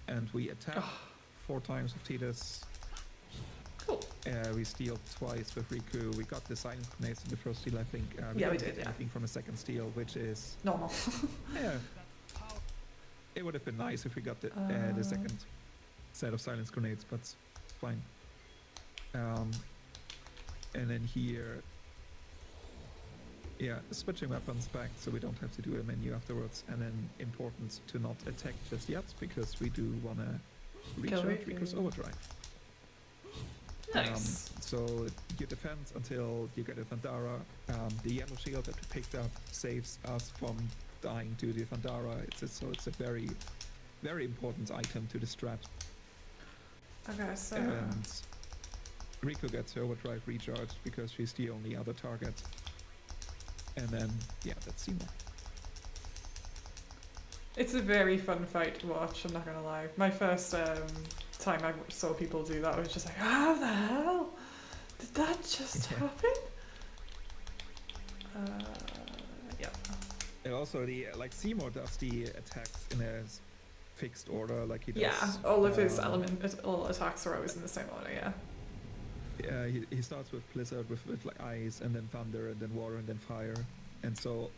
And we attack 4 times with Titus. Cool. We steal twice with Riku. We got the silence grenades in the first steal, I think. Yeah, we didn't did, get yeah. anything from the second steal, which is Normal. yeah. It would have been nice if we got the second set of silence grenades, but fine. And then here, yeah, switching weapons back so we don't have to do a menu afterwards. And then important to not attack just yet because we do want to Kill recharge Riku. Riku's overdrive. Nice. So you defend until you get a Thundara. The yellow shield that we picked up saves us from dying to the Thundara. So it's a very, very important item to the strat. Okay, so And Riku gets her overdrive recharged because she's the only other target. And then, yeah, that's Seymour. it's a very fun fight to watch, I'm not gonna lie. My first time I saw people do that, I was just like, how the hell? Did that just happen? Yeah. And also, Seymour does the attacks in a fixed order, like he does. Yeah, all of his all attacks are always in the same order, yeah. He starts with Blizzard, with like ice, and then thunder, and then water, and then fire. And so,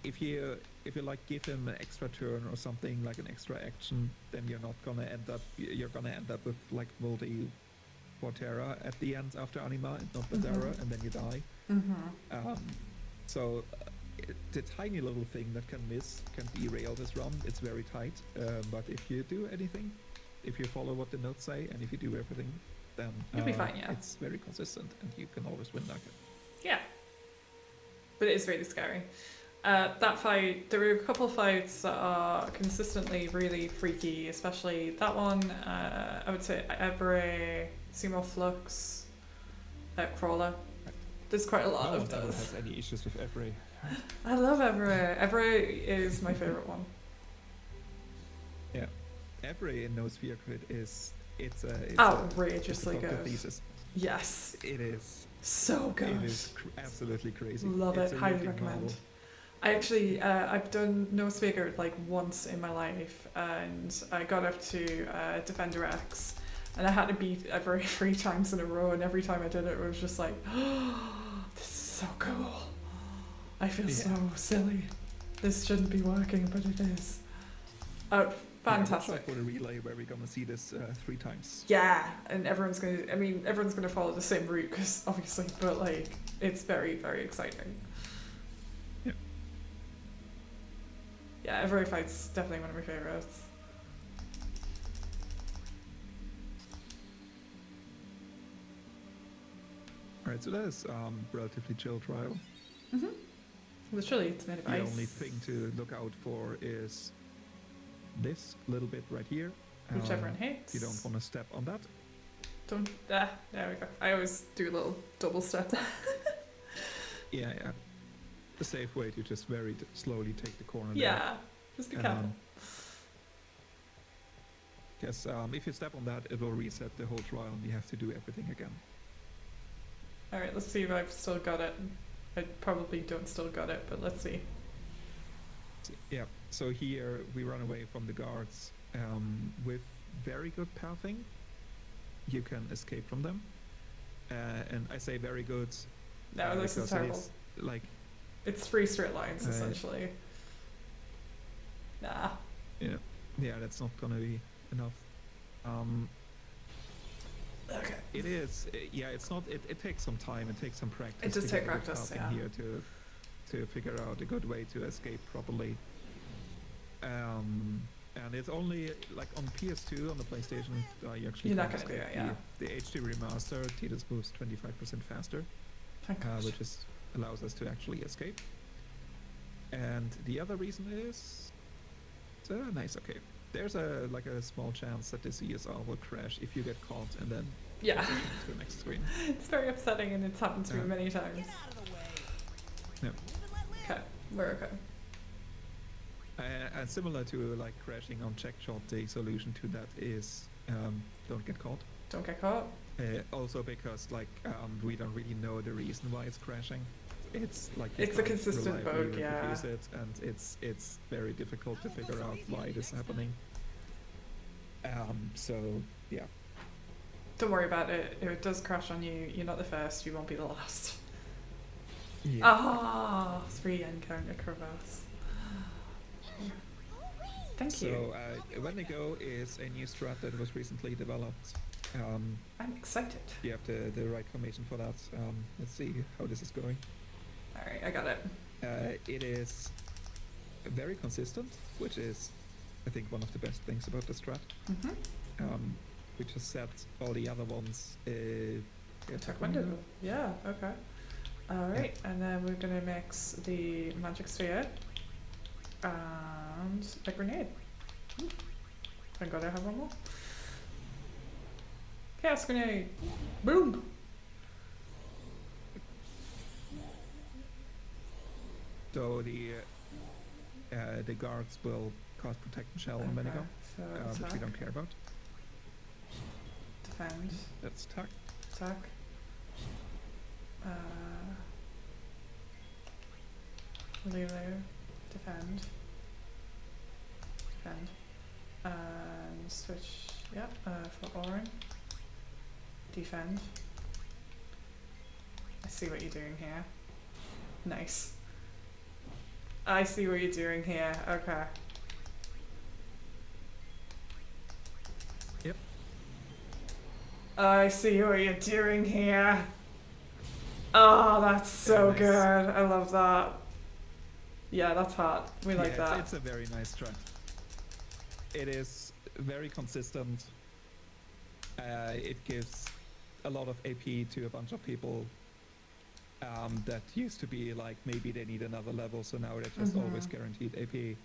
if you like give him an extra turn or something, like an extra action, then you're gonna end up with like multi Portera at the end after Anima and not Portera, and then you die. So the tiny little thing that can derail this run. It's very tight, but if you do anything, if you follow what the notes say, and if you do everything, then You'll be fine, yeah. It's very consistent, and you can always win that game. Yeah. But it is really scary. That fight, there were a couple of fights that are consistently really freaky, especially that one. I would say Every, Seymour Flux, Crawler. There's quite a lot No of one ever those. has any issues with Every. I love Every. Every is my favorite one. Yeah, Every in No Sphere Crit it's Outrageously a Dr. good. Thesis. Yes. It is. So good. It is absolutely crazy. Love It's it. a Highly looting recommend. novel. I actually, I've done No Speaker like once in my life, and I got up to Defender X, and I had to beat Every 3 times in a row, and every time I did it, it was just like, oh, this is so cool. I feel so silly. This shouldn't be working, but it is. Oh, fantastic. Yeah, for the relay where we're gonna see this 3 times. Yeah, and everyone's gonna follow the same route, because obviously, but like, it's very, very exciting. Yeah. Yeah, Every fight's definitely one of my favorites. Alright, so that is relatively chill trial. Literally, it's made of The ice. only thing to look out for is this little bit right here. Which everyone hates. You don't want to step on that. Don't. There we go. I always do a little double step. Yeah. The safe way to just very slowly take the corner. Yeah, just be careful. Because if you step on that, it will reset the whole trial, and you have to do everything again. Alright, let's see if I've still got it. I probably don't still got it, but let's see. Yeah. So here we run away from the guards with very good pathing. You can escape from them, and I say very good. No, this is because it terrible. is, like, It's 3 straight lines, essentially. Nah. yeah, that's not gonna be enough. Okay. It is. Yeah, it's not. It takes some time. It takes some practice. It does to take get a good practice, path in yeah. here to figure out a good way to escape properly. And and it's only like on PS2 on the PlayStation. You actually You're not can't gonna do escape it, yeah. the HD remaster. Tidus moves 25% faster, Thank God. which is allows us to actually escape. And the other reason is nice. Okay, there's a small chance that the CSR will crash if you get caught and then Yeah. transition to the next screen. It's very upsetting and it's happened to me many times. Get out of the way. No. Live and let live. Okay, we're okay. And similar to like crashing on check shot, the solution to that is don't get caught. Don't get caught. Also because like we don't really know the reason why it's crashing. It's like you It's a can't consistent reliably bug, yeah. reproduce it, and it's very difficult to figure out why it is happening. So yeah. Don't worry about it. If it does crash on you, you're not the first, you won't be the last. Yeah. Ah, 3 encounter crevasse. Thank you. So Wendigo is a new strat that was recently developed. I'm excited. You have the right formation for that. Let's see how this is going. Alright, I got it. It is very consistent, which is, I think, one of the best things about the strat. Mm-hmm. We just set all the other ones. Attack window. Yeah, okay. Alright, and then we're gonna mix the magic sphere and a grenade. Thank God I have one more. Chaos grenade! Boom! So the guards will cast protection shell on Wendigo, so which we attack, don't care about. defend, That's attack. attack. Lulu, defend, defend, and switch, yeah, for Orin. Defend. I see what you're doing here. Nice. I see what you're doing here, okay. Yep. I see what you're doing here. Oh, that's so Very nice. good. I love that. Yeah, that's hot. We like that. It's a very nice strat. It is very consistent. It gives a lot of AP to a bunch of people that used to be like maybe they need another level, so now they're just always guaranteed AP.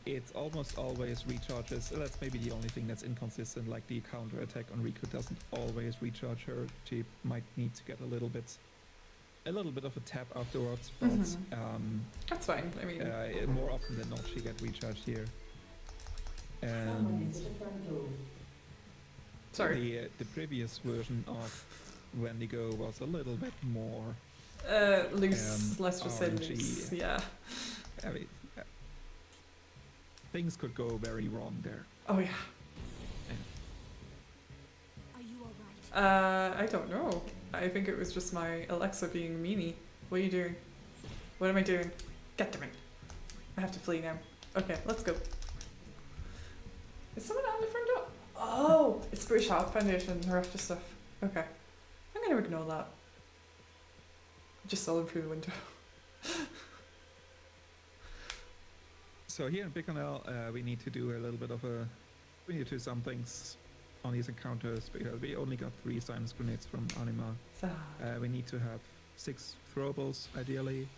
It almost always recharges. That's maybe the only thing that's inconsistent, like the counter attack on Riku doesn't always recharge her. She might need to get a little bit of a tap afterwards, but That's fine. I mean, more often than not she gets recharged here. And sorry. the previous version of Wendigo was a little bit more Loose, let's just say RNG. loose. Yeah. I mean, things could go very wrong there. Oh yeah. Are you alright? I don't know. I think it was just my Alexa being a meanie. What are you doing? What am I doing? Get to me. I have to flee now. Okay, let's go. Is someone on the front door? Oh, it's British Heart Foundation. They're after stuff. Okay. I'm gonna ignore that. I just saw them through the window. So here in Biconel, we need to do a little bit of we need to do some things on these encounters because we only got 3 sinus grenades from Anima. So, We need to have 6 throwables ideally.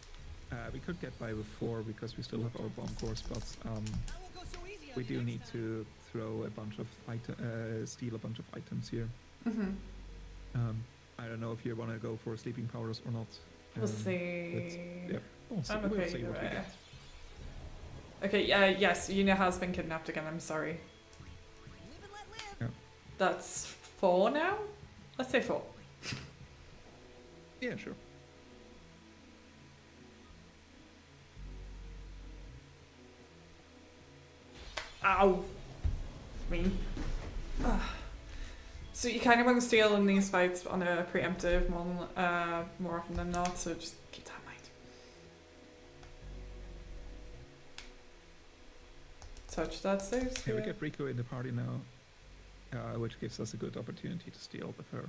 We could get by with 4 because we still have our bomb cores, but I won't go so easy on we you do need next to throw a bunch of steal a bunch of items here. I don't know if you want to go for sleeping powders or not. we'll Let's- see. Yeah, we'll see, I'm we'll okay see either what we way. get. Okay, yes, Una has been kidnapped again. I'm sorry. Live and let live. That's 4 now? Let's say 4. Yeah, sure. Ow! Mean. So you kind of want to steal in these fights on a preemptive more often than not, so just keep that in mind. Touch that safe Yeah, sphere. we get Rico in the party now, which gives us a good opportunity to steal with her.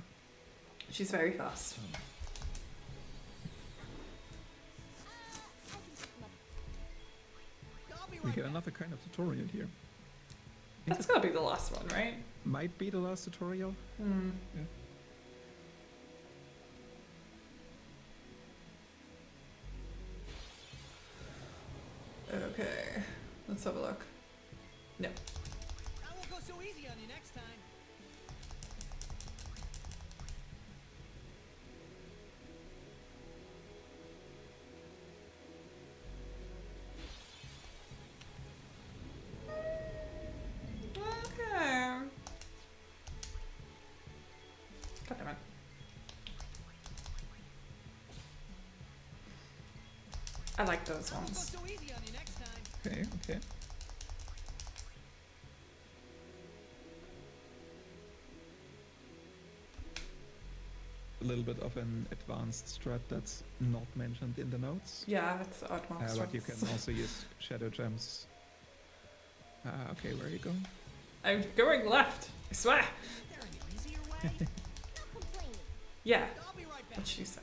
She's very fast. I'll be we get another kind of tutorial here. That's gotta be the last one, right? Might be the last tutorial. Hmm. Yeah. Okay, let's have a look. No. I won't go so easy on you next time. Okay. God damn it. I like those I won't go ones. so easy on you next time. Okay, okay. A little bit of an advanced strat that's not mentioned in the notes. Yeah, it's odd monsters. But you can also use shadow gems. Okay, where are you going? I'm going left. I swear. Is there an easier way? No complaining. Yeah, I'll be right back. what she said.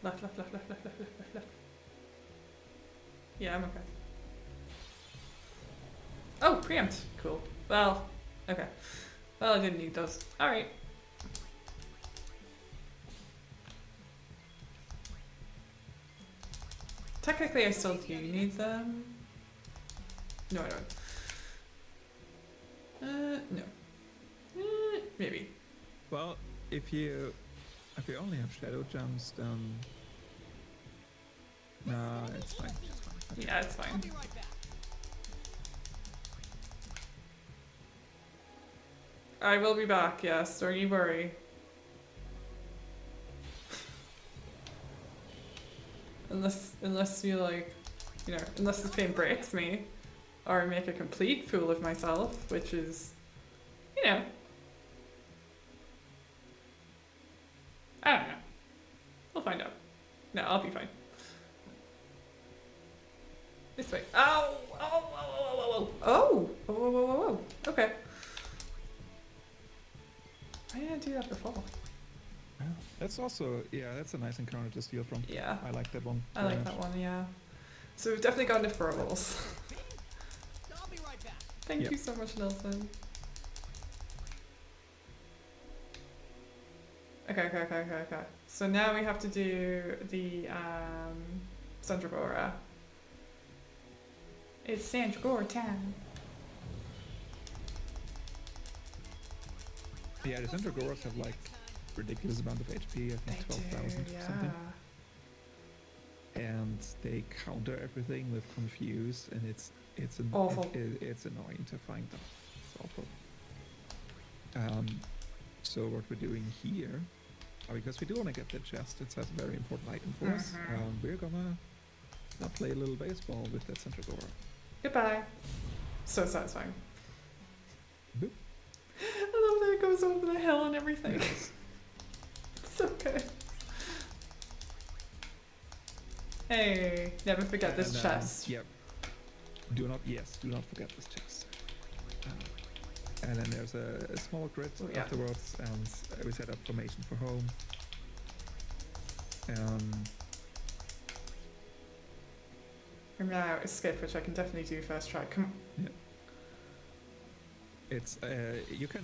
Left, left, left, left, left, left, left, left, left. Yeah, I'm okay. Oh, preempt. Cool. Well, okay. Well, I didn't need those. Alright. Technically, I still do need them. No, I don't. No. Maybe. Well, if you only have shadow gems, then no, it's fine. It's fine. Okay. Yeah, it's I'll fine. be right back. I will be back, yes, don't you worry. Unless you like, you know, unless this pain breaks me, or I make a complete fool of myself, which is, you know, I don't know. We'll find out. No, I'll be fine. This way. Ow! Oh! Oh! Oh! Oh! Oh! Oh! Oh! Oh! Oh! Okay. Why didn't I do that before? Yeah. That's also, yeah, that's a nice encounter to steal from. Yeah, I like that one. I very like much. that one, yeah. So we've definitely gone to furballs. I'll be right back. Thank Yep. you so much, Nelson. Okay. So now we have to do the Sandragora. It's Sandragora time. Yeah, the Centrogoras have like ridiculous amount of HP, I think 12,000 or something. And they counter everything with confuse, and it's Awful. It's annoying to find them. It's awful. So what we're doing here, because we do want to get the chest, it's a very important item for us. We're gonna play a little baseball with that Centrogora. Goodbye. So satisfying. Boop. I love that it goes over the hill and everything. Yes. It's so good. Hey, never forget this And, chest. Yep. Do not forget this chest. And then there's a small grid Oh, yeah. afterwards, and we set up formation for home. And now escape, which I can definitely do first try. Come on. It's you can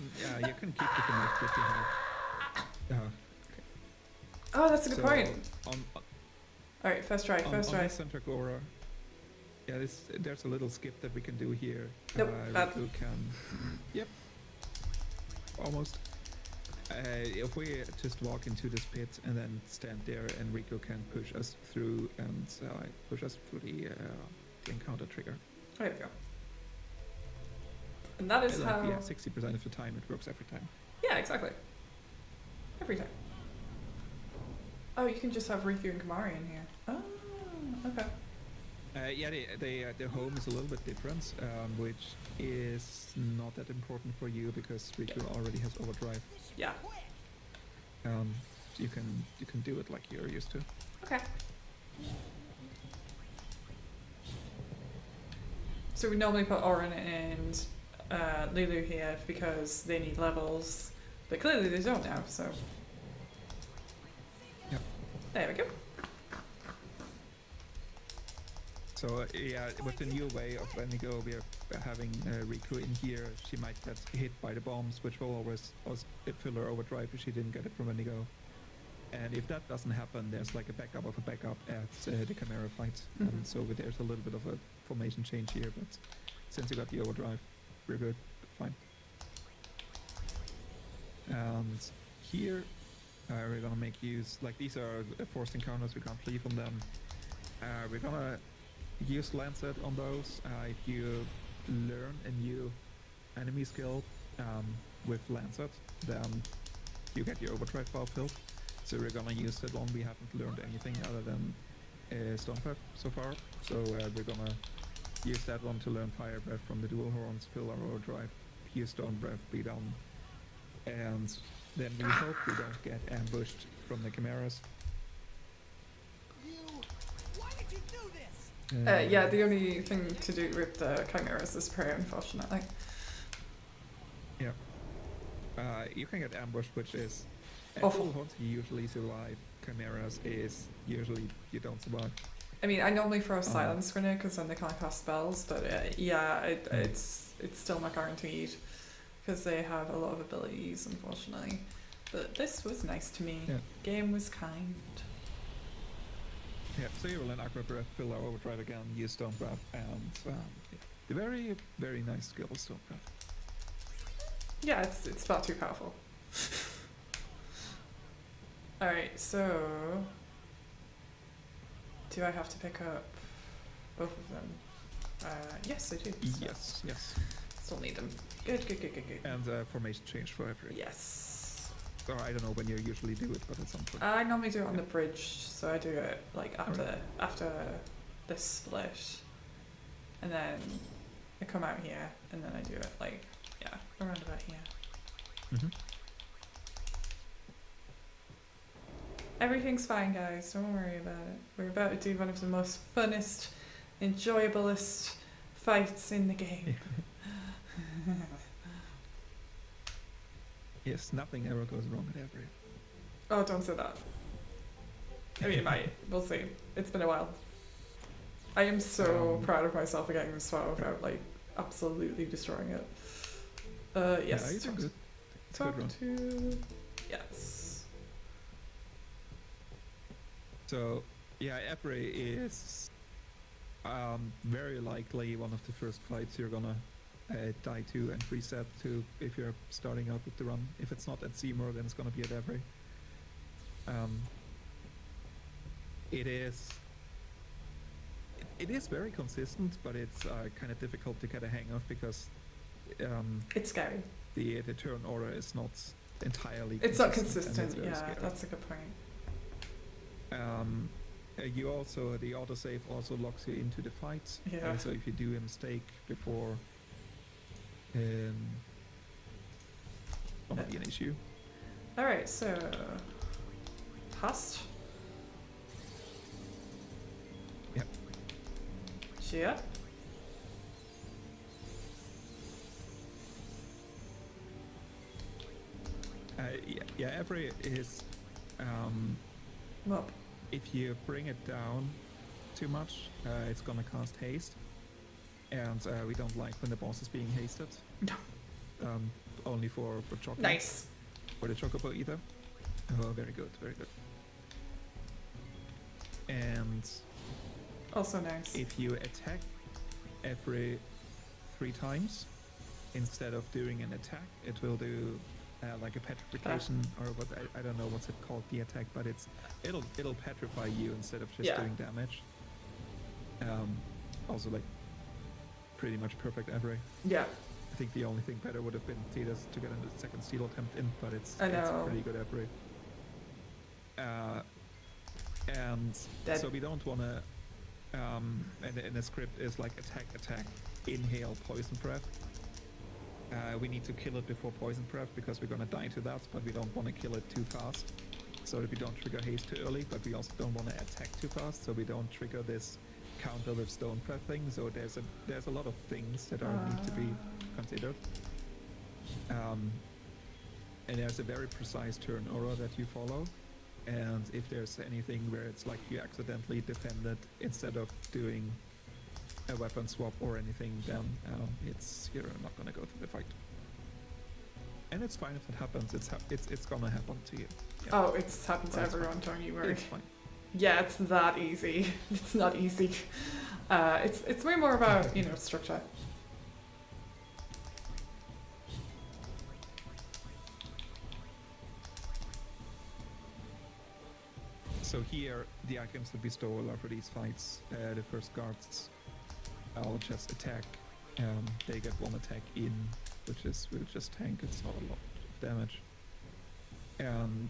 keep the formation if you have. Oh, that's a good So point. On Alright, first try, first on try. this Centrogora, yeah, there's a little skip that we can do here. Nope, Riku can. Yep. Almost. If we just walk into this pit and then stand there, and Rico can push us through and push us through the encounter trigger. There we go. And that is Like, how... yeah, 60% of the time it works every time. Yeah, exactly. Every time. Oh, you can just have Riku and Kamari in here. Oh, okay. Yeah, the home is a little bit different, which is not that important for you because Riku already has overdrive. Yeah. So you can do it like you're used to. Okay. So we normally put Orin and Lulu here because they need levels, but clearly they don't now, so... There we go. So yeah, with the new way of Wendigo, we are having Riku in here. She might get hit by the bombs, which will always fill her overdrive if she didn't get it from Wendigo. And if that doesn't happen, there's like a backup of a backup at the Chimera fight. And so there's a little bit of a formation change here, but since you got the overdrive, we're good, fine. And here, we're gonna make use, like these are forced encounters, we can't flee from them. We're gonna use Lancet on those. If you learn a new enemy skill with Lancet, then you get your overdrive bar filled. So we're gonna use that one. We haven't learned anything other than Stone Breath so far. So we're gonna use that one to learn Fire Breath from the dual horns, fill our overdrive, use Stone Breath, be down. And then we hope we don't get ambushed from the Chimeras. Why did you do this? Yeah, the only thing to do with the chimeras is prey, unfortunately. Yeah. You can get ambushed, which is Awful. dual horns you usually survive. Chimeras is usually you don't survive. I mean, I normally throw a silence grenade because then they can't cast spells, but yeah, it's still not guaranteed because they have a lot of abilities, unfortunately. But this was nice to me. Yeah. Game was kind. Yeah, so you will learn Aqua Breath, fill our overdrive again, use Stone Breath, and the very, very nice skill, Stone Breath. Yeah, it's not too powerful. Alright, so do I have to pick up both of them? Yes, I do. So Yes. still need them. Good. And formation change for every. Yes. Or I don't know when you usually do it, but at some point. I normally do it on the bridge, so I do it like after this split, and then I come out here, and then I do it like around about here. Mm-hmm. Everything's fine, guys. Don't worry about it. We're about to do one of the most funnest, enjoyablest fights in the game. Yes, nothing ever goes wrong at every. Oh, don't say that. I mean, it might. We'll see. It's been a while. I am so proud of myself for getting this far without like absolutely destroying it. Yes. Yeah, you're doing good. It's a Talk good run. to. Yes. So, yeah, every is very likely one of the first fights you're gonna die to and reset to if you're starting out with the run. If it's not at Seymour, then it's gonna be at every. It is very consistent, but it's kind of difficult to get a hang of because It's scary. the turn order is not entirely. It's not and consistent. it's very Yeah, scary. that's a good point. You also the autosave also locks you into the fight. Yeah. So if you do a mistake before, not be an issue. All right, so Hast. Yep. Gia. Yeah. Every is. Well, If you bring it down too much, it's gonna cast haste, and we don't like when the boss is being hasted. No. Only for chocolate. Nice. For the chocobo either. Oh, very good, very good. And Also nice. if you attack every 3 times instead of doing an attack, it will do like a petrification or what I don't know what's it called, the attack, but it'll petrify you instead of just doing damage. Also like pretty much perfect every. Yeah. I think the only thing better would have been Titus to get a second steal attempt in, but it's I know. pretty good every. And Dead. so we don't want to. And the script is like attack, inhale, poison breath. We need to kill it before poison breath because we're gonna die to that, but we don't want to kill it too fast, so that we don't trigger haste too early. But we also don't want to attack too fast, so we don't trigger this counter with stone breath thing. So there's a lot of things that need to be considered. And there's a very precise turn order that you follow. And if there's anything where it's like you accidentally defended instead of doing a weapon swap or anything, then you're not gonna go to the fight. And it's fine if it happens. It's gonna happen to you. Yeah. Oh, it's happened to That's everyone, fine. don't you worry. It's fine. Yeah, it's that easy. It's not easy. It's way more about, you know, structure. So here, the items that we stole are for these fights. The first guards, I'll just attack. They get one attack in, we'll just tank. It's not a lot of damage. And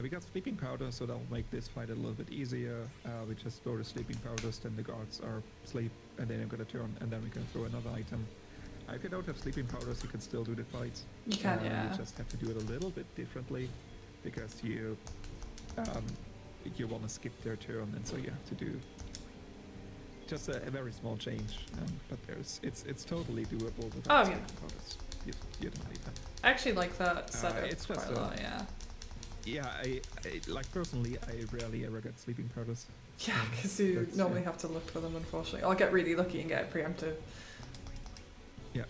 we got sleeping powder, so that'll make this fight a little bit easier. We just throw the sleeping powders, then the guards are asleep, and then I'm gonna turn, and then we can throw another item. If you don't have sleeping powders, you can still do the fight. You can, yeah. You just have to do it a little bit differently, because you want to skip their turn, and so you have to do just a very small change. But it's totally doable without sleeping powders. You don't need them. I actually like that setup It's quite just a lot, yeah. Yeah, I like personally, I rarely ever get sleeping powders. Yeah, because you normally have to look for them, unfortunately. I'll get really lucky and get preemptive. Yeah.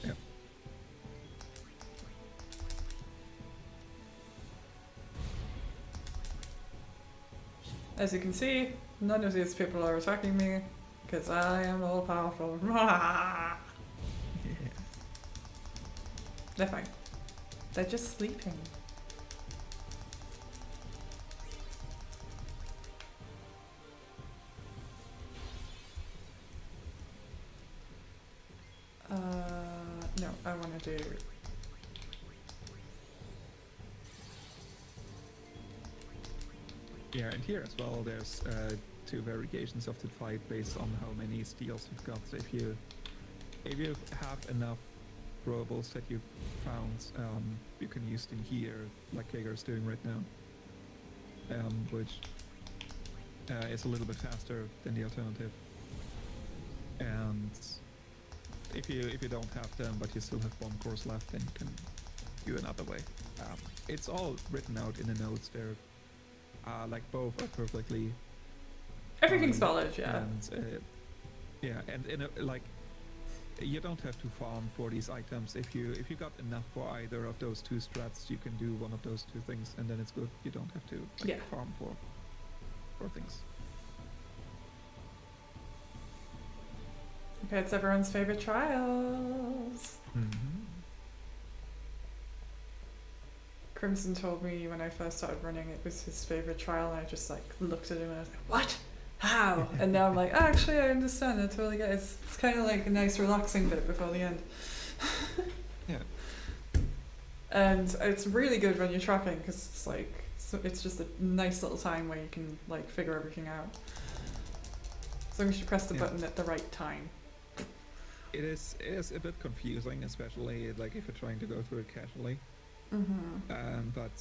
As you can see, none of these people are attacking me, because I am all powerful. Yeah. They're fine. They're just sleeping. No, I want to do... Yeah, and here as well, there's two variations of the fight based on how many steals you've got. So if you have enough throwables that you've found, you can use them here, like Khaegar is doing right now, which is a little bit faster than the alternative. And if you don't have them, but you still have one course left, then you can do another way. It's all written out in the notes there. Like both are perfectly. Everything's valid, yeah. And like you don't have to farm for these items. If you got enough for either of those two strats, you can do one of those two things, and then it's good. You don't have to farm for things. Okay, it's everyone's favorite trials. Mm-hmm. Crimson told me when I first started running it was his favorite trial, and I just like looked at him and I was like, what? How? And now I'm like, oh, actually I understand, I totally get it. It's kind of like a nice relaxing bit before the end. Yeah. And it's really good when you're tracking, because it's like, it's just a nice little time where you can like figure everything out. As long as you press the button at the right time. It is a bit confusing, especially like if you're trying to go through it casually. Mm-hmm. But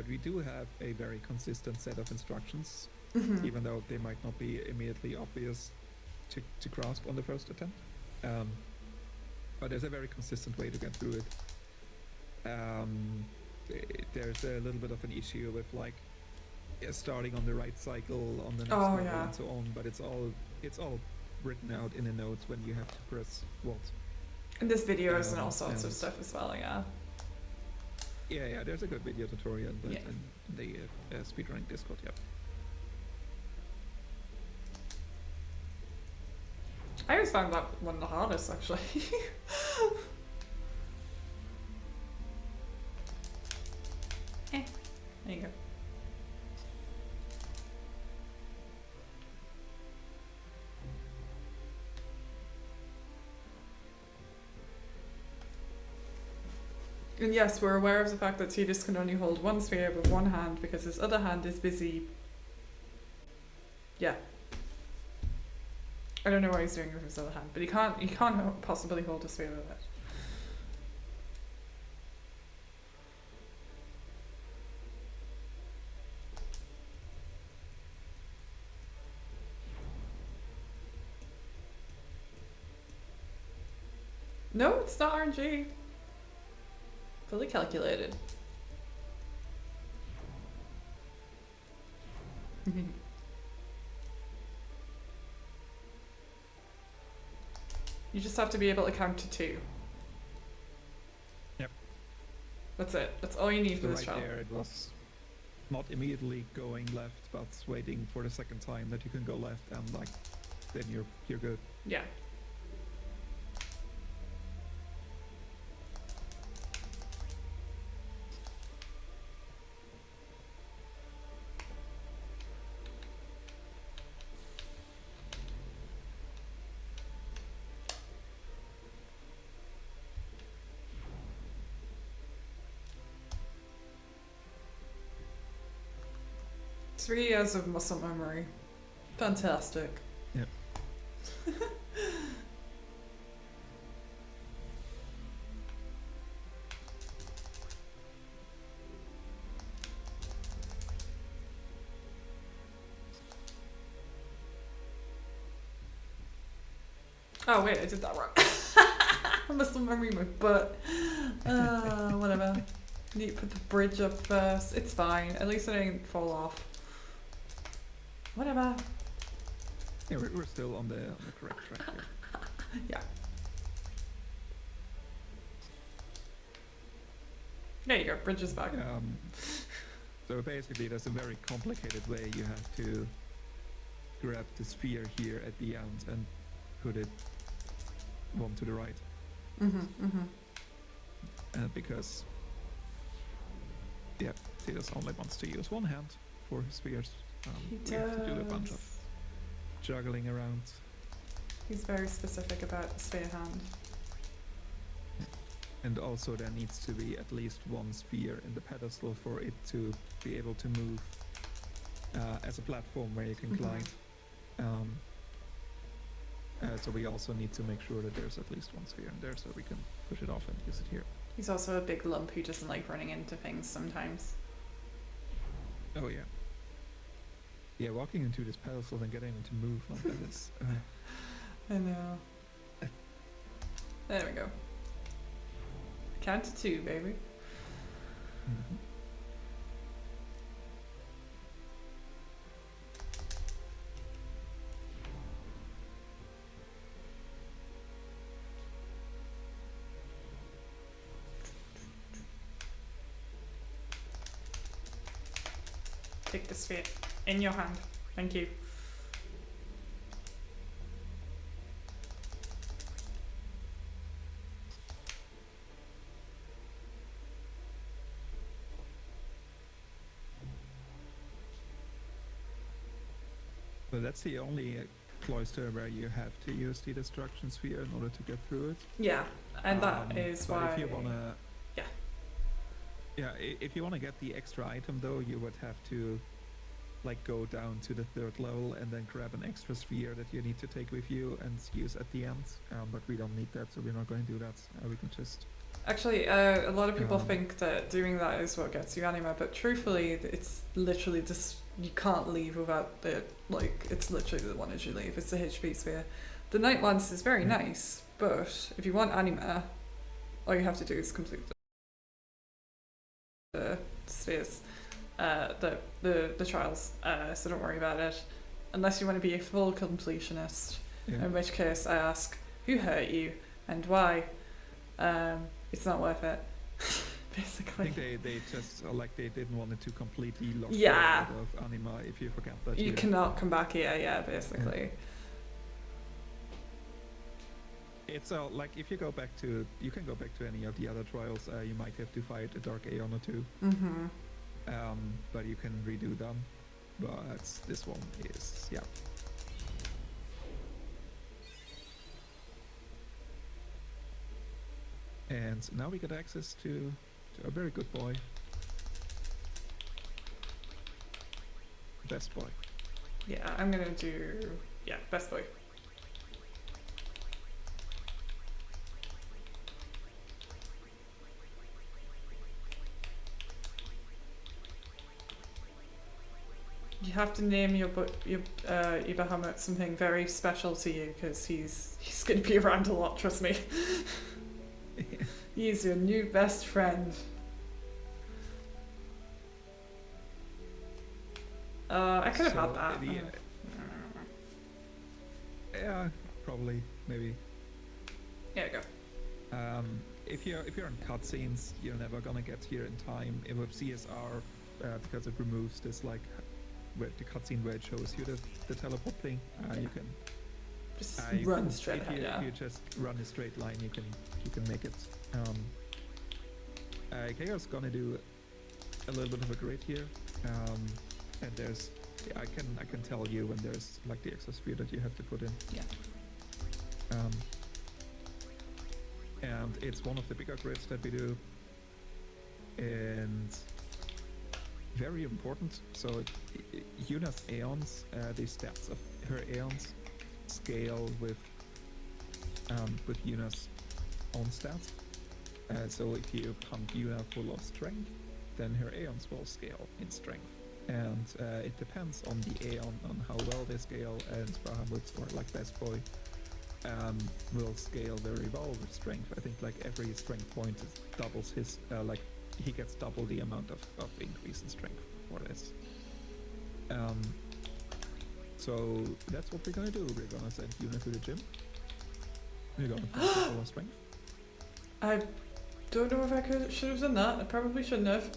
we do have a very consistent set of instructions, Mm-hmm. even though they might not be immediately obvious to grasp on the first attempt. But there's a very consistent way to get through it. There's a little bit of an issue with like starting on the right cycle on the next level and so on, but it's all written out in the notes when you have to press what. And there's videos and all sorts of stuff as well, yeah. Yeah, there's a good video tutorial in the speedrunning Discord, yep. I always found that one of the hardest, actually. There you go. And yes, we're aware of the fact that Tidus can only hold one sphere with one hand because his other hand is busy. Yeah. I don't know what he's doing with his other hand, but he can't possibly hold a sphere with it. No, it's not RNG. Fully calculated. You just have to be able to count to 2. Yep. That's it. That's all you need for So this right trial. there, it was not immediately going left, but waiting for the second time that you can go left, and like then you're good. Yeah. Three years of muscle memory. Fantastic. Yep. Oh wait, I did that wrong. Muscle memory my butt. Whatever. Need to put the bridge up first. It's fine. At least I didn't fall off. Whatever. Yeah, we're still on the correct track here. Yeah. There you go. Bridge is back. So basically, there's a very complicated way you have to grab the sphere here at the end and put it one to the right. Because Titus only wants to use one hand for his spheres. He we have to do a bunch of does. juggling around. He's very specific about the sphere hand. And also there needs to be at least one sphere in the pedestal for it to be able to move as a platform where you can glide. So we also need to make sure that there's at least one sphere in there so we can push it off and use it here. He's also a big lump who doesn't like running into things sometimes. Oh yeah. Yeah, walking into this pedestal and getting it to move like that is... I know. There we go. Count to 2, baby. Mhm. Take the sphere in your hand. Thank you. So that's the only cloister where you have to use the destruction sphere in order to get through it. Yeah, and that is but why. if you wanna, Yeah. yeah, if you wanna get the extra item though, you would have to, like, go down to the 3rd level and then grab an extra sphere that you need to take with you and use at the end. But we don't need that, so we're not going to do that. We can just. Actually, a lot of people think that doing that is what gets you anima, but truthfully, it's literally just you can't leave without it. Like, it's literally the one as you leave. It's the HP sphere. The Night Lance is very nice, but if you want anima, all you have to do is complete the spheres, the trials. So don't worry about it, unless you want to be a full completionist. Yeah. In which case, I ask, who hurt you and why? It's not worth it. I Basically. think they just they didn't want it to completely lock you Yeah. out of anima if you forget that. You cannot come back here, yeah, basically. It's like if you go back to, you can go back to any of the other trials. You might have to fight a Dark Aeon or 2. Mm-hmm. But you can redo them. But this one is, yeah. And now we get access to a very good boy. Best boy. Yeah, I'm gonna do, best boy. You have to name your Bahamut something very special to you, because he's gonna be around a lot, trust me. He's your new best friend. I could have So had that. the- Yeah, probably, maybe. There we go. If you're in cutscenes, you're never gonna get here in time. With CSR, because it removes this like where the cutscene where it shows you the teleport thing, you can Just you run can- straight if ahead, you, yeah. If you just run a straight line, you can make it. Khaegar's gonna do a little bit of a grid here, and there's I can tell you when there's like the extra speed that you have to put in. Yeah. And it's one of the bigger grids that we do, and very important. So Yuna's aeons, the stats of her aeons scale with Yuna's own stats. So if you pump Yuna full of strength, then her aeons will scale in strength. And it depends on the aeon, on how well they scale, and Bahamut, or like Best Boy, will scale very well with strength. I think like every strength point doubles his, like he gets double the amount of increase in strength for this. So that's what we're gonna do. We're gonna send Yuna to the gym. We're gonna pump her full of strength. I don't know if I should have done that. I probably shouldn't have.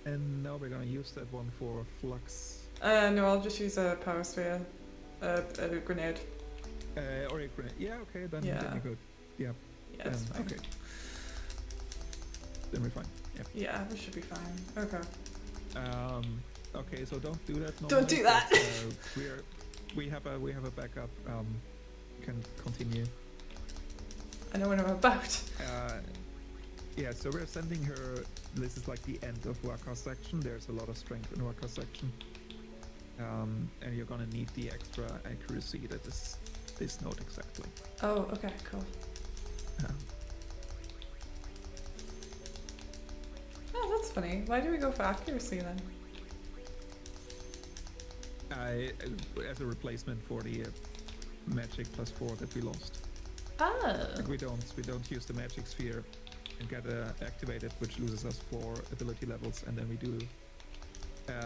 And now we're gonna use that one for flux. No, I'll just use a power sphere, a grenade. Or a grenade. Yeah, okay, then Yeah. you're good. Yeah, Yeah, then it's fine. okay. Then we're fine. Yeah. Yeah, we should be fine. Okay. Okay, so don't do that. Don't do that. But, we have a backup. Can continue. I know what I'm about. Yeah, so we're sending her. This is like the end of Waka section. There's a lot of strength in Waka section, and you're gonna need the extra accuracy that is this note exactly. Oh, okay, cool. Oh, that's funny. Why do we go for accuracy then? As a replacement for the magic +4 that we lost. Oh. Like we don't use the magic sphere and get activated, which loses us 4 ability levels, and then we do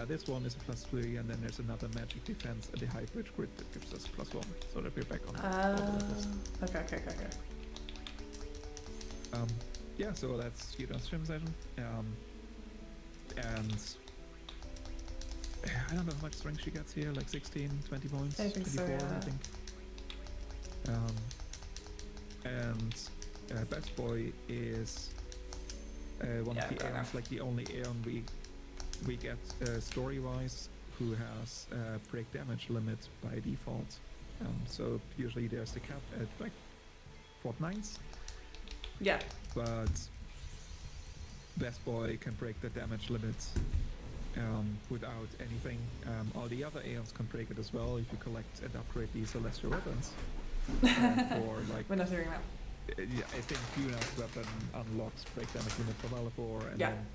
this one is a +3, and then there's another magic defense at the hybrid grid that gives us +1, so that we're back on all the levels. Okay. Yeah, so that's Yuna's gym session, and I don't know how much strength she gets here, like 16, 20 points, I think 24, so, yeah. I think. And Best Boy is one of the fair Aeons, enough. like the only Aeon we get story-wise who has break damage limit by default. So usually there's the cap at like Fortnite's, Yeah. but Best Boy can break the damage limit without anything. All the other Aeons can break it as well if you collect and upgrade these celestial weapons. For like, We're not doing that. yeah, I think Yuna's weapon unlocks break damage limit for Malifaux, and Yeah. then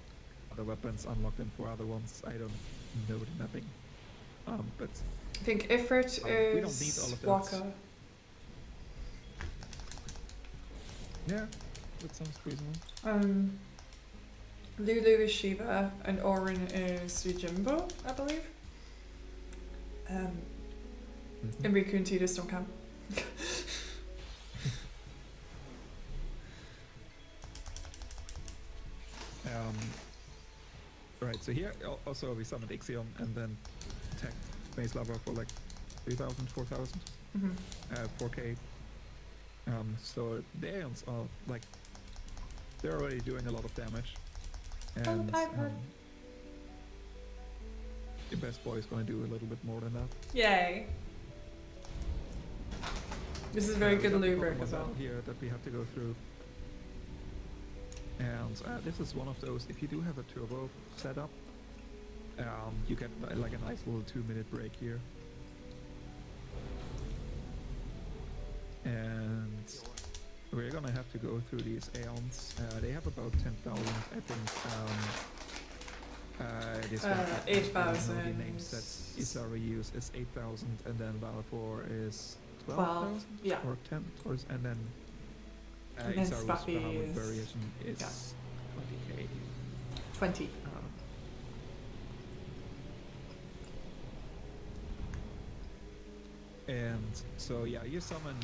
other weapons unlock them for other ones. I don't know the mapping, but I think Ifrit we don't need all is of that. Waka. yeah, that sounds reasonable. Lulu is Shiva, and Orin is Yojimbo, I believe. Mhm. And Riku and Tidus don't count. Right, so here also we summoned Ixion and then tech base lava for like 3,000, 4,000, Mm-hmm. 4k. So the Aeons are like, they're already doing a lot of damage. And the Best Boy is going to do a little bit more than that. Yay. This is very We good got the Lubric Pokemon as well. battle here that we have to go through. And this is one of those, if you do have a turbo setup, you get like a nice little 2-minute break here. And we're gonna have to go through these Aeons. They have about 10,000, I think. This one, I don't know 8,000. the names that Isari use is 8,000, and then Balfour is 12, 12,000 yeah. or 10, and then And then Isaru's Spaffy Bahamut is- variation is yeah. 20k. 20. And so yeah, you summon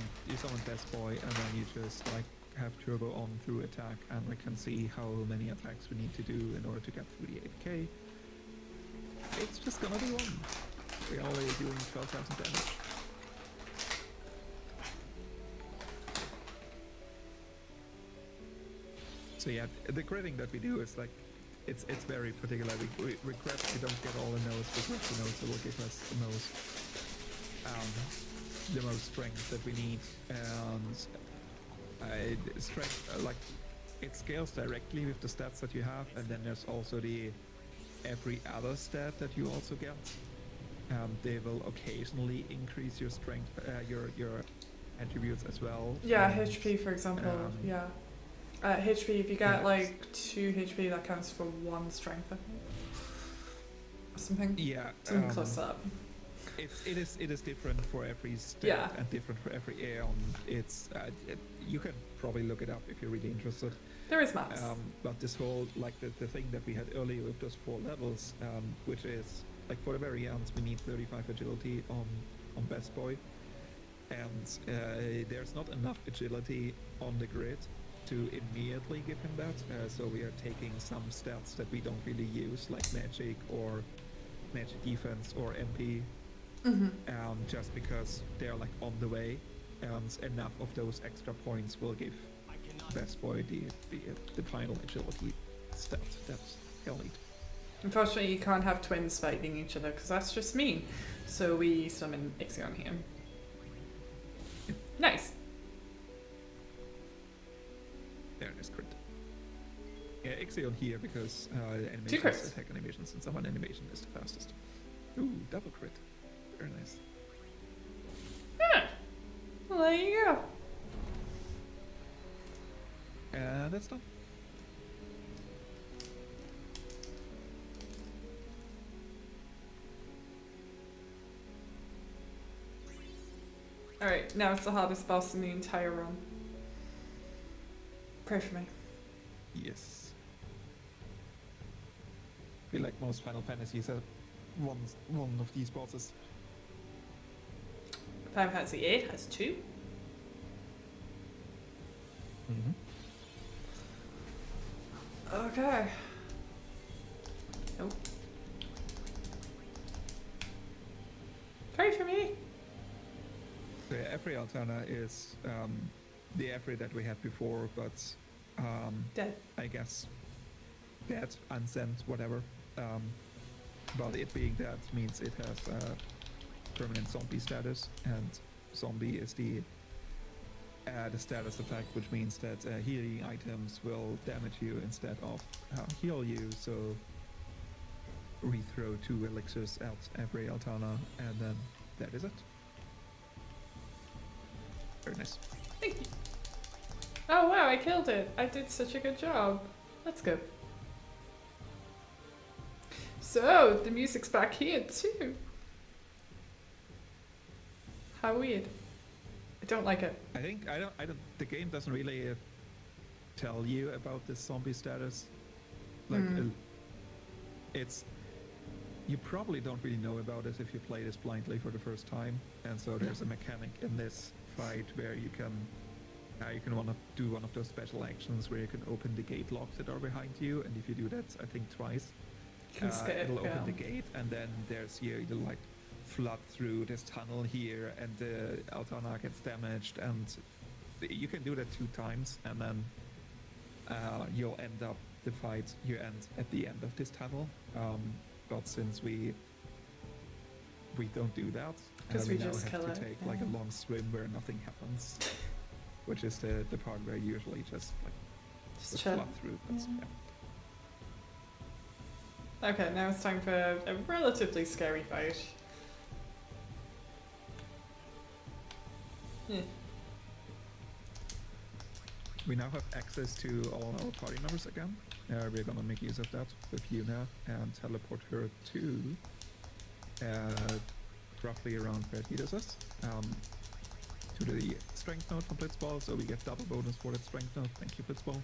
Best Boy, and then you just like have turbo on through attack, and we can see how many attacks we need to do in order to get through the 8k. It's just gonna be one. We're already doing 12,000 damage. So yeah, the critting that we do is like, it's very particular. We crit, we don't get all the nodes, but with the nodes, it will give us the most strength that we need. And strength, like, it scales directly with the stats that you have, and then there's also the every other stat that you also get. They will occasionally increase your strength, your attributes as well. Yeah, and, HP for example. Yeah. HP, if you get like 2 HP, that counts for 1 strength, I think. Or something. Yeah. Something close to that. It is different for every stat and different for every aeon. It's you can probably look it up if you're really interested. There is maps. But this whole, like the thing that we had earlier with those 4 levels, which is like for the very end we need 35 agility on Best Boy, and there's not enough agility on the grid to immediately give him that. So we are taking some stats that we don't really use, like magic or magic defense or MP. Just because they're like on the way, and enough of those extra points will give Best Boy the final agility stat that he'll need. Unfortunately, you can't have twins fighting each other because that's just mean. So we summon Ixion here. Nice. There it is, crit. Yeah, Ixion here because Two crits. Attack animations, and summon animation is the fastest. Ooh, double crit. Very nice. Yeah. Well, there you go. And that's done. Alright, now it's the hardest boss in the entire run. Pray for me. Yes. I feel like most Final Fantasies have one of these bosses. Final Fantasy VIII has 2. Okay. Nope. Pray for me. The Efri Altana is the Efri that we had before, but Dead. I guess dead, unsent, whatever. But it being dead means it has permanent zombie status, and zombie is the status effect, which means that healing items will damage you instead of heal you. So rethrow 2 elixirs at every Altana, and then that is it. Very nice. Thank you. Oh wow, I killed it. I did such a good job. That's good. So, the music's back here too. How weird. I don't like it. I don't, the game doesn't really tell you about this zombie status. Like, it's, you probably don't really know about it if you play this blindly for the first time. And so there's a mechanic in this fight where you can do one of those special actions where you can open the gate locks that are behind you. And if you do that, I think twice, it'll open the gate, and then there's you'll like flood through this tunnel here, and the Altana gets damaged, and you can do that 2 times, and then you'll end up the fight. You end at the end of this tunnel, but since we don't do that, we now have to take like a long swim where nothing happens, which is the part where you usually just flood through. But, yeah. Okay, now it's time for a relatively scary fight. Yeah. We now have access to all our party members again. We're gonna make use of that with Yuna and teleport her to roughly around where he does us, to the strength node from Blitzball, so we get double bonus for that strength node. Thank you, Blitzball.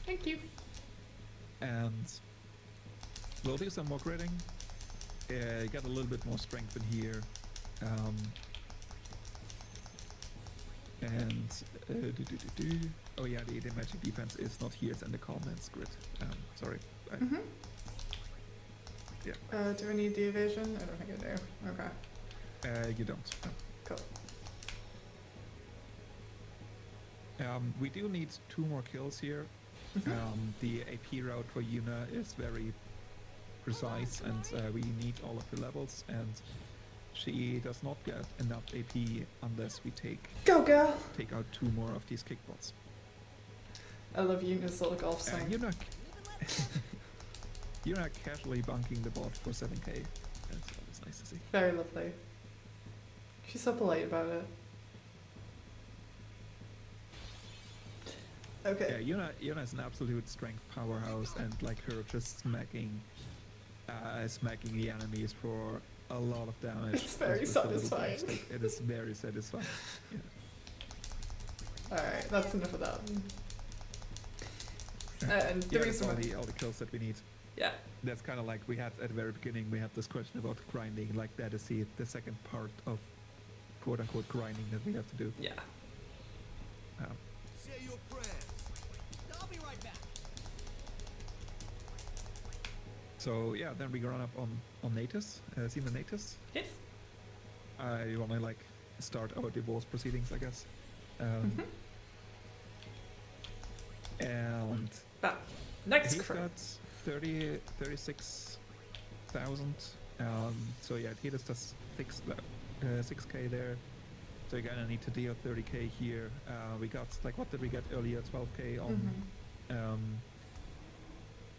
Thank you. And we'll do some more critting. Get a little bit more strength in here. And oh yeah, the magic defense is not here; it's in the comments grid. Sorry. Mhm. Yeah. Do I need the evasion? I don't think I do. Okay. You don't. No. Cool. We do need 2 more kills here. Mhm. The AP route for Yuna is very precise, and we need all of the levels, and she does not get enough AP unless we Go, girl! take out 2 more of these kickbots. I love Yuna's little golf swing. Yuna casually bunking the bot for 7k. That's always nice to see. Very lovely. She's so polite about it. Okay. Yeah, Yuna is an absolute strength powerhouse, and like her just smacking the enemies for a lot of damage. It's very with a little satisfying. stick. It is very satisfying. Yeah. Alright, that's enough of that. And the Yeah, that's reason all why... all the kills that we need. Yeah. That's kind of like we had at the very beginning. We had this question about grinding. Like that is the second part of quote unquote grinding that we have to do. Yeah. Say your prayers. I'll be right back. So yeah, then we run up on Natus. Seen the Natus? Yes. You wanna like start our divorce proceedings, I guess. Mhm. And But next he's crew. got 36,000. So yeah, Titus does 6k there. So you're gonna need to deal 30k here. We got like, what did we get earlier? 12k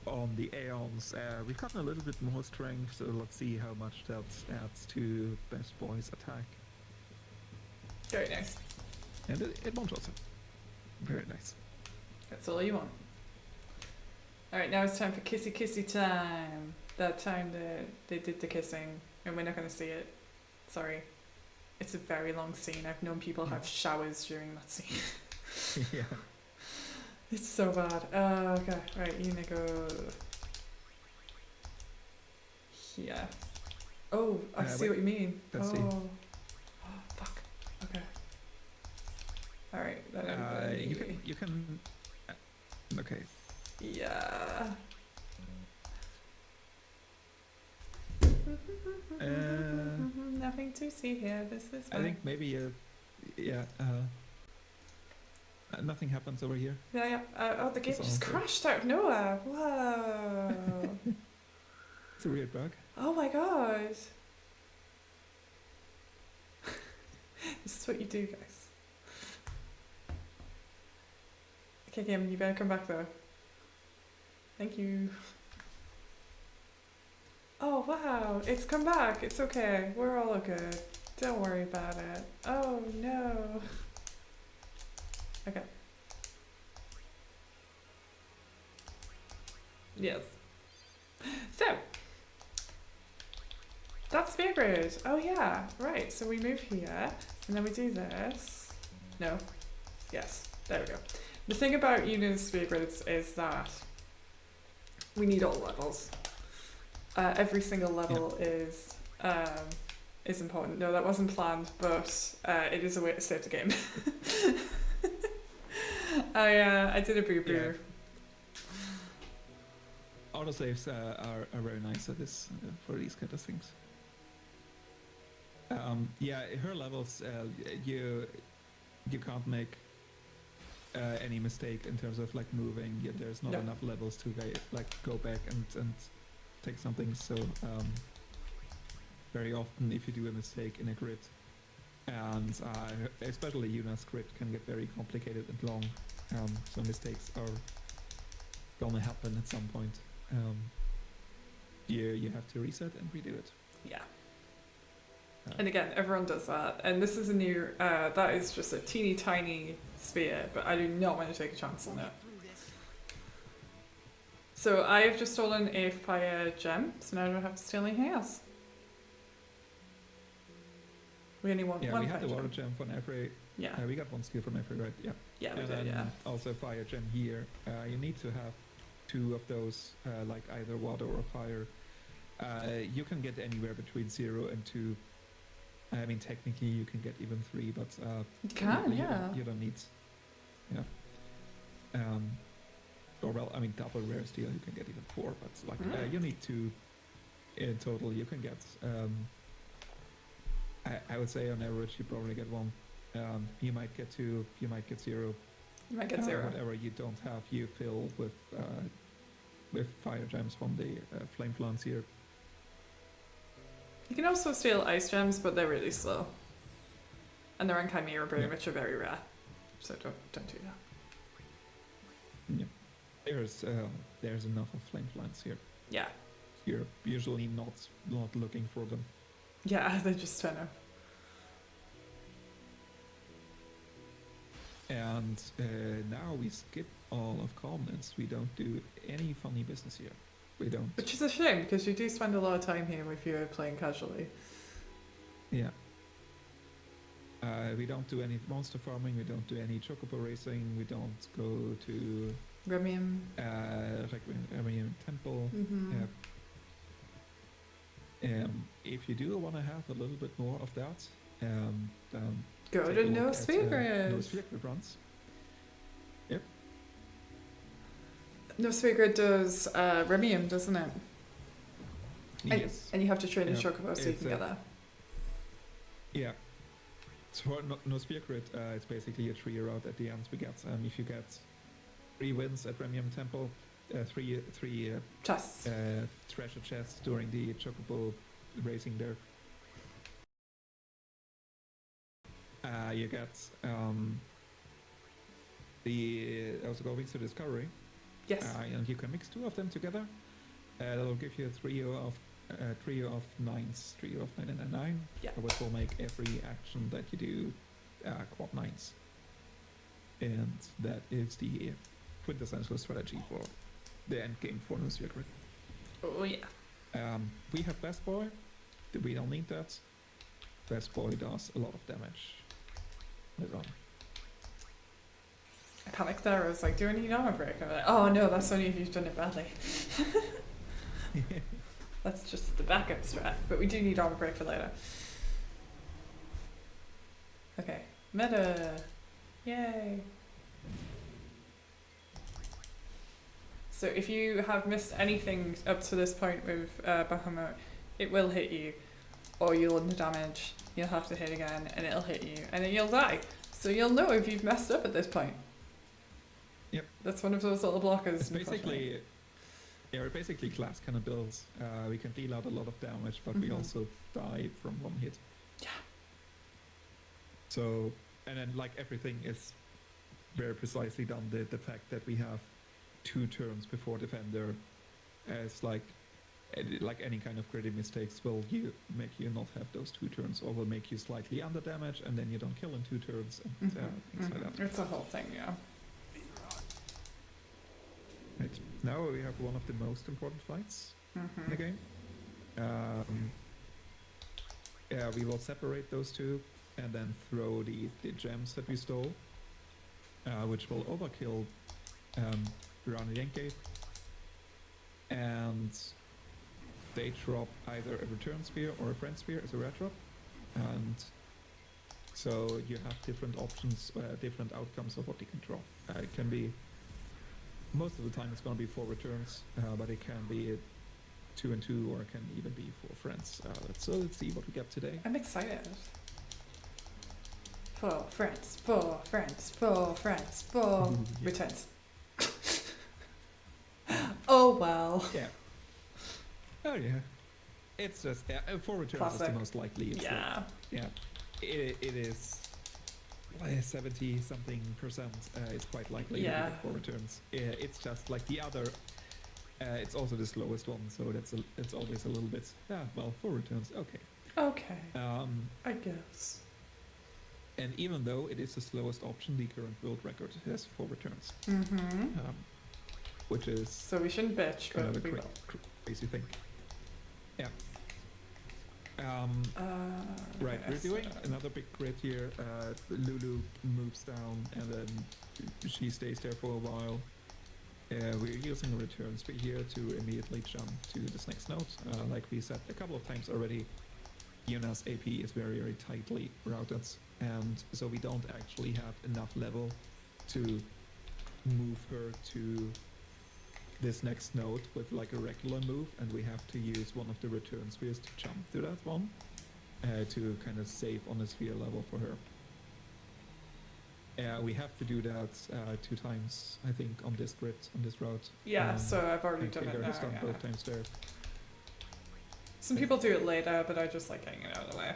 on the Aeons. We've gotten a little bit more strength, so let's see how much that adds to Best Boy's attack. Very nice. And it won't also. Very nice. That's all you want. Alright, now it's time for kissy kissy time. That time that they did the kissing, and we're not going to see it. Sorry. It's a very long scene. I've known people have showers during that scene. Yeah. It's so bad. Okay, right, you need to go here. Oh, I see wait. what you mean. Let's see. Oh, fuck. Okay. Alright, then You can. Okay. Yeah. Nothing to see here. This is I fine. think maybe yeah. Nothing happens over here. Yeah. Oh, the game It's just all crashed out of nowhere. Whoa. It's a weird bug. Oh my god. This is what you do, guys. Okay, Kim, you better come back though. Thank you. Oh wow, it's come back. It's okay. We're all good. Don't worry about it. Oh no. Okay. Yes. So, that's sphere grid. Oh yeah, right. So we move here, and then we do this. No. Yes. There we go. The thing about Una's sphere grids is that we need all levels. Every single level is important. No, that wasn't planned, but it is a way to save the game. I did a boo boo. Yeah. Autosaves are very nice at this for these kind of things. Yeah, her levels, you can't make any mistake in terms of like moving. Yeah, there's not No. enough levels to like go back and take something. So very often, if you do a mistake in a grid, and especially Yuna's grid can get very complicated and long, so mistakes are gonna happen at some point. You have to reset and redo it. Yeah. And again, everyone does that. And this is a new, that is just a teeny tiny sphere, but I do not want to take a chance on that. So I have just stolen a fire gem, so now I don't have to steal anything else. We only want Yeah, one we fire had the water gem. gem from every. Yeah, We got one skill from every, right? Yeah. yeah, we And did, then yeah. also fire gem here. You need to have 2 of those, like either water or fire. You can get anywhere between 0 and 2 I mean, technically you can get even 3, but You can, you yeah. you don't need, yeah. Or well, I mean, double rare steel you can get even 4, but like you need 2 in total. You can get, I would say on average you probably get 1. You might get 2, you might get 0. You might get 0. Whatever you don't have, you fill with fire gems from the flame flans here. You can also steal ice gems, but they're really slow. And they're on Chimera Brain, Yeah. which are very rare. So don't do that. Yeah. There's enough of flame flans here. Yeah. You're usually not looking for them. Yeah, they just turn up. And now we skip all of calmness. We don't do any funny business here. We don't. Which is a shame, because you do spend a lot of time here if you're playing casually. Yeah. We don't do any monster farming. We don't do any chocobo racing. We don't go to Remium. Remium Temple. Mm-hmm. If you do want to have a little bit more of that, then Go take to a look No at, Sphere No Sphere runs. Yep. No Sphere does Remium, doesn't it? Yes. And you have to train in Yeah. Chocobo so you It's, can get there. Yeah. So for no Sphere Crit, it's basically a 3 route at the end. We get if you get 3 wins at Remium Temple, 3 Chests. treasure chests during the Chocobo racing there. You get the also going to Discovery. Yes. And you can mix 2 of them together. That'll give you a trio of 9s, trio of 999, Yeah. which will make every action that you do quad 9s. And that is the quintessential strategy for the end game for No Secret. Oh yeah. We have Best Boy. We don't need that. Best Boy does a lot of damage. I panicked there. I was like, do I need armor break? I'm like, oh no, that's only if you've done it badly. That's just the backup strat. But we do need armor break for later. Okay. Meta. Yay. So if you have missed anything up to this point with Bahamut, it will hit you, or you'll under damage. You'll have to hit again, and it'll hit you, and then you'll die. So you'll know if you've messed up at this point. Yep. That's one of those little blockers. It's basically, we're basically class kind of builds. We can deal out a lot of damage, but we also die from 1 hit. Yeah. So, and then like everything is very precisely done. The fact that we have 2 turns before defender, as like any kind of critty mistakes will make you not have those 2 turns, or will make you slightly under damage, and then you don't kill in 2 turns, and things like that. It's a whole thing, yeah. Right. Now we have one of the most important fights in the game. We will separate those 2 and then throw the gems that we stole, which will overkill around the end gate. And they drop either a return sphere or a friend sphere as a red drop. And so you have different options, different outcomes of what you can drop. It can be, most of the time it's going to be 4 returns, but it can be 2 and 2, or it can even be 4 friends. So let's see what we get today. I'm excited. 4 friends, 4 friends, 4 friends, 4 returns. Oh well. Yeah. Oh yeah. It's just 4 returns Classic. is the most likely. It's Yeah. yeah. It is 70 something percent. It's quite likely Yeah. to get 4 returns. It's just like the other. It's also the slowest one, so it's always a little bit. Yeah. Well, 4 returns. Okay. Okay. I guess. And even though it is the slowest option, the current world record has 4 returns. Which is So we shouldn't bitch, kind but of a we will. crazy thing. Yeah. Right, Okay, we're doing so- another big crit here. Lulu moves down and then she stays there for a while. We're using a return sphere here to immediately jump to this next node. Like we said a couple of times already, Yuna's AP is very, very tightly routed, and so we don't actually have enough level to move her to this next node with like a regular move, and we have to use one of the return spheres to jump to that one to kind of save on the sphere level for her. We have to do that 2 times, I think, on this grid, on this route. Yeah, so I've already done it Khaegar now. has done Yeah. both times there. Some people do it later, but I just like getting it out of the way.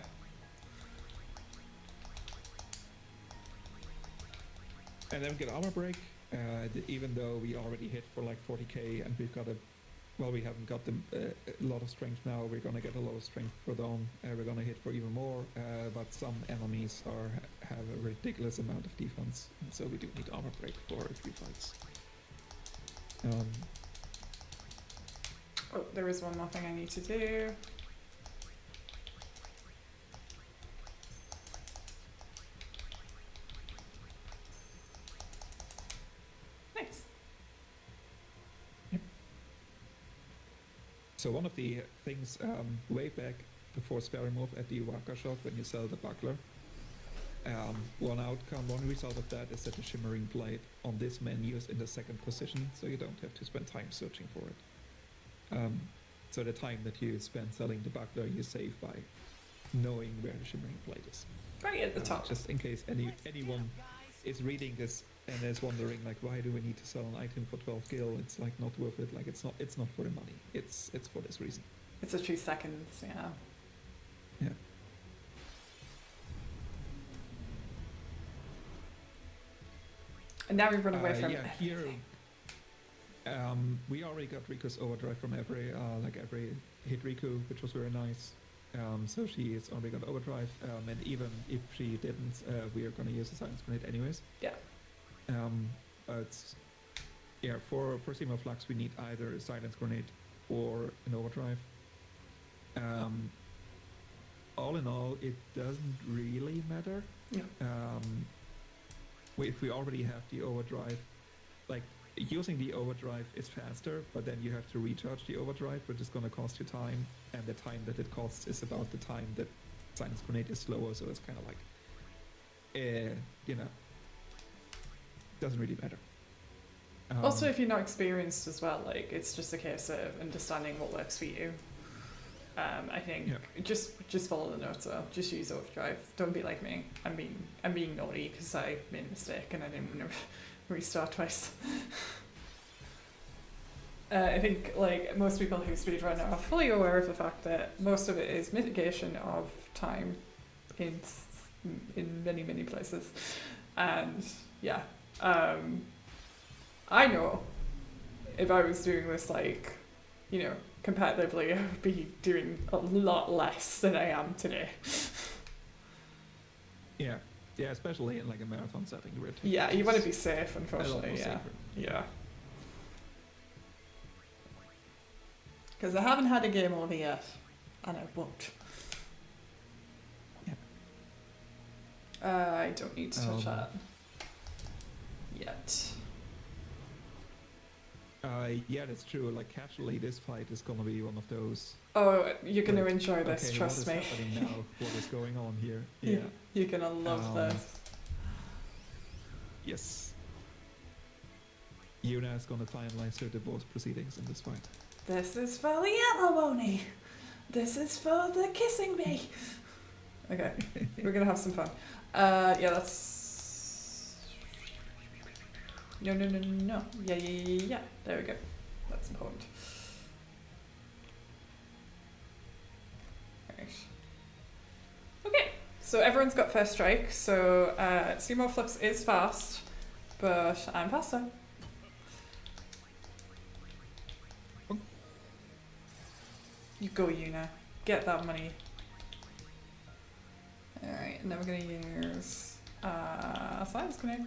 And then we get armor break, even though we already hit for like 40k and we've got we haven't got a lot of strength now, we're gonna get a lot of strength for Dawn, we're gonna hit for even more, but some enemies have a ridiculous amount of defense, so we do need armor break for a few fights. Oh, there is one more thing I need to do. Nice. So one of the things way back before Sparimov at the Waka shop, when you sell the buckler, one result of that is that the shimmering blade on this menu is in the 2nd position, so you don't have to spend time searching for it. So the time that you spend selling the buckler, you save by knowing where the shimmering blade is. Right at the top. Just in case anyone is reading this and is wondering like, why do we need to sell an item for 12 gil? It's like not worth it. Like it's not for the money. It's for this reason. It's a few seconds, yeah. Yeah. And now we run away from yeah, everything. here we already got Riku's overdrive from every hit Riku, which was very nice. So she has already got overdrive, and even if she didn't, we are going to use a silence grenade anyways. Yeah. But yeah, for Seymour Flux we need either a silence grenade or an overdrive. All in all, it doesn't really matter. Yeah. If we already have the overdrive, like using the overdrive is faster, but then you have to recharge the overdrive, which is going to cost you time, and the time that it costs is about the time that silence grenade is slower, so it's kind of like, doesn't really matter. Also, if you're not experienced as well, like it's just a case of understanding what works for you. I think just follow the notes. Just use overdrive. Don't be like me. I'm being naughty because I made a mistake and I didn't restart twice. I think like most people who speedrun are fully aware of the fact that most of it is mitigation of time in many places, and yeah, I know if I was doing this like, competitively, I would be doing a lot less than I am today. Yeah, especially in like a marathon setting. Where Yeah, you want to be safe, unfortunately. Yeah, safer. yeah. Because I haven't had a game over yet, and I won't. Yeah. I don't need to touch that yet. Yeah, that's true. Like casually, this fight is gonna be one of those. Oh, you're going to enjoy this, okay, trust me. What is happening now? What is going on here? Yeah. You're going to love this. Yes. Yuna is gonna finalize her divorce proceedings in this fight. This is for the alimony. This is for the kissing me. Okay, we're going to have some fun. Yeah, that's... No. Yeah. There we go. That's important. Right. Okay, so everyone's got first strike. So Seymour Flux is fast, but I'm faster. You go, Yuna. Get that money. Alright, and then we're gonna use silence grenade.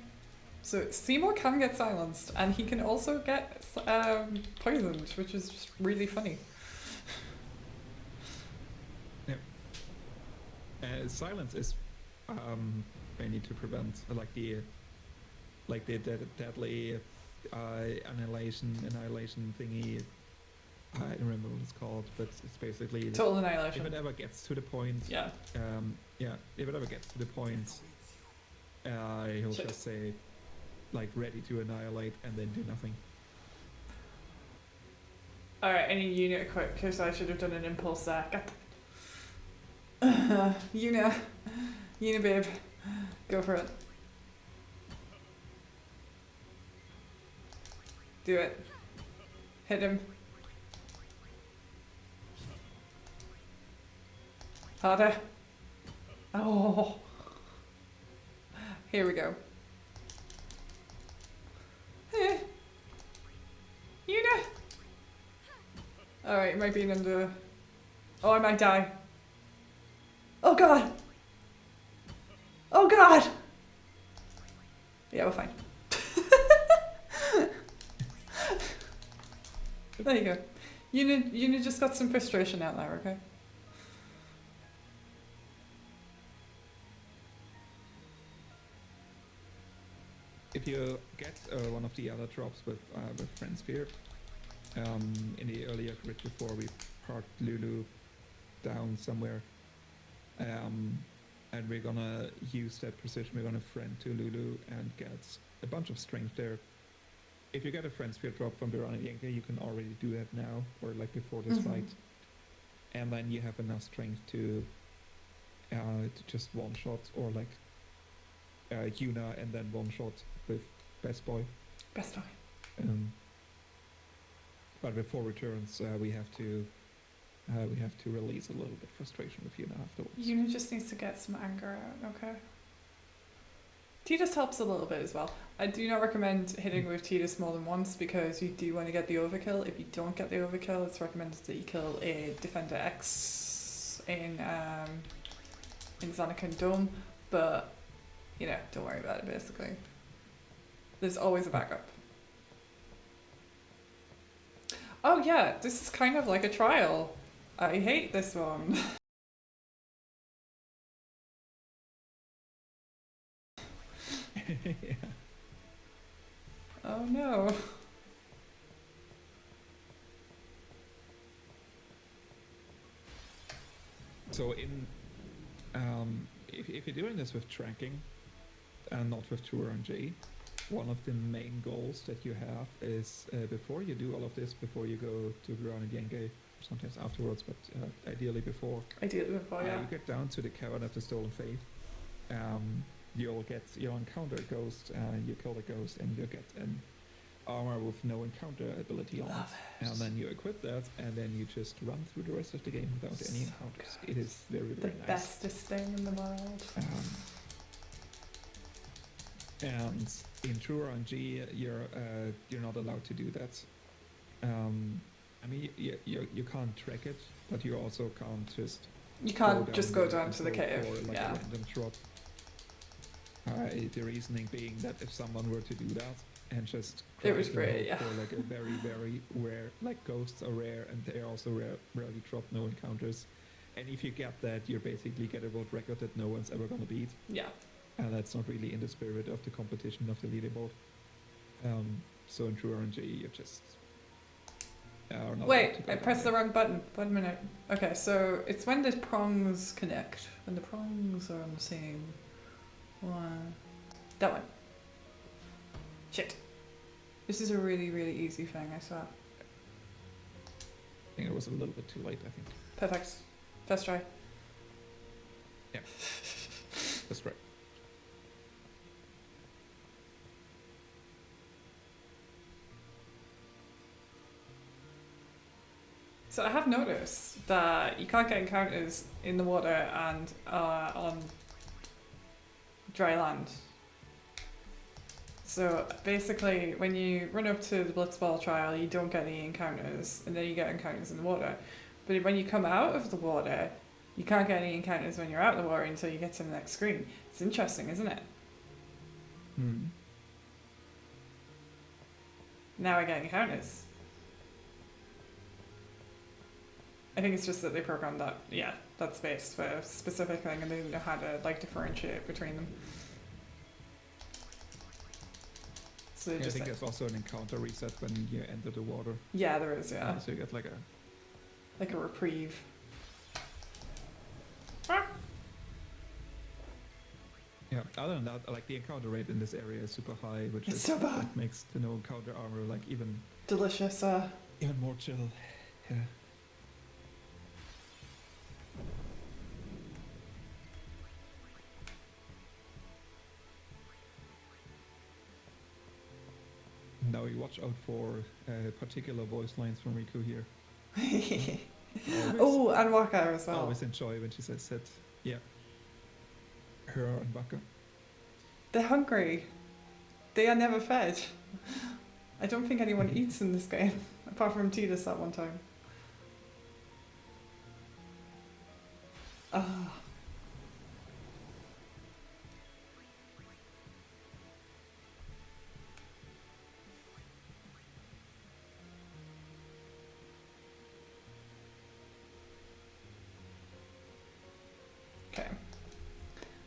So Seymour can get silenced, and he can also get poisoned, which is just really funny. Yeah. Silence is mainly to prevent the deadly annihilation thingy. I don't remember what it's called, but it's basically Total if annihilation. it ever gets to the point, Yeah. if it ever gets to the point, he'll Shit. just say, like, ready to annihilate, and then do nothing. Alright, I need Una to quit because I should have done an impulse there. Una, babe, go for it. Do it. Hit him. Harder. Oh. Here we go. Eh. Una. Alright, might be under. Oh, I might die. Oh god! Oh god! Yeah, we're fine. There you go. Una just got some frustration out there, okay? If you get one of the other drops with Friend Sphere, in the earlier grid before we parked Lulu down somewhere, and we're gonna use that precision, we're gonna friend to Lulu and get a bunch of strength there. If you get a Friend Sphere drop from CSR, you can already do that now, or like before this fight. And then you have enough strength to just one-shot, or like Yuna and then one-shot with Best Boy. Best Boy. But before returns, we have to release a little bit frustration with Yuna afterwards. Una just needs to get some anger out, okay? Tidus helps a little bit as well. I do not recommend hitting with Tidus more than once because you do want to get the overkill. If you don't get the overkill, it's recommended that you kill a Defender X in Zanakan Dome, but you know, don't worry about it basically. There's always a backup. Oh yeah, this is kind of like a trial. I hate this one. Yeah. Oh no. So in if you're doing this with tracking and not with TrueRNG, one of the main goals that you have is before you do all of this, before you go to CSR, sometimes afterwards, but ideally before. Ideally before, yeah. You get down to the Cavern of the Stolen Faith. You'll encounter a ghost, you kill the ghost, and you get an armor with no encounter ability on it. And then you equip that, and then you just run through the rest of the game without any encounters. It is very, very The nice. bestest thing in the world. And in TrueRNG, you're not allowed to do that. I mean, you can't track it, but you also can't just. You can't just go down to the cave. For, like, yeah. a random drop. The reasoning being that if someone were to do that and just It was great, yeah. for like a very, very rare, like ghosts are rare and they are also rarely drop no encounters. And if you get that, you basically get a world record that no one's ever gonna beat. Yeah. And that's not really in the spirit of the competition of the leaderboard. So in TrueRNG, you just are not. Wait, I pressed the wrong button. 1 minute. Okay, so it's when the prongs connect. When the prongs are on the same one. That one. Shit. This is a really, really easy thing, I swear. I think it was a little bit too late, I think. Perfect. First try. Yeah. That's right. So I have noticed that you can't get encounters in the water and on dry land. So basically, when you run up to the Blitzball trial, you don't get any encounters, and then you get encounters in the water. But when you come out of the water, you can't get any encounters when you're out of the water until you get to the next screen. It's interesting, isn't it? Hmm. Now I get encounters. I think it's just that they programmed that, that space for a specific thing, and they didn't know how to like differentiate between them. So Yeah, I just think like, there's also an encounter reset when you enter the water. yeah, there is, yeah. So you get like a... Like a reprieve. Yeah, other than that, like the encounter rate in this area is super high, which It's is so bad. what makes the no encounter armor like even Delicious. more chill. Yeah. Now you watch out for particular voice lines from Riku here. Oh, and Waka as well. Always enjoy when she says it. Yeah. Her and Baka. They're hungry. They are never fed. I don't think anyone eats in this game, apart from Tidus that one time. Ah. Okay.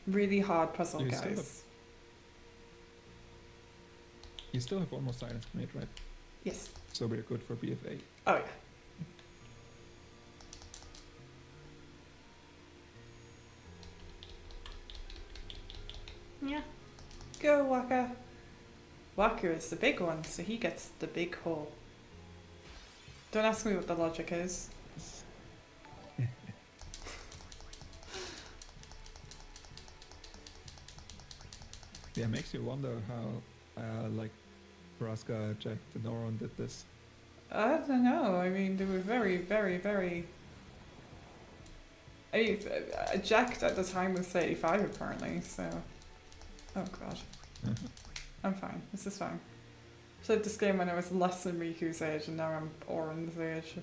Really hard puzzle, You still guys. You still have one more silence grenade, right? Yes. So we're good for BFA. Oh yeah. Yeah. Go, Waka. Waka is the big one, so he gets the big hole. Don't ask me what the logic is. Yeah, it makes you wonder how, like, Braska, Jack, and Noron did this. I don't know. I mean, they were very, very, very. I mean, Jack at the time was 35 apparently, so. Oh god. I'm fine. This is fine. Played this game when I was less than Riku's age, and now I'm Oren's age.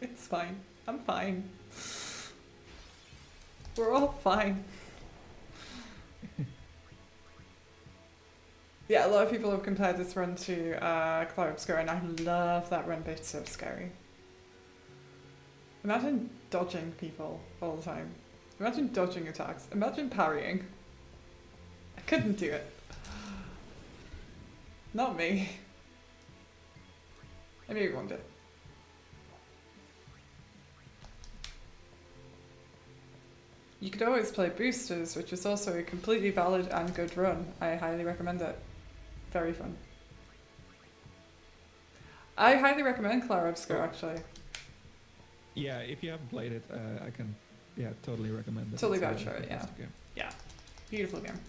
It's fine. I'm fine. We're all fine. Yeah, a lot of people have compared this run to Cloud Obscura, and I love that run, but it's so scary. Imagine dodging people all the time. Imagine dodging attacks. Imagine parrying. I couldn't do it. Not me. I maybe one day. You could always play boosters, which is also a completely valid and good run. I highly recommend it. Very fun. I highly recommend Clara Obscura, actually. Yeah, if you haven't played it, I can, totally recommend it. Totally It's a vouch for it, yeah. fantastic game. Yeah. Beautiful game.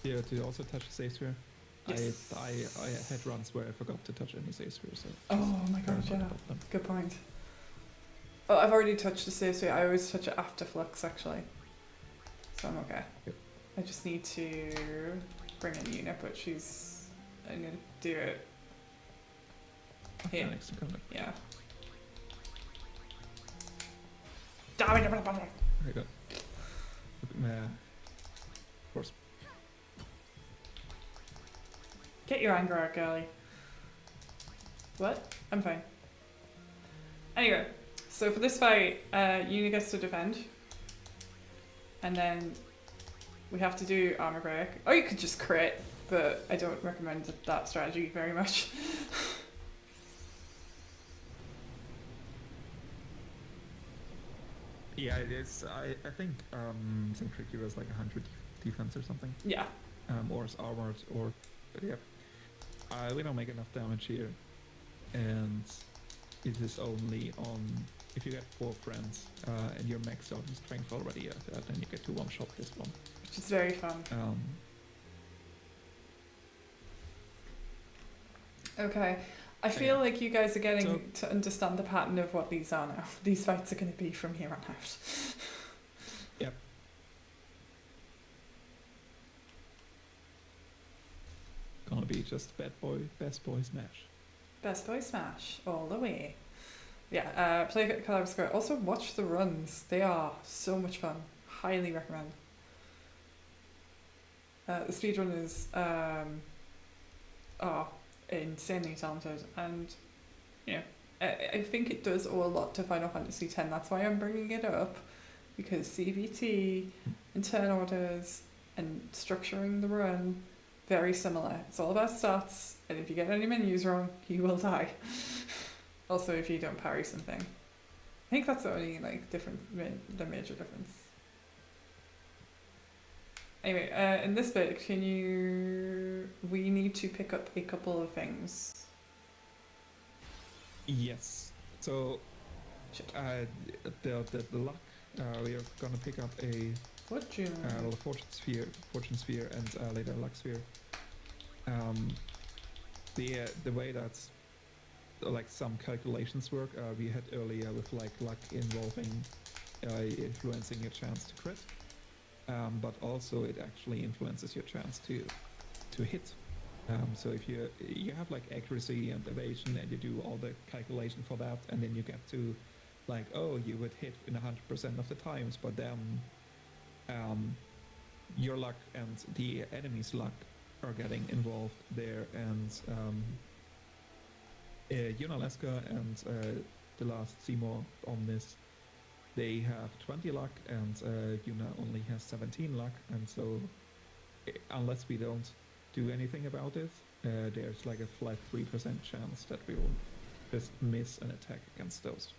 Yeah, to also touch the save sphere. Yes. I had runs where I forgot to touch any save sphere, so. Oh my very god, much yeah. about them. Good point. Oh, I've already touched the save state. I always touch it after flux, actually. So I'm okay. Yep. I just need to bring in Una, but I'm gonna do it. Okay, Yeah. next encounter. Yeah. Very good. Of course. Get your anger out, girlie. What? I'm fine. Anyway, so for this fight, Una gets to defend. And then we have to do armor break. Or you could just crit, but I don't recommend that strategy very much. Yeah, it is. I think Centric was like 100 defense or something. Yeah. Or is armored, or. But yeah. We don't make enough damage here. And it is only on. If you get 4 friends and you're maxed out in strength already, then you get to one-shot this one. Which is very fun. Okay. I feel like you guys are getting to understand the pattern of what these are now. These fights are going to be from here on out. Yep. Gonna be just best boy smash. Best boy smash all the way. Yeah, play Colour Square. Also watch the runs. They are so much fun. Highly recommend. The speedrunners are insanely talented, and you know, I think it does owe a lot to Final Fantasy X. That's why I'm bringing it up, because CVT and turn orders and structuring the run very similar. It's all about stats, and if you get any menus wrong, you will die. Also, if you don't parry something. I think that's the only like the major difference. Anyway, in this bit, we need to pick up a couple of things. Yes. So, Shit. the luck. We are gonna pick up a Fortune. fortune sphere, and later luck sphere. The way that like some calculations work, we had earlier with like luck involving influencing your chance to crit, but also it actually influences your chance to hit. So if you have like accuracy and evasion, and you do all the calculation for that, and then you get to like, oh, you would hit in 100% of the times, but then your luck and the enemy's luck are getting involved there, and Unalaska and the last Seymour on this, they have 20 luck, and Yuna only has 17 luck, and so unless we don't do anything about it, there's like a flat 3% chance that we will just miss an attack against those.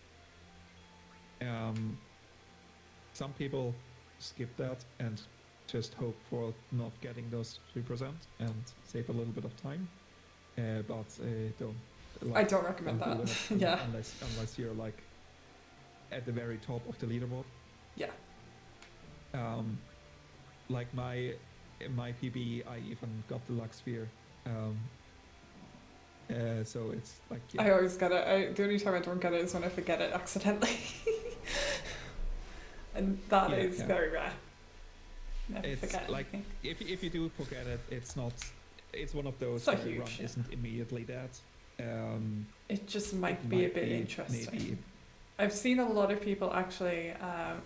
Some people skip that and just hope for not getting those 3% and save a little bit of time, but don't. Like, I don't recommend don't do that. it Yeah. Unless you're like at the very top of the leaderboard. Yeah. Like my PB, I even got the luck sphere. So it's like, yeah. I always get it. The only time I don't get it is when I forget it accidentally. And that is very rare. Never It's forget like anything. if you do forget it, it's not. It's one of those It's not where the huge, run yeah. isn't immediately dead. It just might It be a might bit be interesting. maybe- I've seen a lot of people actually,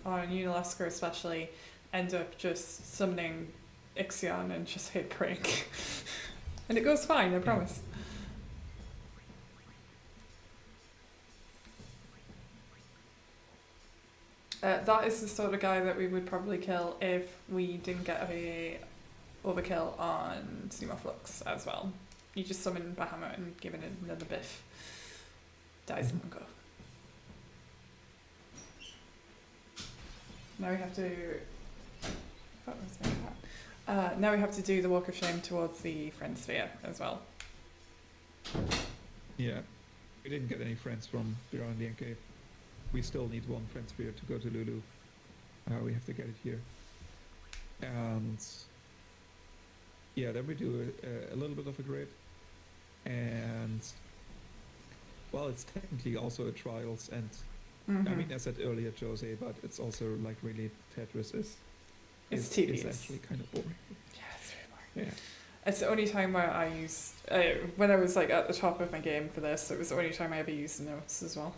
on Unalaska especially, end up just summoning Ixion and just hit crank. And it goes fine, I promise. That is the sort of guy that we would probably kill if we didn't get a overkill on Seymour Flux as well. You just summon Bahamut and give it another biff. Dies in one go. Now we have to... What was that? Now we have to do the Walk of Shame towards the Friend Sphere as well. Yeah, we didn't get any friends from beyond the Cave. We still need one friend sphere to go to Lulu. We have to get it here. And yeah, then we do a little bit of a grid. And well, it's technically also a trials, and I mean, I said earlier, Jose, but it's also like really Tetris It's tedious. is actually kind of boring. Yeah, it's very boring. Yeah. It's the only time where I used, when I was like at the top of my game for this, it was the only time I ever used the notes as well.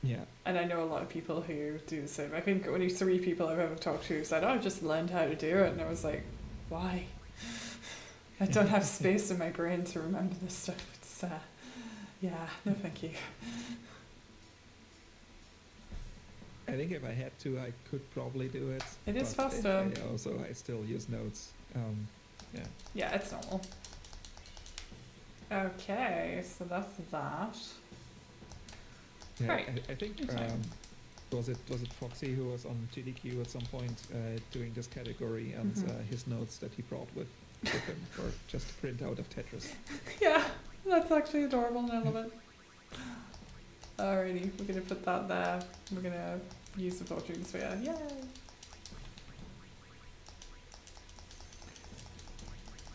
Yeah. And I know a lot of people who do the same. I think only 3 people I've ever talked to said, oh, I just learned how to do it. And I was like, why? I don't have space in my brain to remember this stuff. It's, yeah, no thank you. I think if I had to, I could probably do it. It is but faster. I still use notes. Yeah. Yeah, it's normal. Okay, so that's that. Yeah, Right. I think Good time. was it Foxy who was on GDQ at some point doing this category, and his notes that he brought with him were just a printout of Tetris. Yeah, that's actually adorable and I love it. Alrighty, we're gonna put that there. We're gonna use the fortune sphere. Yay!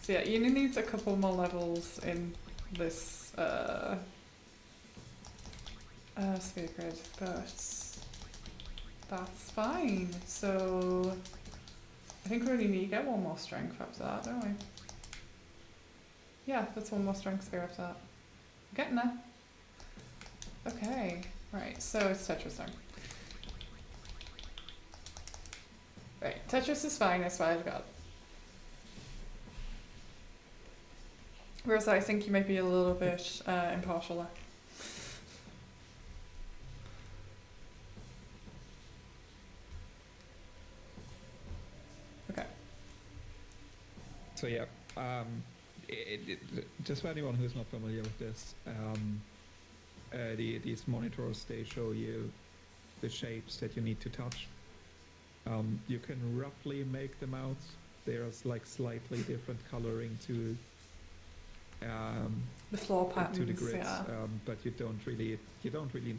So yeah, Uni needs a couple more levels in this sphere grid, but that's fine. So I think we only need to get one more strength after that, don't we? Yeah, that's one more strength sphere after that. We're getting there. Okay, right, so it's Tetris time. Right, Tetris is fine, that's what I've got. Whereas I think you might be a little bit impartial there. So yeah, just for anyone who's not familiar with this, these monitors, they show you the shapes that you need to touch. You can roughly make them out. There's like slightly different coloring to The floor patterns, to the grids, yeah. but you don't really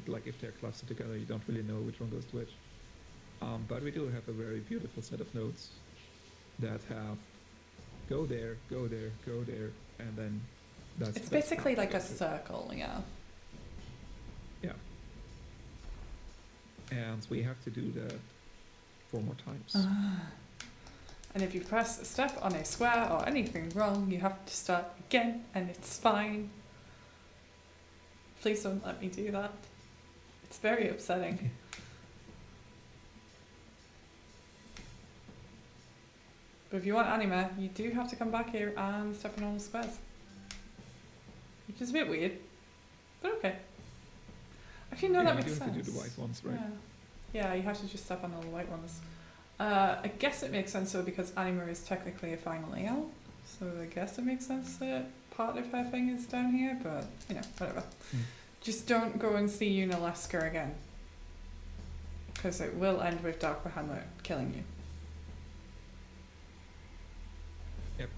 like if they're clustered together. You don't really know which one goes to which. But we do have a very beautiful set of nodes that have go there, go there, go there, and then It's basically like a circle, yeah. Yeah. And we have to do that 4 more times. And if you press a step on a square or anything wrong, you have to start again, and it's fine. Please don't let me do that. It's very upsetting. But if you want anime, you do have to come back here and step on all the squares. Which is a bit weird, but okay. Actually, no, that makes sense. You have to do the white ones, right? Yeah, you have to just step on all the white ones. I guess it makes sense though because anime is technically a final layout, so I guess it makes sense that part of her thing is down here, but you know, whatever. Just don't go and see Unalaska again, because it will end with Dark Bahamut killing you. Yep.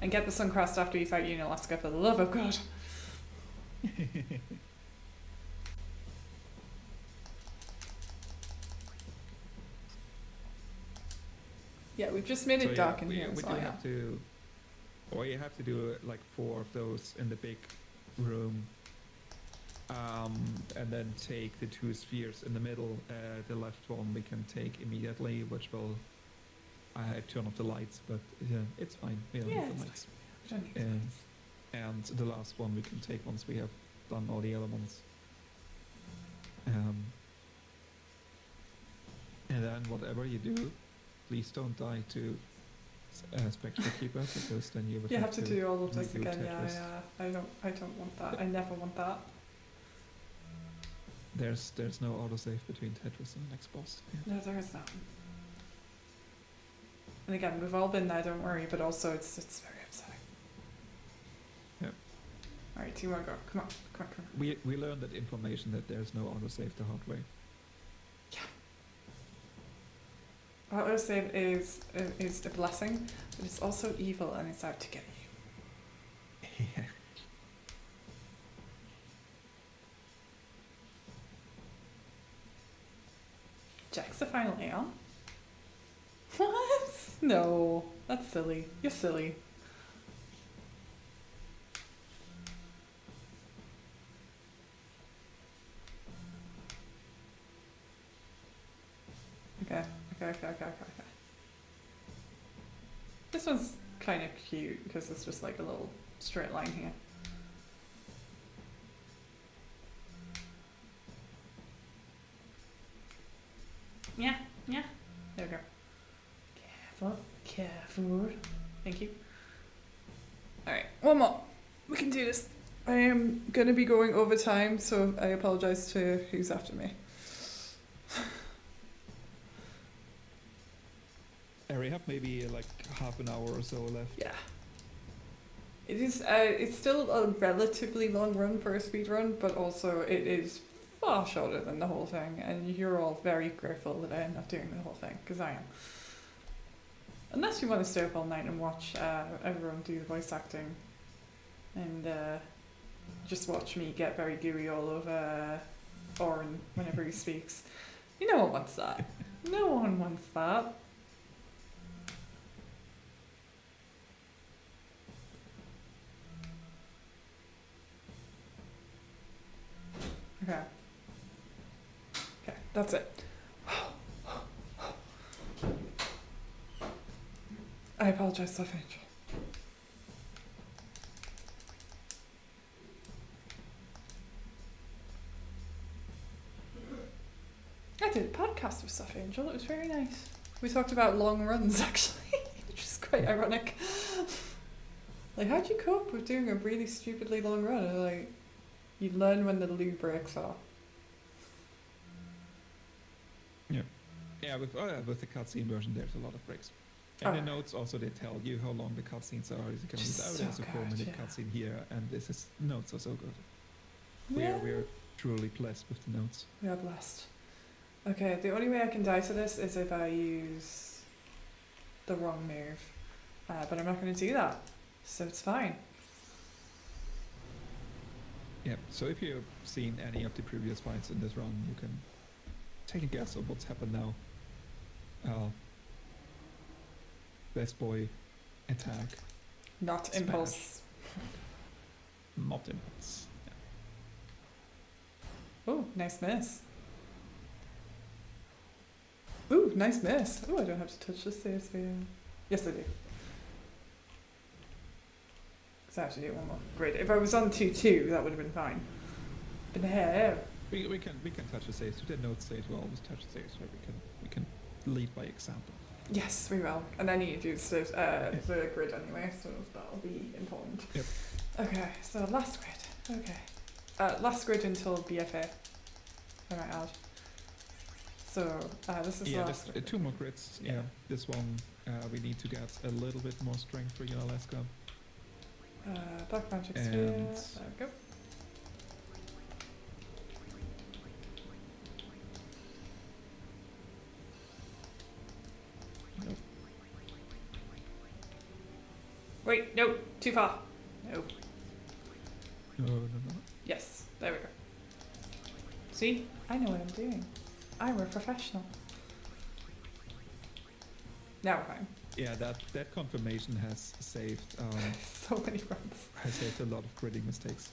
And get the Sun Crest after you fight Unalaska, for the love of God. Yeah, we've just made it dark in here. We do have to, or you have to do like 4 of those in the big room, and then take the 2 spheres in the middle. The left one we can take immediately, which will turn off the lights, but yeah, it's fine. We don't need the lights. And the last one we can take once we have done all the other ones. And then whatever you do, please don't die to Spectre Keeper, because then you would have to do all of this again. Tetris. Yeah. I don't want that. I never want that. There's no autosave between Tetris and the next boss. Yeah. No, there is not. And again, we've all been there, don't worry, but also it's very upsetting. Yep. Alright, 2 more go. Come on. We learned that information that there's no autosave the hard way. Autosave is a blessing, but it's also evil and it's out to get you. Yeah. Jack's the final layout. What? No, that's silly. You're silly. Okay. This one's kind of cute because it's just like a little straight line here. Yeah. There we go. Careful. Thank you. Alright, one more. We can do this. I am going to be going over time, so I apologise to who's after me. We have maybe like half an hour or so left. Yeah. It is. It's still a relatively long run for a speed run, but also it is far shorter than the whole thing, and you're all very grateful that I am not doing the whole thing, because I am. Unless you want to stay up all night and watch everyone do the voice acting, and just watch me get very gooey all over Oren whenever he speaks. No one wants that. No one wants that. Okay, that's it. I apologize, Soft Angel. I did a podcast with Soft Angel, it was very nice. We talked about long runs actually, which is quite ironic. Like, how'd you cope with doing a really stupidly long run? And, like, you learn when the loo breaks are. Yeah, with the cutscene version, there's a lot of breaks. And the notes also, they tell you how long the cutscenes are. You can read, Just oh, so there's a 4-minute good, yeah. cutscene here, and this is notes are so good. Yeah. We're truly blessed with the notes. We are blessed. Okay, the only way I can die to this is if I use the wrong move. But I'm not going to do that, so it's fine. Yeah, so if you've seen any of the previous fights in this run, you can take a guess of what's happened now. Best boy, attack, Not Smash. impulse. not impulse. Oh, nice miss. Ooh, nice miss. Oh, I don't have to touch this CSV. Yes, I do. Because I have to do one more. Great. If I was on 2-2, that would have been fine. But no. We can touch the saves. The notes say to always touch the saves, right? We can lead by example. Yes, we will. And then you do the grid anyway, so that'll be important. Yep. Okay, so last grid. Okay. Last grid until BFA. I might add. So this is the last there's grid. 2 more grids. Yeah, this one we need to get a little bit more strength for Unalaska. Black Magic And- Sphere. There we go. Nope. Wait, no, too far. No. No. Yes, there we go. See? I know what I'm doing. I'm a professional. Now we're fine. Yeah, that confirmation has saved So many runs. has saved a lot of gridding mistakes.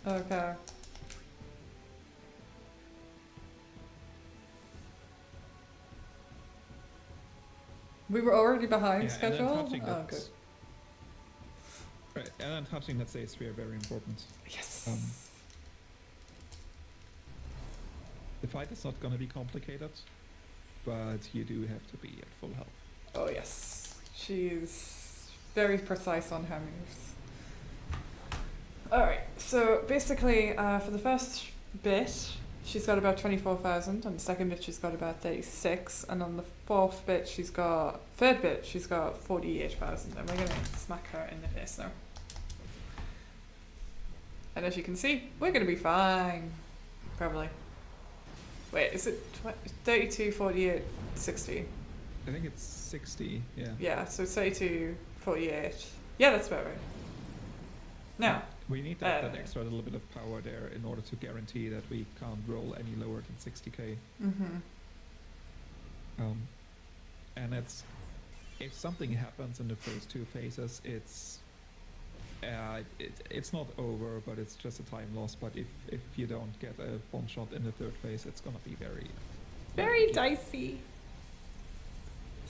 Okay. We were already behind Yeah, and then schedule? touching Oh, that. good. Right, and then touching that saves sphere very important. Yes. The fight is not going to be complicated, but you do have to be at full health. Oh, yes. She's very precise on her moves. Alright, so basically, for the first bit, she's got about 24,000. On the second bit, she's got about 36. And on the third bit, she's got 48,000. And we're going to smack her in the face now. And as you can see, we're going to be fine. Probably. Wait, is it 32, 48, 60? I think it's 60, yeah. Yeah, so 32, 48. Yeah, that's about right. Now, We need that extra little bit of power there in order to guarantee that we can't roll any lower than 60k. And if something happens in the first 2 phases, it's not over, but it's just a time loss. But if you don't get a one shot in the 3rd phase, it's gonna be very dicey.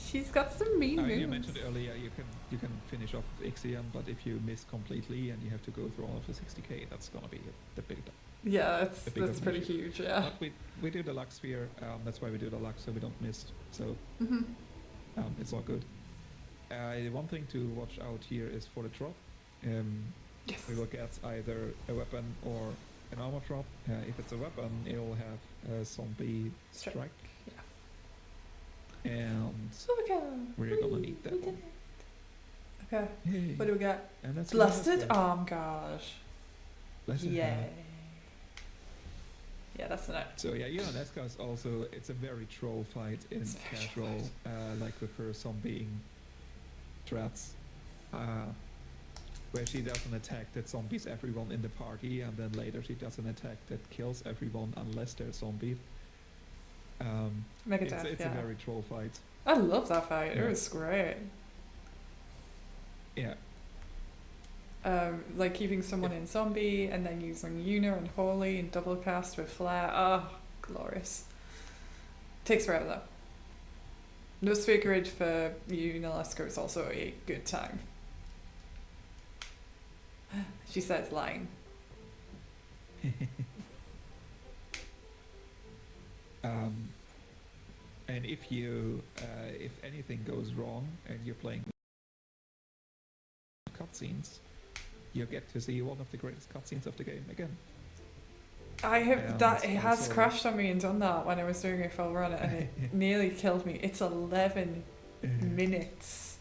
She's got some mean moves. You mentioned earlier you can finish off with Ixion, but if you miss completely and you have to go through all of the 60k, that's gonna be the big. Yeah, the big that's pretty issue. huge. Yeah. But we do the luck sphere. That's why we do the luck, so we don't miss. So it's all good. The one thing to watch out here is for the drop. Yes. We will get either a weapon or an armor drop. If it's a weapon, it will have a zombie strike. Yeah. And Okay. we're gonna need that one. Okay. Yay. What do we got? And that's Blasted Arm Guard. Blasted Yay. Arm. Yeah, that's enough. So yeah, Ionesca is also, it's a very troll fight in It's very casual, like the first zombie threats, where she does an attack that zombies everyone in the party, and then later she does an attack that kills everyone unless they're zombied. Mega It's Death, a yeah. very troll fight. I love that fight. Yeah. It was great. Yeah. Like keeping someone in zombie and then using Una and Holy and double cast with flare. Oh, glorious. Takes forever though. No sphere grid for Unalaska is also a good time. She says lying. And if anything goes wrong and you're playing cutscenes, you get to see one of the greatest cutscenes of the game again. I have And that. It has also- crashed on me and done that when I was doing a full run, and it nearly killed me. It's 11 minutes.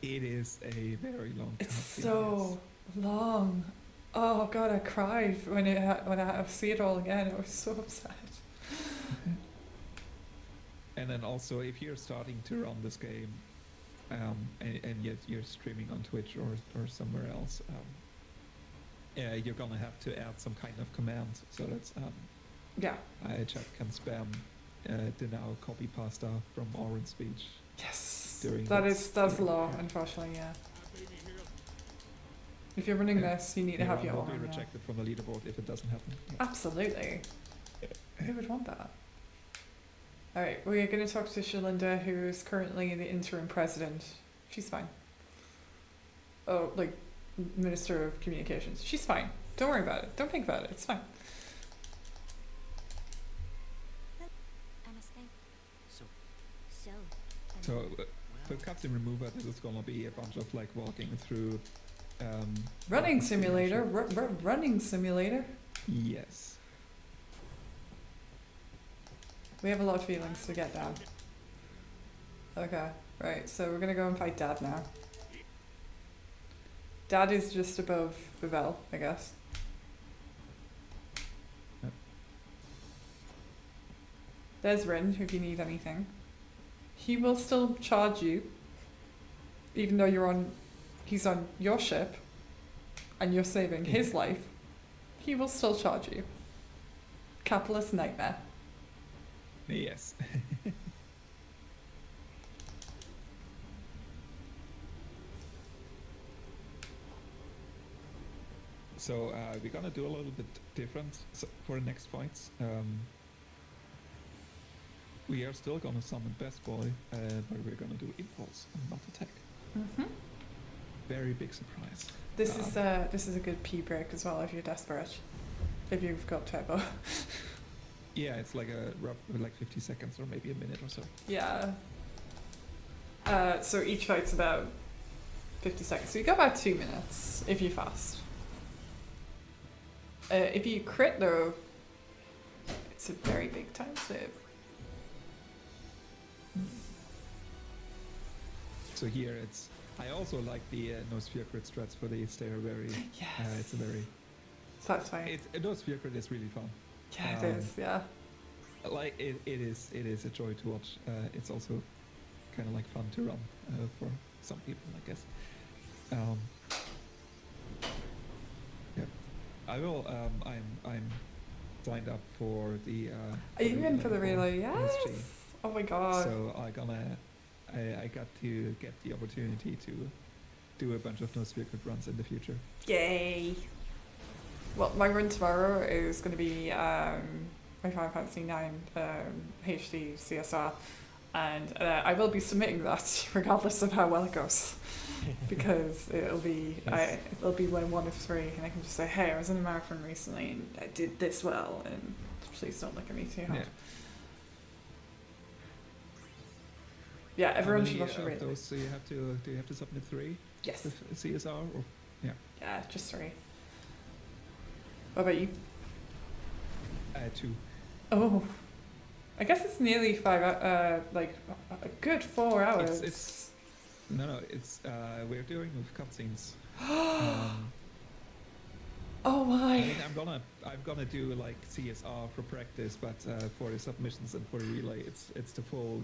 It is a very long It's cutscene, so long. Oh god, I cried when when I had to see it all again. I was so upset. yes. And then also, if you're starting to run this game, and yet you're streaming on Twitch or somewhere else, you're gonna have to add some kind of command so that Yeah. chat can spam the now copy pasta from Orange speech. Yes. During That's during law, the- unfortunately. Yeah. If you're running Yeah. this, you need to Your have run your will be own. Yeah. rejected from the leaderboard if it doesn't happen. Yeah. Absolutely. Who would want that? Alright, we're going to talk to Shalinda, who is currently the interim president. She's fine. Oh, like, Minister of Communications. She's fine. Don't worry about it. Don't think about it. It's fine. I must think. So, So. So the well, cutscene remover, this is gonna be a bunch of like walking through. Running the simulator. simulation. Running simulator. Yes. We have a lot of feelings to get down. Okay, right. So we're going to go and fight Dad now. Dad is just above Bebel, I guess. Yep. There's Rin, if you need anything. He will still charge you, even though he's on your ship, and you're saving his life. He will still charge you. Capitalist nightmare. Yes. So we're gonna do a little bit different for the next fights. We are still gonna summon Best Boy, but we're gonna do Impulse and not Attack. Mm-hmm. Very big surprise. This is a good pee break as well if you're desperate. If you've got turbo. Yeah, it's like a rough, like 50 seconds or maybe a minute or so. Yeah. So each fight's about 50 seconds. So you got about 2 minutes if you're fast. If you crit though, it's a very big time save. So here it's. I also like the no sphere crit strats for these. They are very. Yes. It's a very. Satisfying. No sphere crit is really fun. Yeah, it is. Yeah. Like it is a joy to watch. It's also kind of like fun to run for some people, I guess. Yeah, I will. I'm signed up for the. Are you in for the relay? for Yes. SG. Oh my god. So I got to get the opportunity to do a bunch of no sphere crit runs in the future. Yay. Well, my run tomorrow is going to be my Final Fantasy 9 HD CSR, and I will be submitting that regardless of how well it goes, because it'll be Yes. it'll be one of 3, and I can just say, hey, I was in a marathon recently and I did this well, and please don't look at me too hard. Yeah. Yeah, everyone How should many watch the of relay. those do you have to submit 3 Yes. with CSR or Yeah, just 3. What about you? 2? Oh, I guess it's nearly 5. Like a good 4 hours. It's no, it's we're doing with cutscenes. Um, Oh my! I mean, I'm gonna do like CSR for practice, but for the submissions and for the relay, it's the full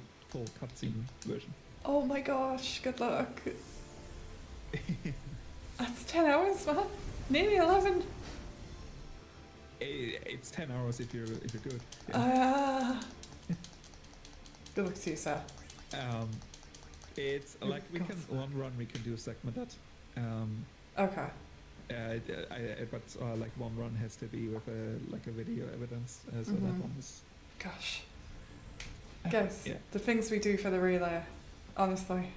cutscene version. Oh my gosh! Good luck. That's 10 hours, man. Nearly 11. It's 10 hours if you're good. Yeah. Good luck to you, sir. It's Oh like we God. can one run we can do segmented. Okay. But like one run has to be with a video evidence, so that Mhm. one is. Gosh. Guys, Yeah. the things we do for the relay, honestly.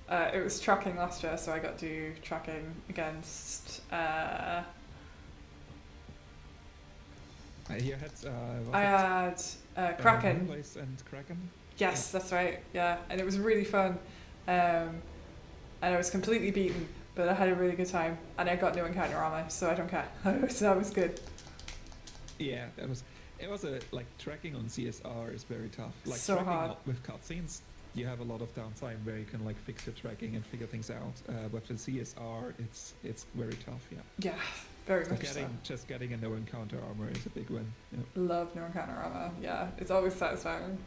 It was tracking last year, so I got to do tracking against. You had. I had Kraken. Place and Kraken. Yes, that's right. Yeah, and it was really fun. And I was completely beaten, but I had a really good time, and I got no encounter armor, so I don't care. So that was good. Yeah, it was a like tracking on CSR is very tough. Like So tracking hard. with cutscenes, you have a lot of downtime where you can like fix your tracking and figure things out. But with CSR, it's very tough. Yeah. Yeah, very So much so. just getting a no encounter armor is a big win. Yeah. Love no encounter armor. Yeah, it's always satisfying.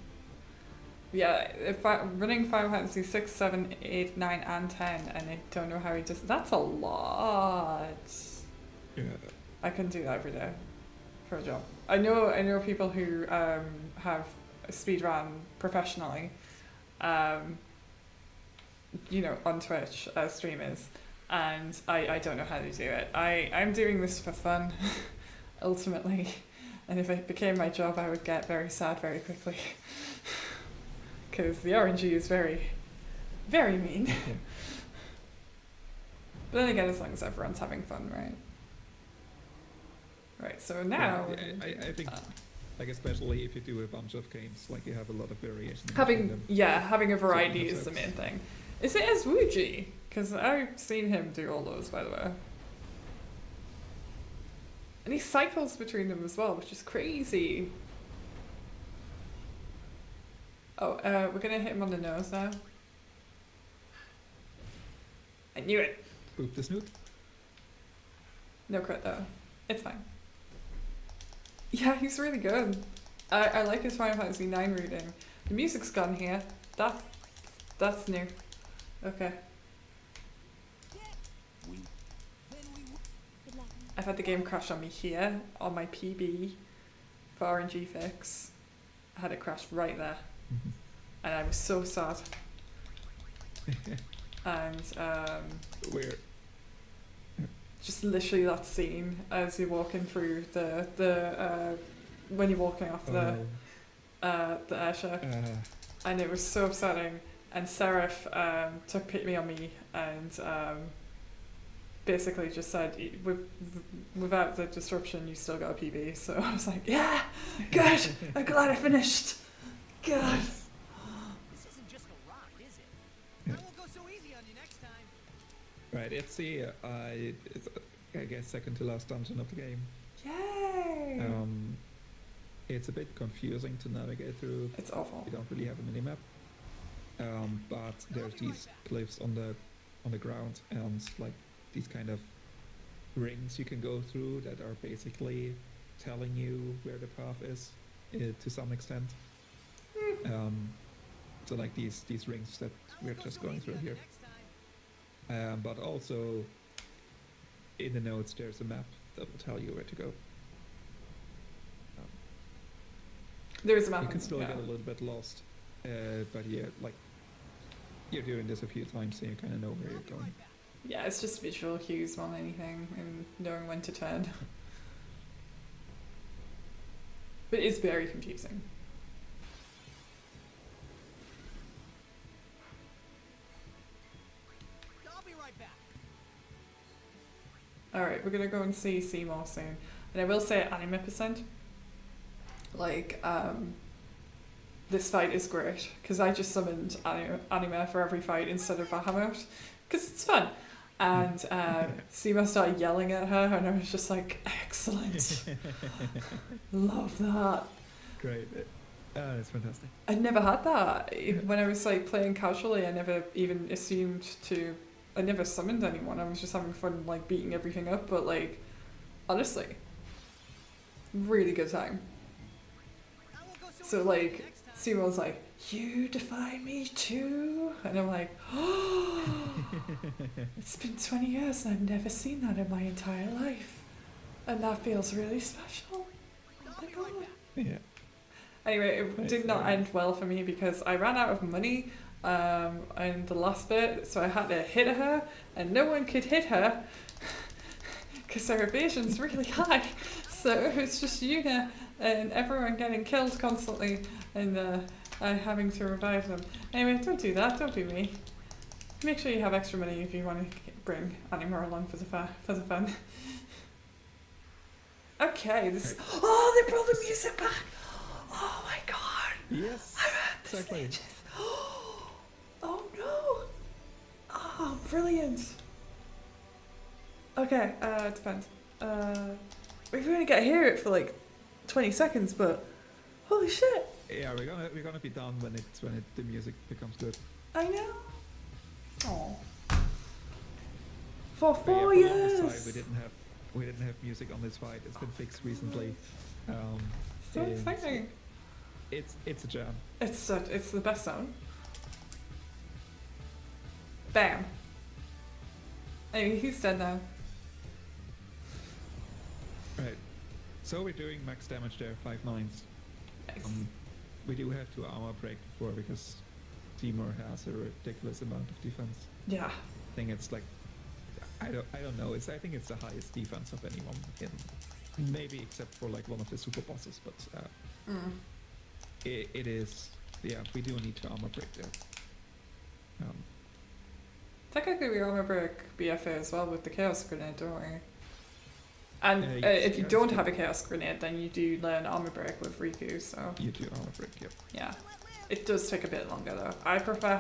Yeah, if I'm running Final Fantasy 6, 7, 8, 9, and 10, and I don't know how he does. That's a lot. Yeah. I couldn't do that every day for a job. I know people who have speedrun professionally, you know, on Twitch as streamers, and I don't know how to do it. I'm doing this for fun, ultimately, and if it became my job, I would get very sad very quickly, because the RNG is very, very mean. Yeah. But then again, as long as everyone's having fun, right? Right, so now Yeah, I think like especially if you do a bunch of games, like you have a lot of variation. in between having them. having a variety Certain is the main concepts. thing. Is it as Wuji? Because I've seen him do all those, by the way. And he cycles between them as well, which is crazy. Oh, we're gonna hit him on the nose now. I knew it. Boop the snoot. No crit though. It's fine. Yeah, he's really good. I like his Final Fantasy 9 reading. The music's gone here. That's new. Okay. Good luck. I've had the game crash on me here on my PB for RNG fix. I had it crash right there, Mhm. and I was so sad. And Where just literally that scene as you're walking through the when you're walking off the airship, and it was so upsetting. And Seraph took pity on me and basically just said, without the disruption, you still got a PB. So I was like, yeah, good. I'm glad I finished. Good. This isn't just a rock, is it? Yeah. I won't go so easy on you next time. right, it's the it's I guess second to last dungeon of the game. Yay. It's a bit confusing to navigate through. It's awful. You don't really have a minimap. But there's these cliffs on the ground and like these kind of rings you can go through that are basically telling you where the path is to some extent. So like these rings that we're just going through here. But also in the notes there's a map that will tell you where to go. There is a map. You can in- still yeah. get a little bit lost, but yeah, like you're doing this a few times, so you kind of know where you're going. Yeah, it's just visual cues more than anything and knowing when to turn. But it's very confusing. I'll be right back. Alright, we're gonna go and see Seymour soon. And I will say anime percent. Like, this fight is great. Because I just summoned anime for every fight instead of Bahamut. Because it's fun. And Seymour started yelling at her and I was just like, excellent. Love that. Great. That's fantastic. I never had that. When I was like playing casually, I never even assumed to. I never summoned anyone. I was just having fun, like beating everything up. But like, honestly, really good time. I won't go So easy on you like, next time. Seymour was like, "You defy me too," and I'm like, "Oh, it's been 20 years and I've never seen that in my entire life, and that feels really special." Oh I'll my be right God. back. Yeah. Anyway, it Nice, did not very end well for me because I ran out of money in the last bit, so I had to hit her, and no one could hit her because their evasion's really high. So it was just Yuna and everyone getting killed constantly, and having to revive them. Anyway, don't do that. Don't be me. Make sure you have extra money if you want to bring Animal along for the fun. Okay, this. Oh, they brought the music back. Oh my God. Yes. I've had this Exactly. ages. Oh no. Oh, brilliant. Okay, it depends. We can only get to hear it for like 20 seconds, but holy shit! Yeah, we're gonna be done when the music becomes good. I know. Oh. For But yeah, 4 for the longest years. time we didn't have music on this fight. It's been fixed recently. So and exciting. it's a jam. It's the best sound. Bam. Anyway, he's dead now. Right. So we're doing max damage there, 5 nines. Nice. We do have to armor break before because Timur has a ridiculous amount of defense. Yeah. I think it's like I don't know. I think it's the highest defense of anyone in maybe except for like one of the super bosses, but it is we do need to armor break there. Technically, we armor break BFA as well with the Chaos Grenade, don't we? And Yes, if you Chaos don't Grenade. have a Chaos Grenade, then you do learn armor break with Riku, so You do armor break, yep. yeah. It does take a bit longer though. I prefer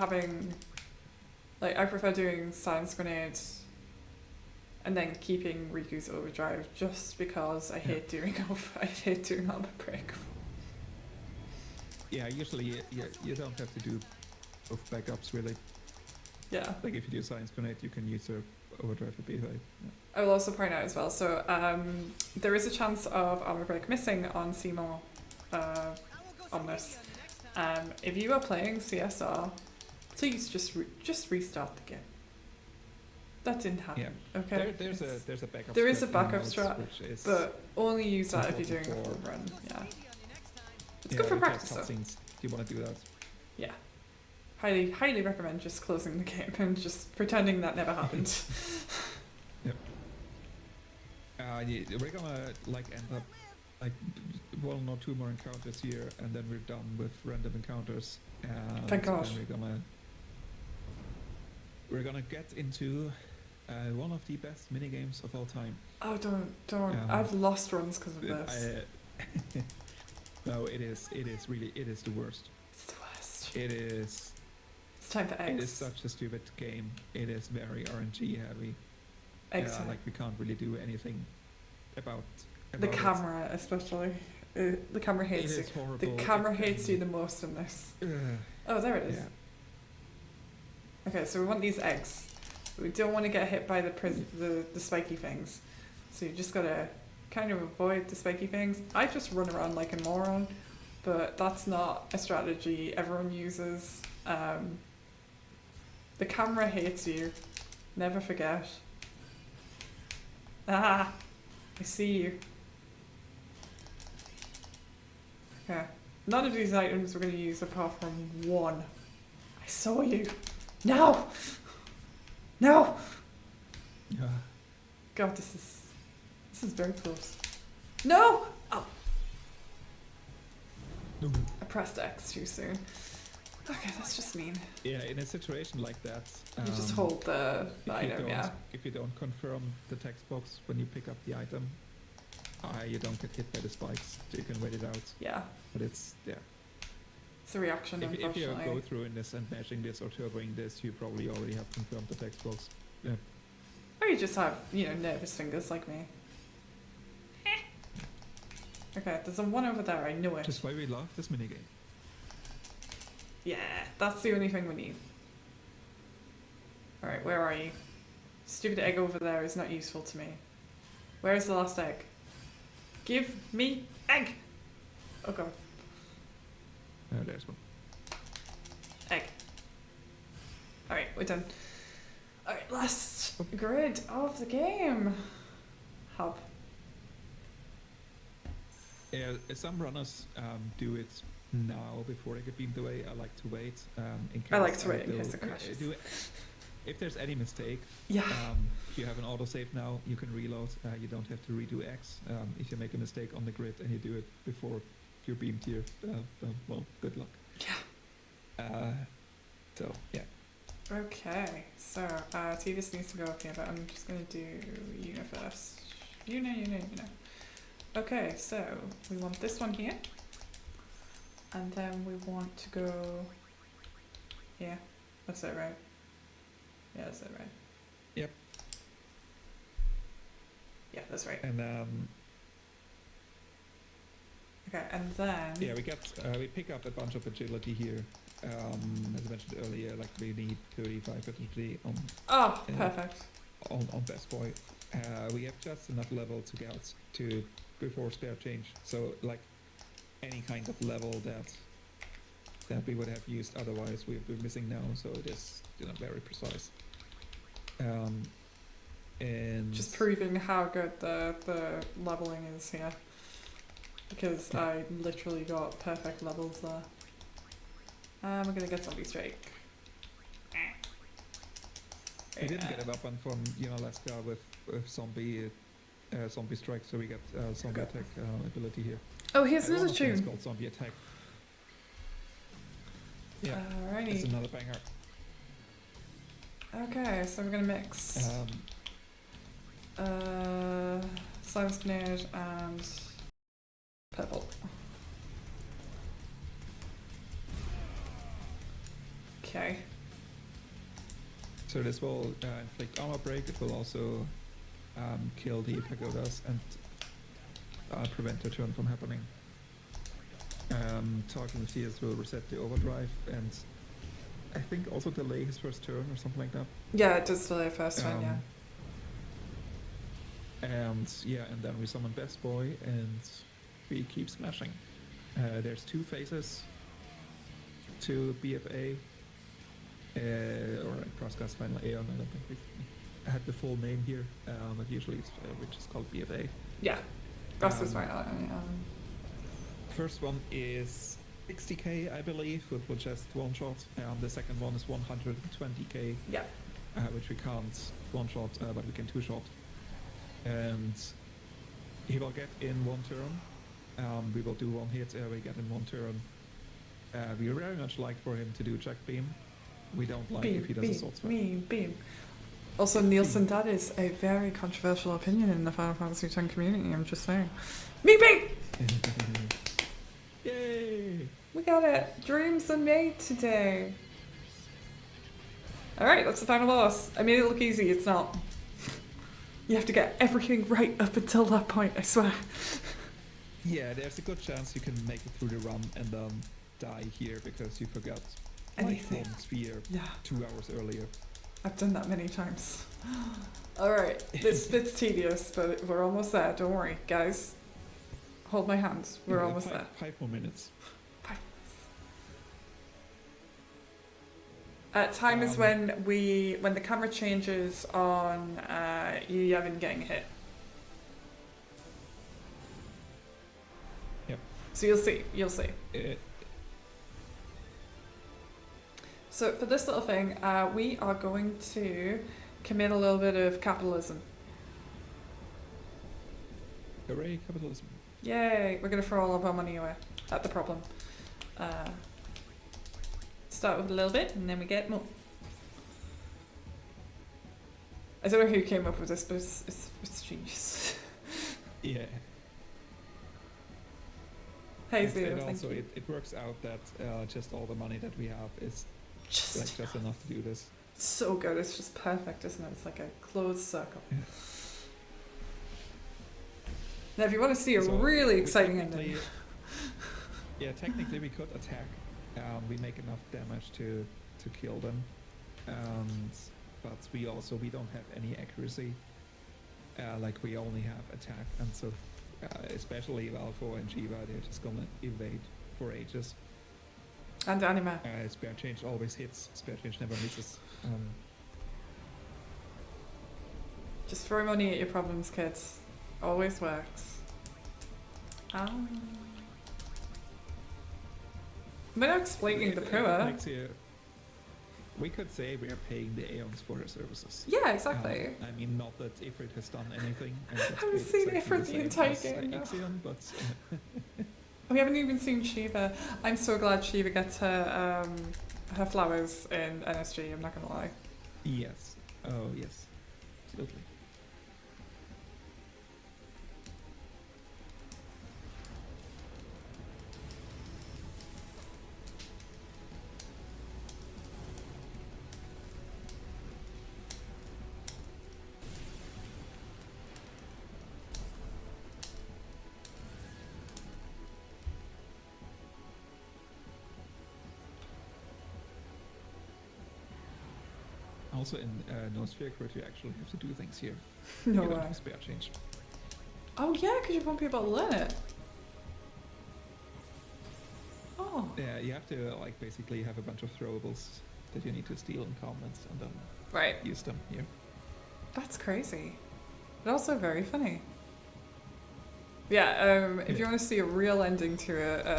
doing Science Grenades and then keeping Riku's overdrive just because I hate doing armor break. Yeah, usually you don't have to do both backups really. Yeah. Like if you do Science Grenade, you can use the overdrive for BFA. Yeah. I will also point out as well, so there is a chance of armor break missing on CMO on this. If you are playing CSR, please just restart the game. That didn't happen. Yeah. Okay. There's a backup. There is a strat in backup notes, strat, which is but only use that if you're important doing a for- full run. Yeah. It's yeah, good for if there's practice though. cutscenes, you want to do that. Yeah. Highly recommend just closing the game and just pretending that never happened. We're gonna like end up like 1 or 2 more encounters here, and then we're done with random encounters. And Thank God. then we're gonna get into one of the best mini games of all time. Oh, don't. Yeah. I've lost runs because of this. No, it is the worst. It's the worst. It is. It's time for It is eggs. such a stupid game. It is very RNG heavy. Eggs. time. Like we can't really do anything about The it. camera, especially. The camera It hates you. is horrible. The camera hates you the most in this. Oh, there it is. Yeah. Okay, so we want these eggs. We don't want to get hit by the spiky things. So you just gotta kind of avoid the spiky things. I just run around like a moron, but that's not a strategy everyone uses. The camera hates you. Never forget. Ah, I see you. Okay. None of these items we're going to use apart from one. I saw you. No! No! Yeah. God, this is very close. No! Oh, I pressed X too soon. Okay, that's just mean. Yeah, in a situation like that, You just hold the item, yeah. If you don't confirm the text box when you pick up the item, you don't get hit by the spikes, so you can wait it out. Yeah, But it's it's a reaction, If you unfortunately. go through in this and mashing this or turboing this, you probably already have confirmed the text box. Yeah. Or you just have, nervous fingers like me. Okay, there's a one over there, I know it. Just why we love this minigame. Yeah, that's the only thing we need. Alright, where are you? Stupid egg over there is not useful to me. Where's the last egg? Give me egg! Oh god. There's one. Egg. Alright, we're done. Alright, last grid of the game. Hub. Yeah, some runners do it now before they get beamed away. I like to wait. In case I like to wait in do- case it crashes. If there's any mistake, Yeah. if you have an autosave now, you can reload. You don't have to redo X. If you make a mistake on the grid and you do it before you're beamed here, well, good luck. Yeah. So, yeah. Okay, so Tivis needs to go up here, but I'm just gonna do Una first. Una. Okay, so we want this one here, and then we want to go here. That's it, right? Yeah, that's it, right? Yep. Yeah, that's right. And then Okay, and then yeah, we pick up a bunch of agility here. As I mentioned earlier, like we need 35 agility on oh, perfect. on Best Boy. We have just enough level to get to before spare change. So like any kind of level that we would have used otherwise, we're missing now. So it is, you know, very precise. And Just proving how good the leveling is here. Because yeah. I literally got perfect levels there. We're gonna get zombie strike. We didn't get a weapon from Alaska with zombie strike, so we get zombie Okay. attack ability here. Oh, here's One another of them is tune. called zombie attack. Yeah, Alrighty. it's another banger. Okay, so we're gonna mix Silence Grenade and purple. Okay. So this will inflict armor break. It will also kill the pagodas and prevent the turn from happening. Talking Fears will reset the overdrive and I think also delay his first turn or something like that. Yeah, it does delay first one, yeah. And yeah, and then we summon Best Boy and we keep smashing. There's 2 phases to BFA, or Crosscast Final Aeon. I don't think we've had the full name here, but usually it's which is called BFA. Yeah, that's right. First one is 60k, I believe, with just one shot. The second one is 120k, Yeah. which we can't one shot, but we can 2 shot. And he will get in 1 turn. We will do 1 hit, we get in 1 turn. We very much like for him to do check beam. We don't like if he does a sword swipe. Beam. Also, Nielsen, that is a very controversial opinion in the Final Fantasy X community, I'm just saying. Beam! Yay! We got it! Dreams are made today! Alright, that's the final boss. I made it look easy, it's not. You have to get everything right up until that point, I swear. Yeah, there's a good chance you can make it through the run and die here because you forgot Anything. one sphere Yeah, 2 hours earlier. I've done that many times. Alright, this bit's tedious, but we're almost there, don't worry, guys. Hold my hand, we're almost there. 5 more minutes. Time is when the camera changes on you Yevon getting hit. Yep. So you'll see. So for this little thing, we are going to commit a little bit of capitalism. Hooray, capitalism. Yay! We're going to throw all of our money away at the problem. Start with a little bit and then we get more. I don't know who came up with this, but it's genius. Yeah. Hey, And Zero, thank also you. it works out that just all the money that we have is Just enough to do this. so good. It's just perfect, isn't it? It's like a closed circle. Yeah. Now, if you want to see a So really we exciting ending, technically- Yeah, technically we could attack. We make enough damage to kill them, but we don't have any accuracy. Like we only have attack, and so especially Valfor and Shiva, they're just gonna evade for ages. and anime. Spare change always hits. Spare change never misses. Just throw money at your problems, kids. Always works. I'm not explaining the poor. We could say we are paying the Aeons for their services. Yeah, exactly. I mean, not that Ifrit has done anything. And I haven't seen Ifrit the entire game, no. Ixion, but We haven't even seen Shiva. I'm so glad Shiva gets her flowers in NSG, I'm not gonna lie. yes. Oh, yes. Absolutely. Also in No Sphere Crit, you actually have to do things here. No you don't way. have spare change. Oh yeah, because you won't be able to learn it. Oh. Yeah, you have to like basically have a bunch of throwables that you need to steal in comments and then Right. use them here. That's crazy. But also very funny. Yeah, if you Yeah. want to see a real ending to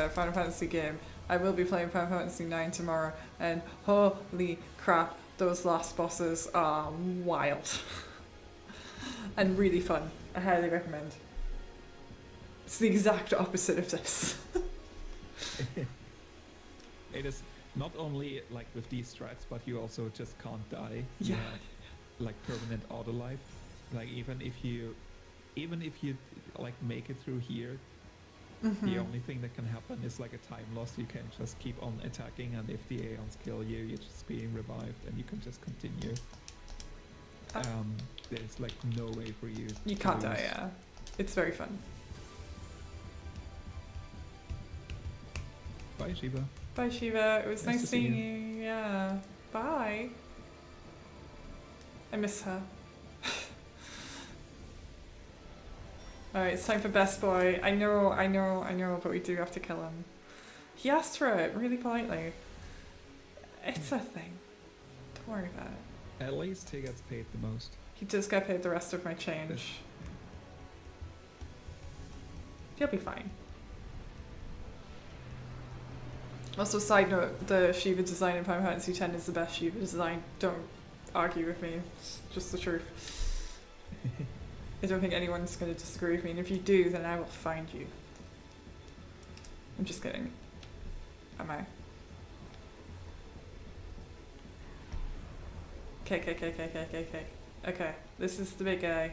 a Final Fantasy game, I will be playing Final Fantasy 9 tomorrow, and holy crap, those last bosses are wild. And really fun. I highly recommend. It's the exact opposite of this. It is not only like with these strats, but you also just can't die. Yeah. You have like permanent auto life. Like even if you like make it through here, the only thing that can happen is like a time loss. You can just keep on attacking, and if the Aeons kill you, you're just being revived, and you can just continue. There's like no way for you. You to can't die, lose. yeah. It's very fun. Bye, Shiva. Bye, Shiva. It was Nice nice to see seeing you. you. Yeah. Bye. I miss her. Alright, it's time for Best Boy. I know, but we do have to kill him. He asked for it really politely. It's a thing. Don't worry about it. At least he gets paid the most. He does get paid the rest of my change. He'll be fine. Also, side note, the Shiva design in Final Fantasy X is the best Shiva design. Don't argue with me. It's just the truth. I don't think anyone's going to disagree with me, and if you do, then I will find you. I'm just kidding. Am I? Okay. Okay, this is the big guy.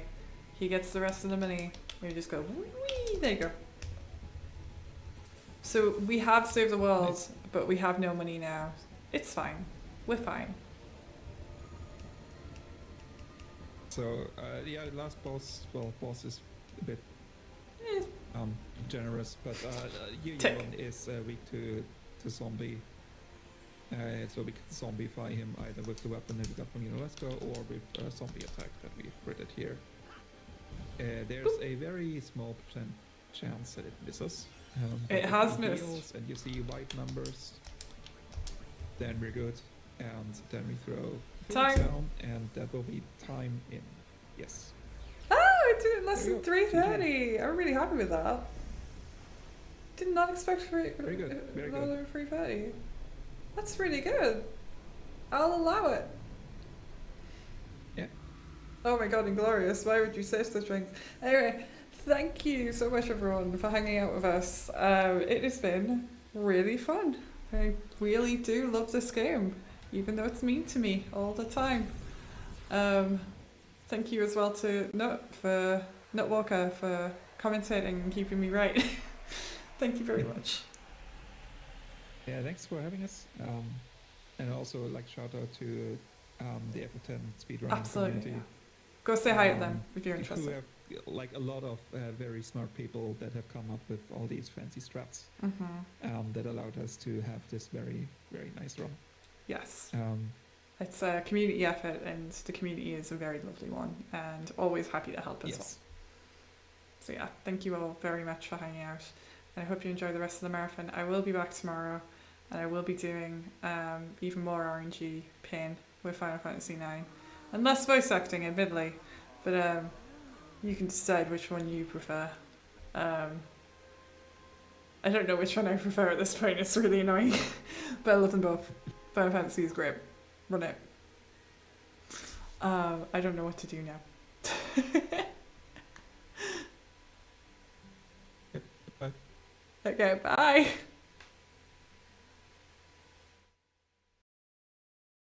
He gets the rest of the money. We just go, wee wee, there you go. So we have saved the world, Nice. but we have no money now. It's fine. We're fine. So yeah, last boss. Well, boss is a bit Eh, generous, but Yu Tick. is weak to zombie. So we can zombify him either with the weapon that we got from UNESCO or with a zombie attack that we've critted here. There's a very small percent chance that it misses. It but has if missed. heals and you see white numbers, then we're good. And then we throw food Time. down, and that will be time in. Yes. Oh, I did it in less There than you go. 3:30. I'm really happy with that. Did not expect for it. Very good, very good. Rather than 3:30. That's really good. I'll allow it. Yeah. Oh my god, Inglorious. Why would you say such things? Anyway, thank you so much, everyone, for hanging out with us. It has been really fun. I really do love this game, even though it's mean to me all the time. Thank you as well to Knutwalker for commentating and keeping me right. Thank you very much. Yeah, thanks for having us. And also, like, shout out to the FF10 speedrunning Absolutely. community. Go say hi to them if you're Who interested. have, like, a lot of very smart people that have come up with all these fancy straps that allowed us to have this very, very nice run. Yes. Um, It's a community effort, and the community is a very lovely one, and always happy to help as well. yes. So yeah, thank you all very much for hanging out, and I hope you enjoy the rest of the marathon. I will be back tomorrow, and I will be doing even more RNG pain with Final Fantasy IX, and less voice acting, admittedly, but you can decide which one you prefer. I don't know which one I prefer at this point. It's really annoying, but I love them both. Final Fantasy is great. Run it. I don't know what to do now. Bye. Okay, bye.